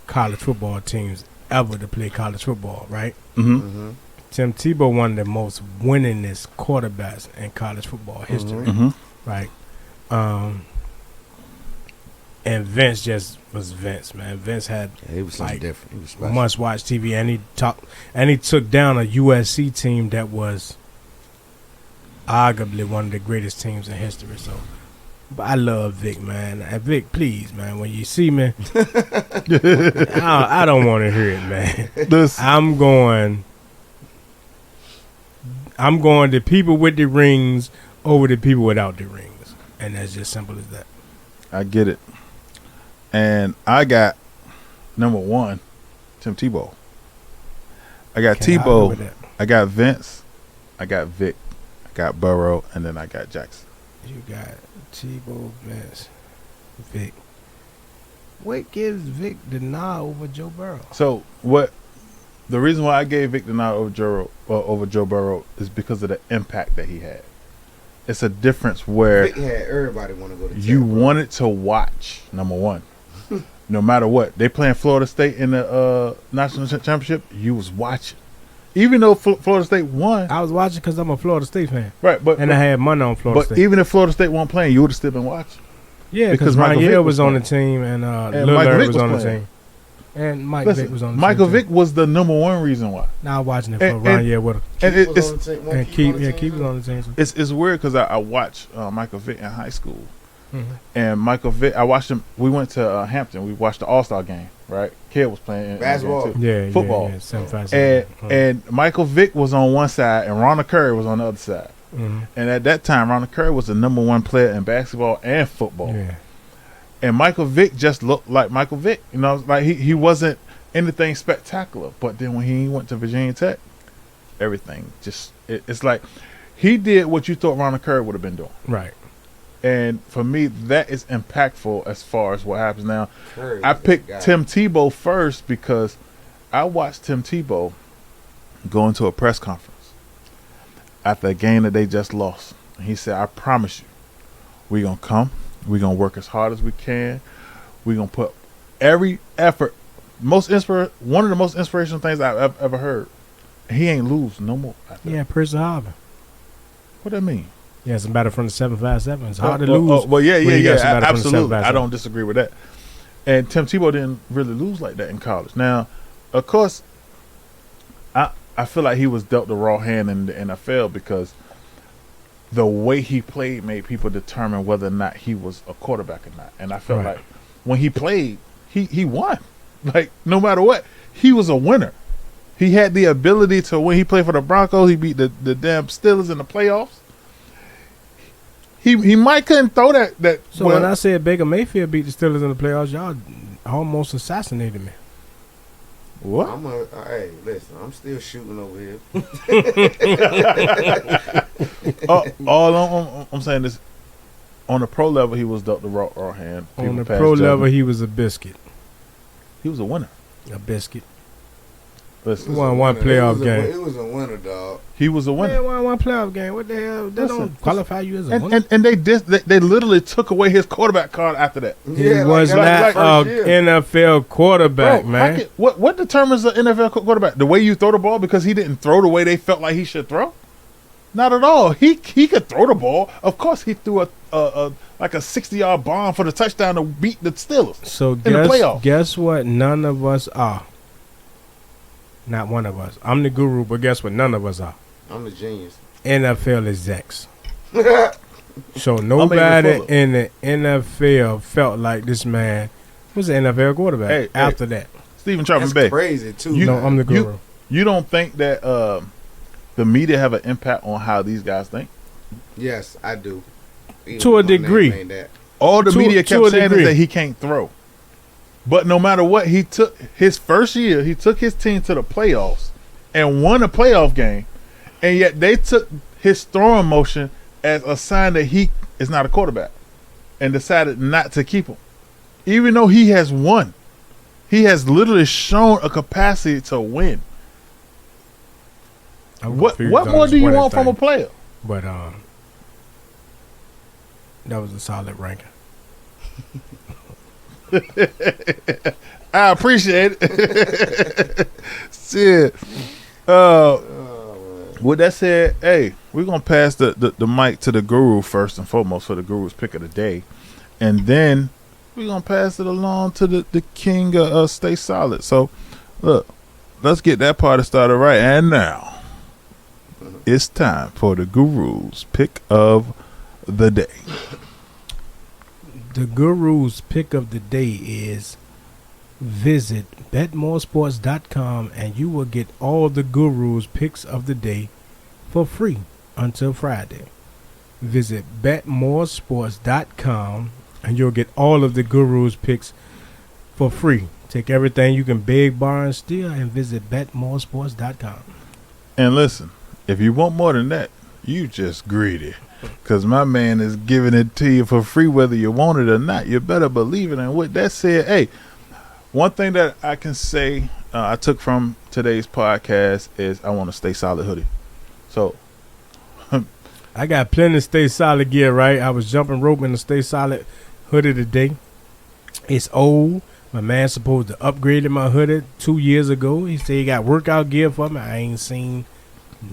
college football teams ever to play college football, right? Mm-hmm. Mm-hmm. Tim Tebow, one of the most winningest quarterbacks in college football history, Mm-hmm. right? And Vince just was Vince, man. Vince had Yeah, he was something like different. He was special. must watch TV, and he took down a USC team that was arguably one of the greatest teams in history. So, but I love Vic, man. Vic, please, man, when you see me, I don't want to hear it, man. I'm going the people with the rings over the people without the rings, and that's just simple as that. I get it. And I got number one, Tim Tebow. I got Can't argue with Tebow. that. I got Vince. I got Vic. I got Burrow, and then I got Jackson. You got Tebow, Vince. Vic. What gives Vic the nod over Joe Burrow? So the reason why I gave Vic the nod over Joe Burrow is because of the impact that he had. It's a difference where Vic had everybody want to go to you Tech, bro. wanted to watch, number one. No matter what. They playing Florida State in the national championship, you was watching. Even though Florida State won. I was watching because I'm a Florida State fan. Right, I had money on Florida State. But even if Florida State weren't playing, you would have still been watching. Yeah, because Ranier was on the team and Lil Larry was on the team. And Mike Vick was on the team. Michael Vick was the number one reason why. Now I'm watching it for Ranier with him. And Keith was on the team. It's weird because I watched Michael Vick in high school. Mm-hmm. And Michael Vick, I watched him. We went to Hampton. We watched the All-Star game, right? Kid was playing basketball. Football. Yeah, 7-5. And Michael Vick was on one side and Ronald Curry was on the other side. Mm-hmm. And at that time, Ronald Curry was the number one player in basketball and football. Yeah. And Michael Vick just looked like Michael Vick. You know, like he wasn't anything spectacular. But then when he went to Virginia Tech, everything just it's like he did what you thought Ronald Curry would have been doing. Right. And for me, that is impactful as far as what happens now. Curry, I picked Tim Tebow first because I watched Tim Tebow go into a press conference after a game that they just lost. And he said, I promise you, we're going to come. We're going to work as hard as we can. We're going to put every effort. One of the most inspirational things I've ever heard. He ain't lose no more. Yeah, Prince Harvey. What that mean? Yeah, it's a battle from the 757. It's hard to lose. Well, yeah, absolutely. I 757. don't disagree with that. And Tim Tebow didn't really lose like that in college. Now, of course, I feel like he was dealt the raw hand in the NFL because the way he played made people determine whether or not he was a quarterback or not. And I felt like when he played, he won. Like, no matter what, he was a winner. He had the ability to, when he played for the Broncos, he beat the damn Steelers in the playoffs. He might couldn't throw that. So when I said Baker Mayfield beat the Steelers in the playoffs, y'all almost assassinated me. What? Hey, listen, I'm still shooting over here. All I'm saying is, on the pro level, he was dealt the raw hand. On the pro level, he was a biscuit. He was a winner. A biscuit. Listen, He won one playoff game. It was a winner, dog. He was a winner. Man, won one playoff game. What the hell? That don't qualify you as a winner. And they literally took away his quarterback card after that. He was not an NFL quarterback, man. What determines an NFL quarterback? The way you throw the ball? Because he didn't throw the way they felt like he should throw? Not at all. He could throw the ball. Of course, he threw a 60-yard bomb for the touchdown to beat the Steelers. So in the playoffs. Guess what? None of us are. Not one of us. I'm the guru, but guess what? None of us are. I'm the genius. NFL execs. So nobody in the NFL felt like this man was an NFL quarterback after that. Stephen Charvin That's crazy, too. I'm the guru. You don't think that the media have an impact on how these guys think? Yes, I do. Even to a degree. All the media kept saying is that he can't throw. But no matter what, he took his first year, he took his team to the playoffs and won a playoff game. And yet they took his throwing motion as a sign that he is not a quarterback and decided not to keep him. Even though he has won. He has literally shown a capacity to win. What more do you want from a player? But that was a solid ranking. I appreciate it. Shit. With that said, hey, we're gonna pass the mic to the guru first and foremost for the guru's pick of the day, and then we're gonna pass it along to the king of Stay Solid. So, look, let's get that party started right. And now, it's time for the guru's pick of the day. The guru's pick of the day is visit BetMoorSports.com and you will get all the guru's picks of the day for free until Friday. Visit BetMoorSports.com and you'll get all of the guru's picks for free. Take everything you can beg, borrow, and steal and visit BetMoorSports.com. And listen, if you want more than that, You just greedy. Because my man is giving it to you for free whether you want it or not. You better believe it. And with that said, hey, one thing that I can say I took from today's podcast is I want to stay solid hoodie. So I got plenty of Stay Solid gear, right? I was jumping rope in the Stay Solid hoodie today. It's old. My man supposed to upgrade my hoodie 2 years ago. He said he got workout gear for me. I ain't seen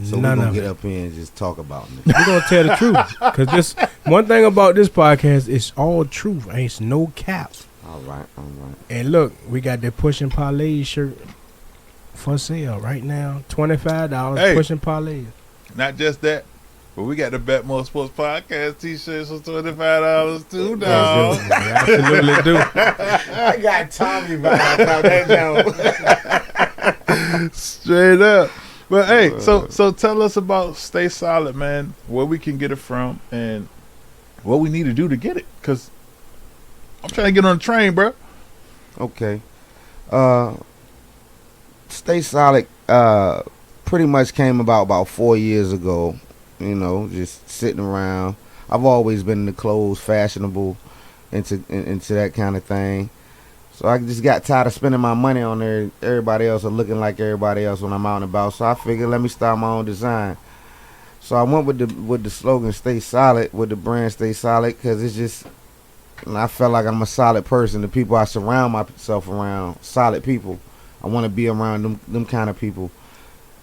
So none we're of going to it. get up here and just talk about it. We're going to tell the truth. Because this one thing about this podcast, it's all truth. Ain't no cap. All right. And look, we got the Push and Parlay shirt for sale right now. $25 Hey. Push and Parlay. not just that, but we got the BetMoorSports podcast t-shirts for $25 too, dog. We absolutely do. I got Tommy about that joke. Straight up. But hey, so tell us about Stay Solid, man. Where we can get it from and what we need to do to get it. Because I'm trying to get on the train, bro. Okay. Stay Solid pretty much came about 4 years ago. You know, just sitting around. I've always been into clothes, fashionable, into that kind of thing. So I just got tired of spending my money on everybody else or looking like everybody else when I'm out and about. So I figured, let me start my own design. So I went with the slogan "Stay Solid," with the brand "Stay Solid," because it's just, and I felt like I'm a solid person. The people I surround myself around, solid people. I want to be around them kind of people.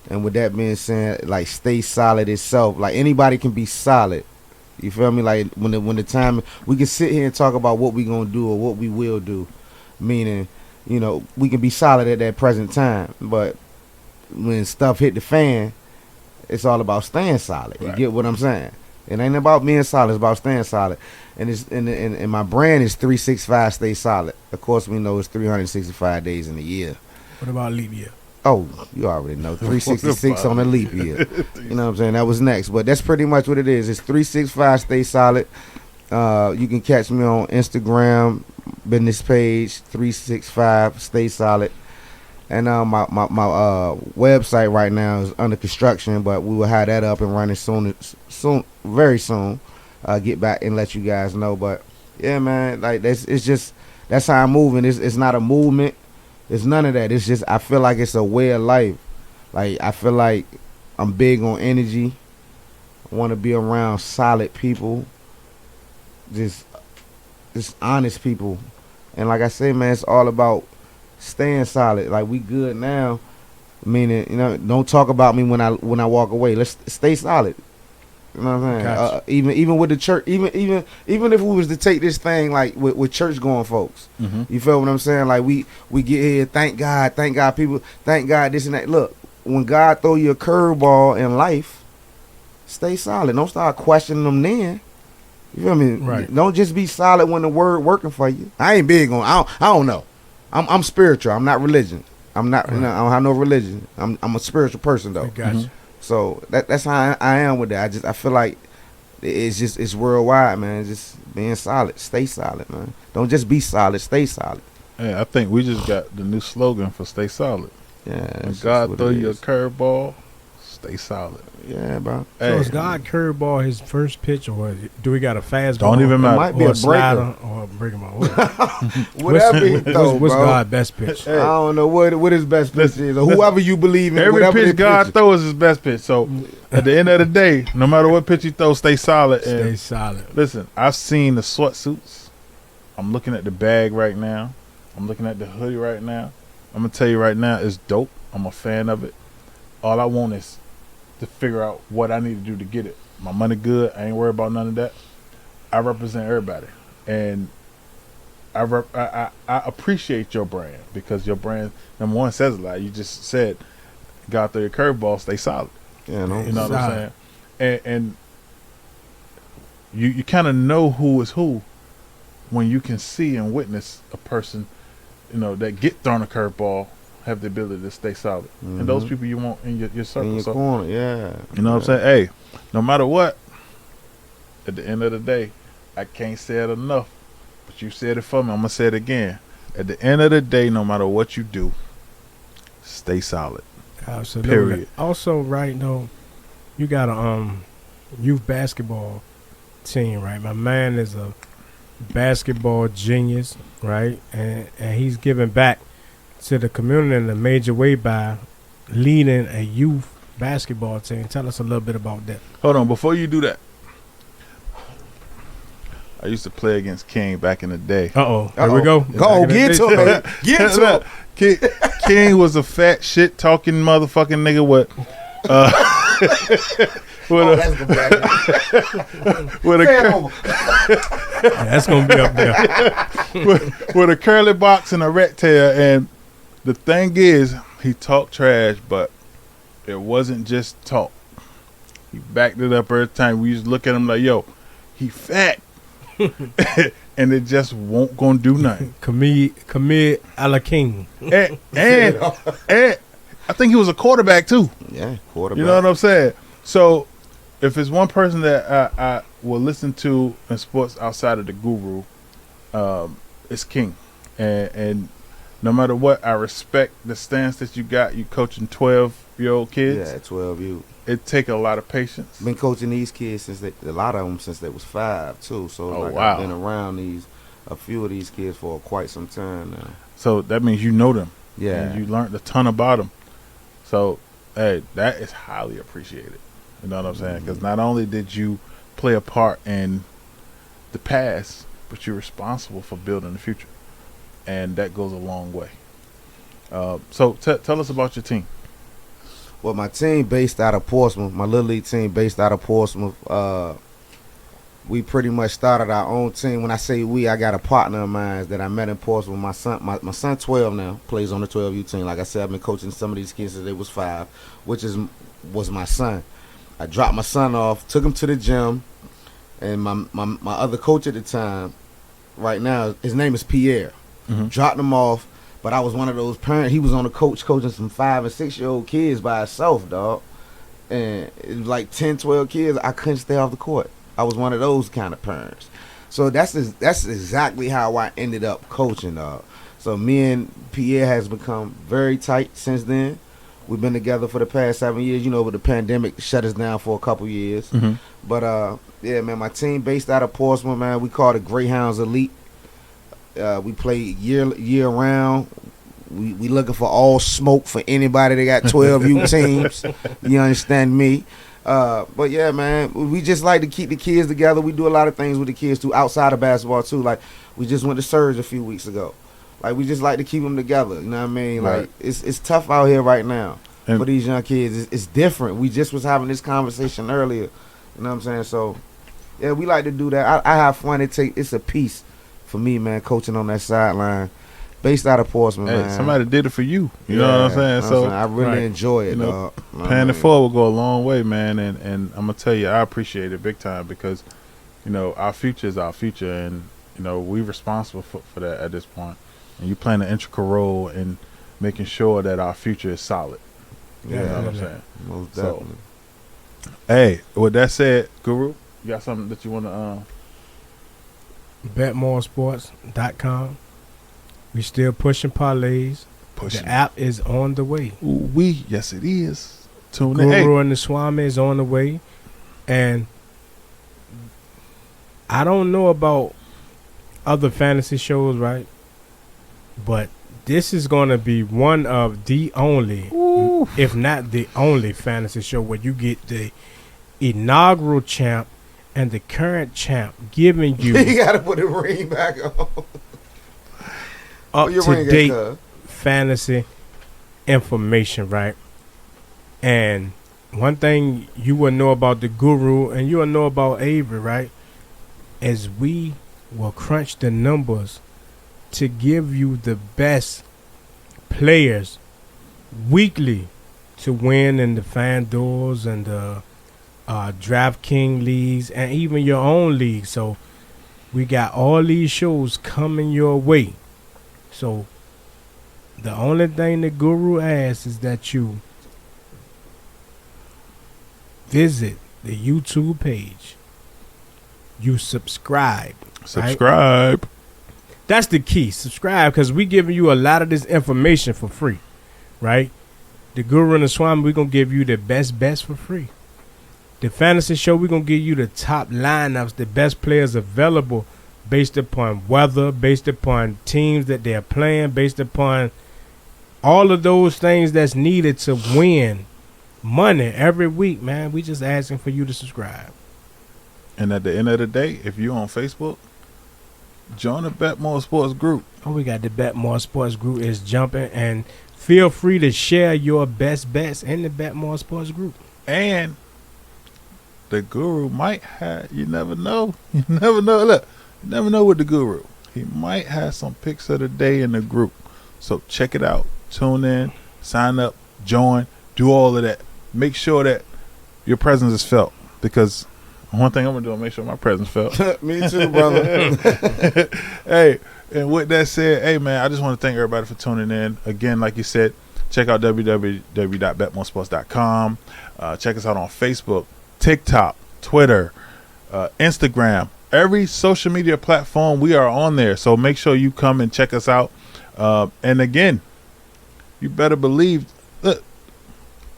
And with that being said, like, stay solid itself. Like, anybody can be solid. You feel me? Like, when the time, we can sit here and talk about what we gonna do or what we will do. Meaning, you know, we can be solid at that present time. But when stuff hit the fan, it's all about staying solid. You Right. get what I'm saying? It ain't about being solid. It's about staying solid. And it's and my brand is 365 Stay Solid. Of course, we know it's 365 days in a year. What about leap year? Oh, you already know. 366 on a leap year. You know what I'm saying? That was next. But that's pretty much what it is. It's 365 Stay Solid. You can catch me on Instagram, business page, 365 Stay Solid. And my website right now is under construction, but we will have that up and running soon, very soon. Get back and let you guys know. But yeah, man, like that's how I'm moving. It's not a movement. It's none of that. It's just, I feel like it's a way of life. Like, I feel like I'm big on energy. I want to be around solid people, just honest people. And like I say, man, it's all about staying solid. Like, we good now, meaning, you know, don't talk about me when I walk away. Let's stay solid. You know what I'm saying? Gotcha. Even with the church, even if we was to take this thing like with church going folks, you feel what I'm saying? Like, we get here, thank God, people, thank God, this and that. Look, when God throw you a curveball in life, stay solid. Don't start questioning them then. You feel me? Right. Don't just be solid when the word working for you. I ain't big on. I don't know. I'm spiritual. I'm not religion. I'm not. Right. You know, I don't have no religion. I'm a spiritual person though. I got you. So that's how I am with that. I feel like it's worldwide, man. Just being solid, stay solid, man. Don't just be solid, stay solid. Hey, I think we just got the new slogan for Stay Solid. Yeah. When that's just God what throw it you a is. curveball, stay solid. Yeah, bro. So Hey, is God curveball his first pitch, or do we got a fastball? Don't even It matter. might be or a a slider, breaker. or a breaking ball? Whatever he throw, What's bro. God's best pitch? I don't know what his best pitch is, or whoever you believe in. Every whatever pitch they God pitch. throws is his best pitch. So at the end of the day, no matter what pitch you throw, stay solid. Stay And solid. listen, I've seen the sweatsuits. I'm looking at the bag right now. I'm looking at the hoodie right now. I'm gonna tell you right now, it's dope. I'm a fan of it. All I want is to figure out what I need to do to get it. My money good. I ain't worried about none of that. I represent everybody, and I appreciate your brand because your brand, number one, says a lot. You just said, "God through your curveball, stay solid." Yeah, no. You know what I'm Solid. saying? And you kind of know who is who when you can see and witness a person, you know, that get thrown a curveball have the ability to stay solid. And those people you want in your circle. in your So, corner, yeah. you know what I'm saying? Hey, no matter what, at the end of the day, I can't say it enough, but you said it for me. I'm going to say it again. At the end of the day, no matter what you do, stay solid. Absolutely. Period. Also, right now, you got a youth basketball team, right? My man is a basketball genius, right? And he's giving back to the community in a major way by leading a youth basketball team. Tell us a little bit about that. Hold on, before you do that, I used to play against King back in the day. Here we go. Go, get to it, man. Get to it. King was a fat shit talking motherfucking nigga with That's gonna be up there. with a curly box and a rat tail. And the thing is, he talked trash, but it wasn't just talk. He backed it up every time. We used to look at him like, yo, he fat. And it just won't gonna do nothing. Commit a la King. And I think he was a quarterback too. Yeah, quarterback. You know what I'm saying? So if it's one person that I will listen to in sports outside of the guru, it's King. And no matter what, I respect the stance that you got. You coaching 12-year-old kids. Yeah, 12 you. It take a lot of patience. Been coaching these kids since a lot of them since they was 5 too. So wow. I've been around a few of these kids for quite some time now. So that means you know them. Yeah, and you learned a ton about them. So hey, that is highly appreciated. You know what I'm saying? Because not only did you play a part in the past, but you're responsible for building the future, and that goes a long way. So tell us about your team. Well, my team based out of Portsmouth, my little league team based out of Portsmouth. We pretty much started our own team. When I say we, I got a partner of mine that I met in Portsmouth. My son 12 now, plays on the 12U team. Like I said, I've been coaching some of these kids since they was 5, which was my son. I dropped my son off, took him to the gym, and my other coach at the time, right now, his name is Pierre. Mm-hmm. Dropped him off, but I was one of those parents. He was on the coaching some 5 and 6-year-old kids by himself, dog. And it was like 10, 12 kids. I couldn't stay off the court. I was one of those kind of parents. So that's exactly how I ended up coaching, dog. So me and Pierre has become very tight since then. We've been together for the past 7 years. You know, but the pandemic shut us down for a couple years. Mm-hmm. But yeah, man, my team based out of Portsmouth, man. We call it Greyhounds Elite. We play year round. We looking for all smoke for anybody that got 12U teams. You understand me? But yeah, man, we just like to keep the kids together. We do a lot of things with the kids too, outside of basketball too. Like we just went to Surge a few weeks ago. Like we just like to keep them together. You know what I mean? Right. Like it's tough out here right now And for these young kids. It's different. We just was having this conversation earlier. You know what I'm saying? So yeah, we like to do that. I have fun. It's a piece for me, man, coaching on that sideline. Based out of Portsmouth, hey, man. somebody did it for you. You know what I'm saying? So I really enjoy it, you know, dog. paying it forward will go a long way, man. And I'm gonna tell you, I appreciate it big time because, you know, our future is our future, and you know we responsible for that at this point. And you playing an integral role in making sure that our future is solid. You know what I'm saying? Most definitely. So, hey, with that said, Guru, you got something that you want to? BetMoorSports.com. We still pushing parlays. The app is on the way. Yes, it is. Tune in. Guru and the Swami is on the way. And I don't know about other fantasy shows, right? But this is going to be one of the only, if not the only fantasy show where you get the inaugural champ and the current champ giving you You got to put the ring back on. up to date fantasy information, right? And one thing you will know about the Guru and you will know about Avery, right? Is we will crunch the numbers to give you the best players weekly to win in the FanDuels and the DraftKings leagues and even your own league. So we got all these shows coming your way. So the only thing the Guru asks is that you visit the YouTube page. You subscribe. Subscribe. Right? That's the key. Subscribe, because we giving you a lot of this information for free, right? The Guru and the Swami, we're going to give you the best for free. The fantasy show, we're going to give you the top lineups, the best players available based upon weather, based upon teams that they're playing, based upon all of those things that's needed to win money every week, man. We just asking for you to subscribe. And at the end of the day, if you're on Facebook, join the BetMoorSports group. Oh, we got the BetMoorSports group is jumping, and feel free to share your best bets in the BetMoorSports group. And the guru might have, you never know. You never know. Look, you never know with the guru. He might have some picks of the day in the group. So check it out. Tune in, sign up, join, do all of that. Make sure that your presence is felt, because one thing I'm going to do is make sure my presence felt. Me too, brother. Hey, and with that said, hey, man, I just want to thank everybody for tuning in. Again, like you said, check out www.betmoorsports.com. Check us out on Facebook, TikTok, Twitter, Instagram. Every social media platform, we are on there. So make sure you come and check us out. And again, you better believe. Look,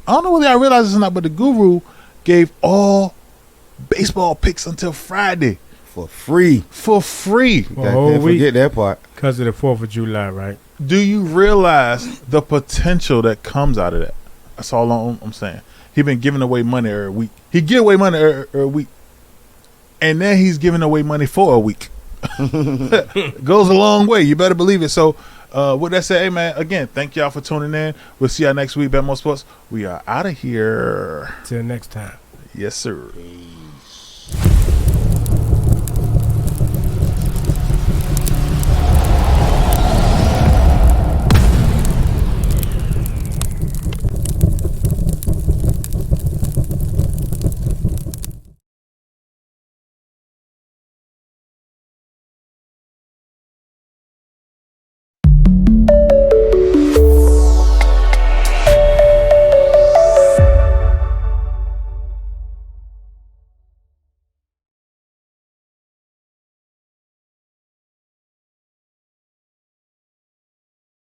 I don't know whether I realize this or not, but the guru gave all baseball picks until Friday. For free. For Can't forget that part. Because of the 4th of July, right? Do you realize the potential that comes out of that? That's all I'm saying. He been giving away money every week. He give away money every week. And then he's giving away money for a week. Goes a long way. You better believe it. So, with that said, hey, man, again, thank y'all for tuning in. We'll see y'all next week. Bet More Sports. We are out of here. Till next time. Yes, sir. Hey.